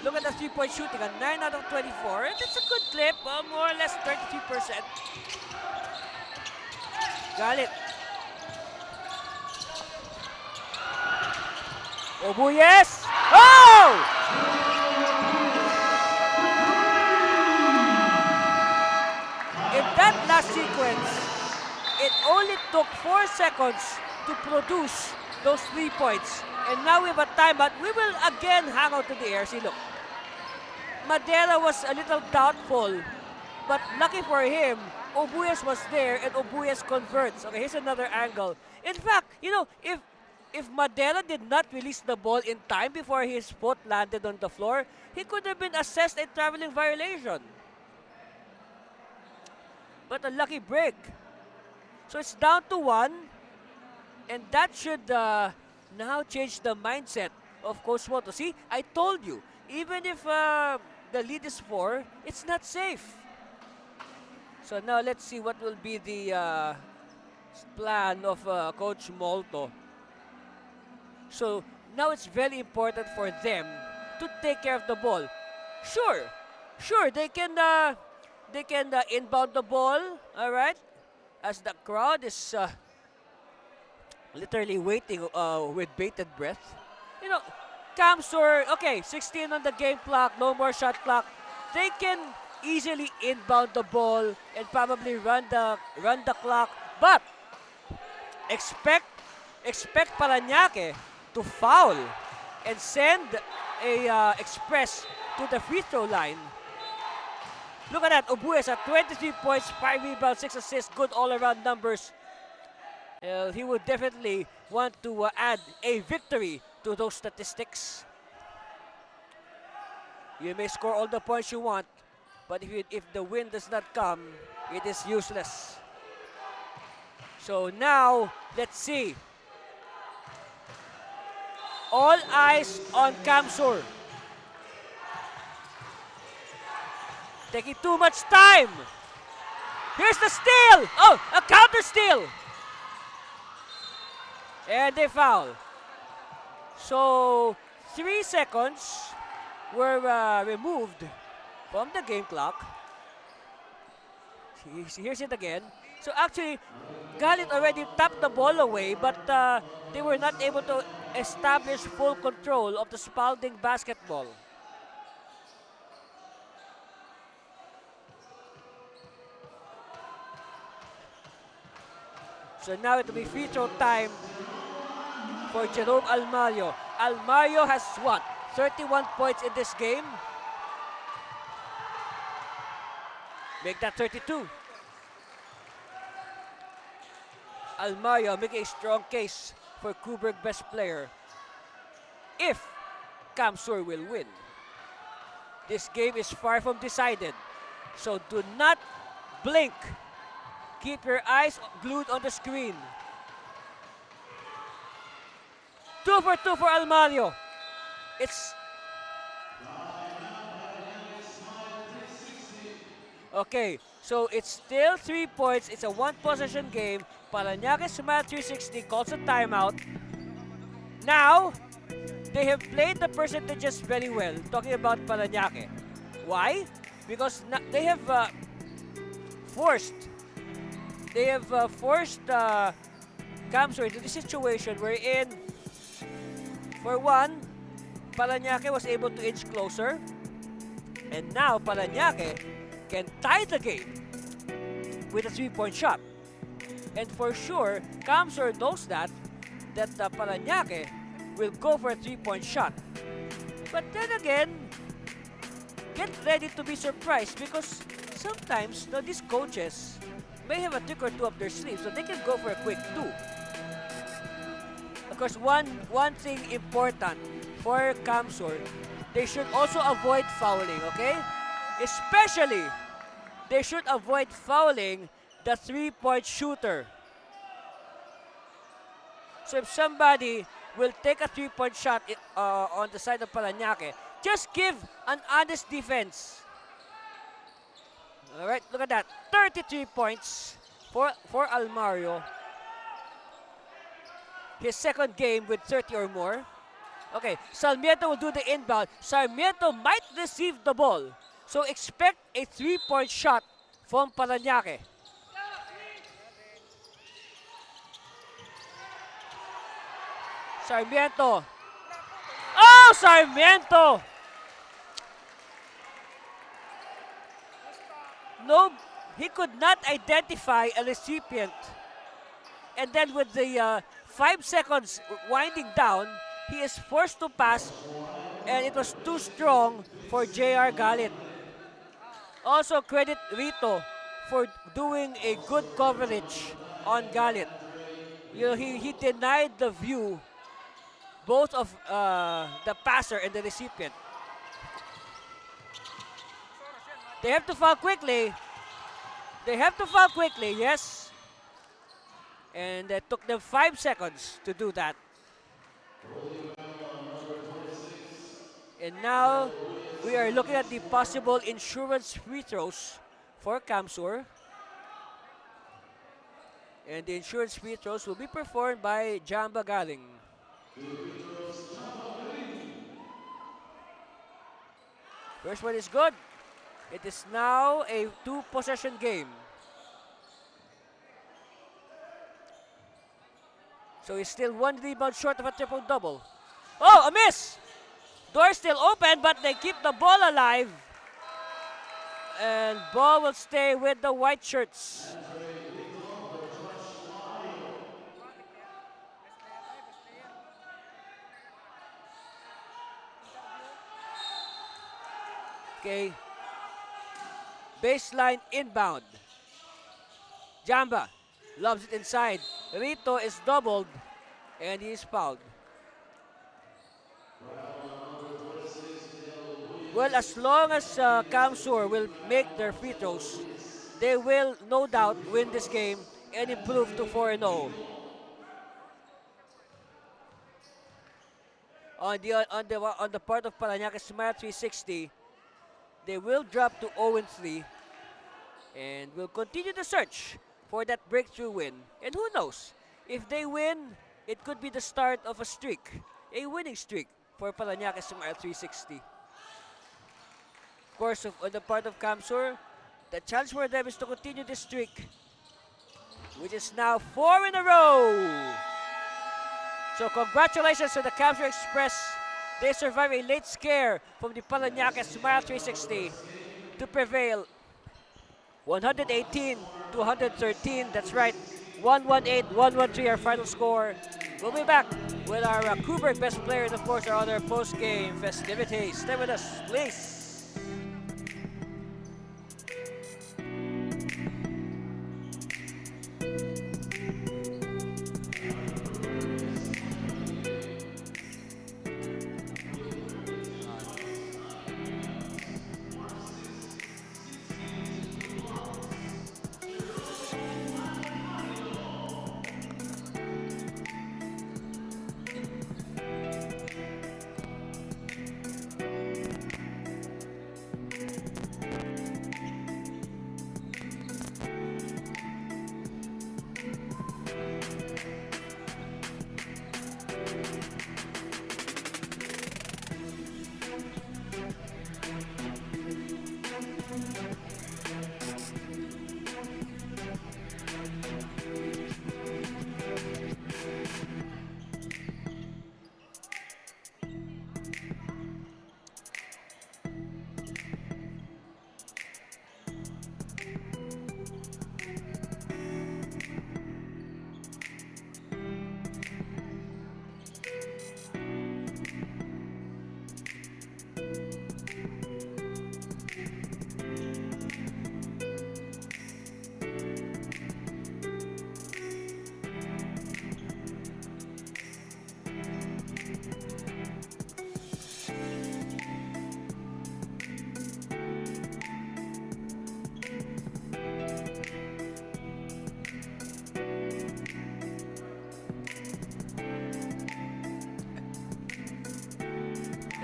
look at the three-point shooting, a 9 out of 24. And it's a good clip, more or less 33%. Galit. Obuyes! Oh! In that last sequence, it only took 4 seconds to produce those 3 points. And now we have a timeout. We will again hang out to the air. See, look. Madera was a little doubtful, but lucky for him, Obuyes was there and Obuyes converts. Okay, here's another angle. In fact, you know, if Madera did not release the ball in time before his foot landed on the floor, he could have been assessed a traveling violation. But a lucky break. So it's down to 1, and that should now change the mindset of Coach Moto. See, I told you, even if the lead is 4, it's not safe. So now let's see what will be the plan of Coach Molto. So now it's very important for them to take care of the ball. Sure, they can inbound the ball, all right, as the crowd is literally waiting with bated breath. You know, Camsor, okay, 16 on the game clock, no more shot clock. They can easily inbound the ball and probably run the clock, but expect Parañaque to foul and send a express to the free throw line. Look at that, Obuyes at 23 points, 5 rebounds, 6 assists, good all-around numbers. He would definitely want to add a victory to those statistics. You may score all the points you want, but if the win does not come, it is useless. So now, let's see. All eyes on Camsur. Taking too much time. Here's the steal. Oh, a counter steal. And they foul. So 3 seconds were removed from the game clock. Here's it again. So actually, Galit already tapped the ball away, but they were not able to establish full control of the Spalding basketball. So now it will be free throw time for Jerome Almario. Almario has what? 31 points in this game. Make that 32. Almario making a strong case for Coburg best player if Camsur will win. This game is far from decided, so do not blink. Keep your eyes glued on the screen. 2 for 2 for Almario. It's okay, so it's still 3 points. It's a 1-possession game. Parañaque Smile 360 calls a timeout. Now, they have played the percentages very well, talking about Parañaque. Why? Because they have forced Camsur into the situation wherein, for one, Parañaque was able to inch closer, and now Parañaque can tie the game with a 3-point shot. And for sure, Camsur knows that Parañaque will go for a 3-point shot. But then again, get ready to be surprised, because sometimes these coaches may have a trick or two up their sleeve, so they can go for a quick 2. Of course, one thing important for Camsur, they should also avoid fouling, okay? Especially, they should avoid fouling the 3-point shooter. So if somebody will take a 3-point shot on the side of Parañaque, just give an honest defense. All right, look at that. 33 points for Almario. His second game with 30 or more. Okay, Sarmiento will do the inbound. Sarmiento might receive the ball. So expect a 3-point shot from Parañaque. Sarmiento. Oh, Sarmiento! No, he could not identify a recipient. And then with the 5 seconds winding down, he is forced to pass, and it was too strong for JR Galit. Also credit Rito for doing a good coverage on Galit. You know, he denied the view both of the passer and the recipient. They have to foul quickly. They have to foul quickly, yes. And it took them 5 seconds to do that. And now we are looking at the possible insurance free throws for Kamsur. And the insurance free throws will be performed by Jamba Galing. First one is good. It is now a 2-possession game. So he's still 1 rebound short of a triple-double. Oh, a miss! Door still open, but they keep the ball alive. And ball will stay with the white shirts. Okay. Baseline inbound. Jamba lobs it inside. Rito is doubled and he is fouled. Well, as long as Kamsur will make their free throws, they will no doubt win this game and improve to 4-0. On the part of Parañaque Smile 360, they will drop to 0-3 and will continue the search for that breakthrough win. And who knows, if they win, it could be the start of a streak, a winning streak for Parañaque Smile 360. Of course, on the part of Kamsur, the chance for them is to continue this streak, which is now 4 in a row. So congratulations to the Kamsur Express. They survived a late scare from the Parañaque Smile 360 to prevail 118 to 113. That's right, 118-113 our final score. We'll be back with our Kuberg Best Player and of course our other post-game festivities. Stay with us, please.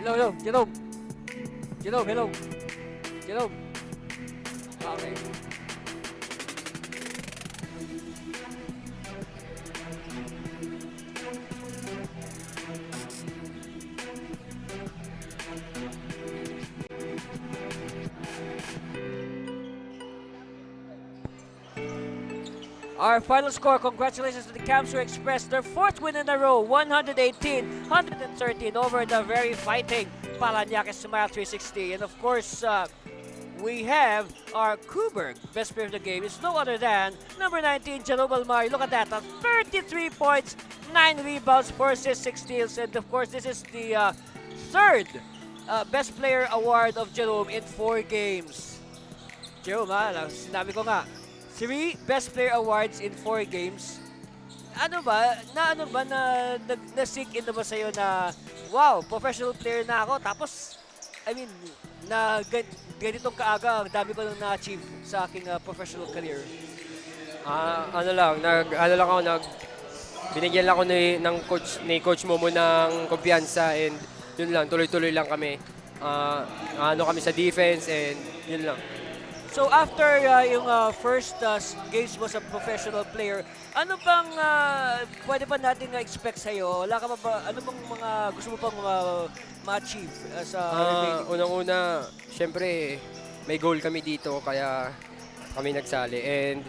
Hello, Jerome. Jerome, hello. Jerome. Okay. Our final score, congratulations to the Camsur Express, their 4th win in a row, 118-113 over the very fighting Parañaque Smile 360. And of course, we have our Kuberg, best player of the game. It's no other than number 19, Jerome Almari. Look at that, 33 points, 9 rebounds, 4 assists, 6 steals. And of course, this is the third best player award of Jerome in 4 games. Jerome, sinabi ko nga, 3 best player awards in 4 games. Ano ba na-sink in na ba sa'yo na, wow, professional player na ako, tapos, I mean, na ganitong kaaga, ang dami ko nang na-achieve sa aking professional career. Binigyan lang ako ni Coach Momo ng kumpiyansa, and yun lang, tuloy-tuloy lang kami. Kami sa defense, and yun lang. So after yung first games mo sa professional player, ano bang pwede ba natin expect sa'yo? Wala ka ba, ano bang mga gusto mo pang ma-achieve sa remaining? Unang-una, syempre, may goal kami dito, kaya kami nagsali. And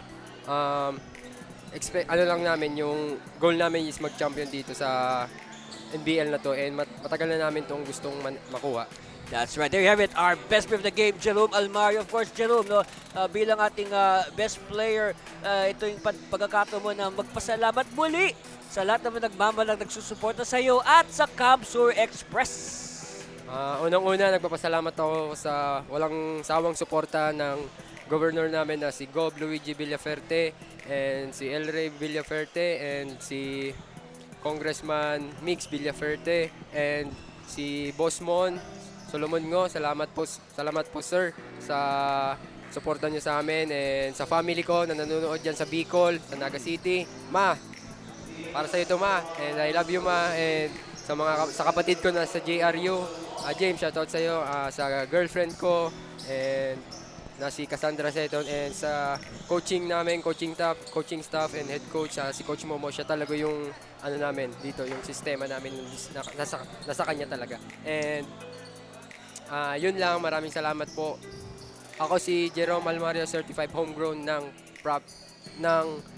lang namin, yung goal namin is mag-champion dito sa NBL na to, and matagal na namin itong gustong makuha. That's right. There you have it. Our best player of the game, Jerome Almari. Of course, Jerome, no, bilang ating best player, ito yung pagkakataon mo na magpasalamat muli sa lahat naman nagmamalang nagsusuporta sa iyo at sa Camsur Express. Unang-una, nagpapasalamat ako sa walang sawang suporta ng governor namin na si Gov. Luigi Villaferte, and si El Rey Villaferte, and si Congressman Mix Villaferte, and si Boss Mon Solomon Ngo. Salamat po sir sa suporta niyo sa amin, and sa family ko na nanonood dyan sa Bicol, sa Naga City. Ma, para sa iyo to, Ma, and I love you, Ma, and sa kapatid ko na sa JRU, James, shoutout sa iyo, sa girlfriend ko, and na si Cassandra Seton, and sa coaching namin, coaching staff and head coach, si Coach Momo. Siya talaga yung namin dito, yung sistema namin nasa kanya talaga. And yun lang, maraming salamat po. Ako si Jerome Almario, certified homegrown ng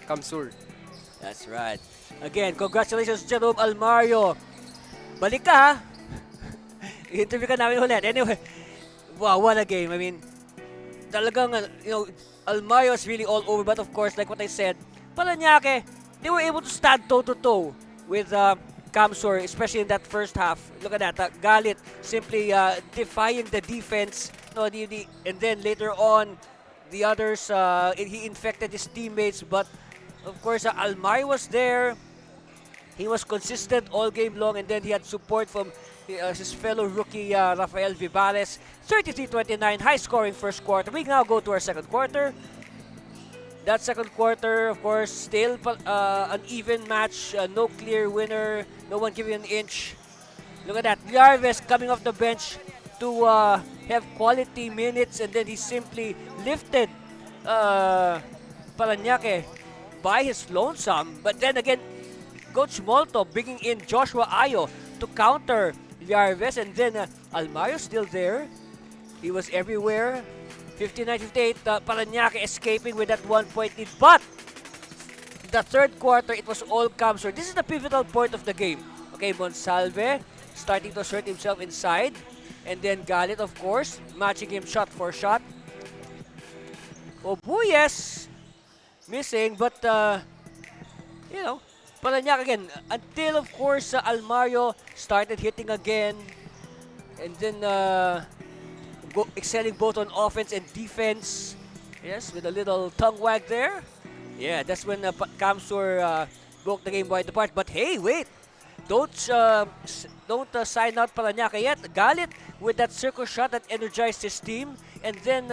Camsur. That's right. Again, congratulations, Jerome Almario. Balik ka, ha? I-interview ka namin ulit. Anyway, wow, what a game. I mean, talagang, Almario is really all over. But of course, like what I said, Parañaque, they were able to stand toe-to-toe with Camsur, especially in that first half. Look at that. Galit simply defying the defense. No, and then later on, the others, he infected his teammates. But of course, Almari was there. He was consistent all game long, and then he had support from his fellow rookie, Rafael Vivales. 33-29, high-scoring first quarter. We now go to our second quarter. That second quarter, of course, still an even match. No clear winner. No one giving an inch. Look at that. Yarves coming off the bench to have quality minutes, and then he simply lifted Parañaque by his lonesome. But then again, Coach Molto bringing in Joshua Ayo to counter Yarves, and then Almario still there. He was everywhere. 59-58, Parañaque escaping with that 1-point lead. But the third quarter, it was all Camsur. This is the pivotal point of the game. Okay, Monsalve starting to assert himself inside. And then Galit, of course, matching him shot for shot. Obuyes missing, but, Parañaque again. Until, of course, Almario started hitting again. And then, excelling both on offense and defense. Yes, with a little tongue wag there. Yeah, that's when Camsur broke the game wide apart. But hey, wait! Don't sign out Parañaque yet. Galit with that circle shot that energized his team. And then,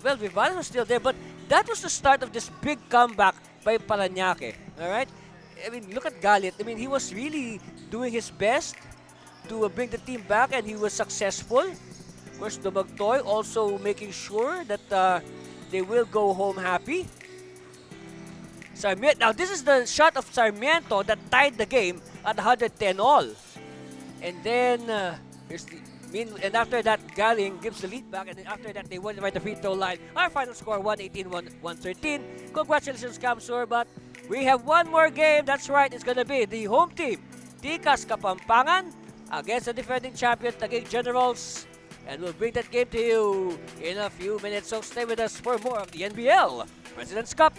Vivales was still there. But that was the start of this big comeback by Parañaque. Alright? I mean, look at Galit. I mean, he was really doing his best to bring the team back, and he was successful. Of course, Dumagtoy also making sure that they will go home happy. Sarmiento. Now, this is the shot of Sarmiento that tied the game at 110 all. And then, here's And after that, Galing gives the lead back, and then after that, they won by the free throw line. Our final score, 118-113. Congratulations, Kamsur, but we have one more game. That's right, it's gonna be the home team, Tikas Kapampangan, against the defending champion, Taguig Generals. And we'll bring that game to you in a few minutes, so stay with us for more of the NBL President's Cup.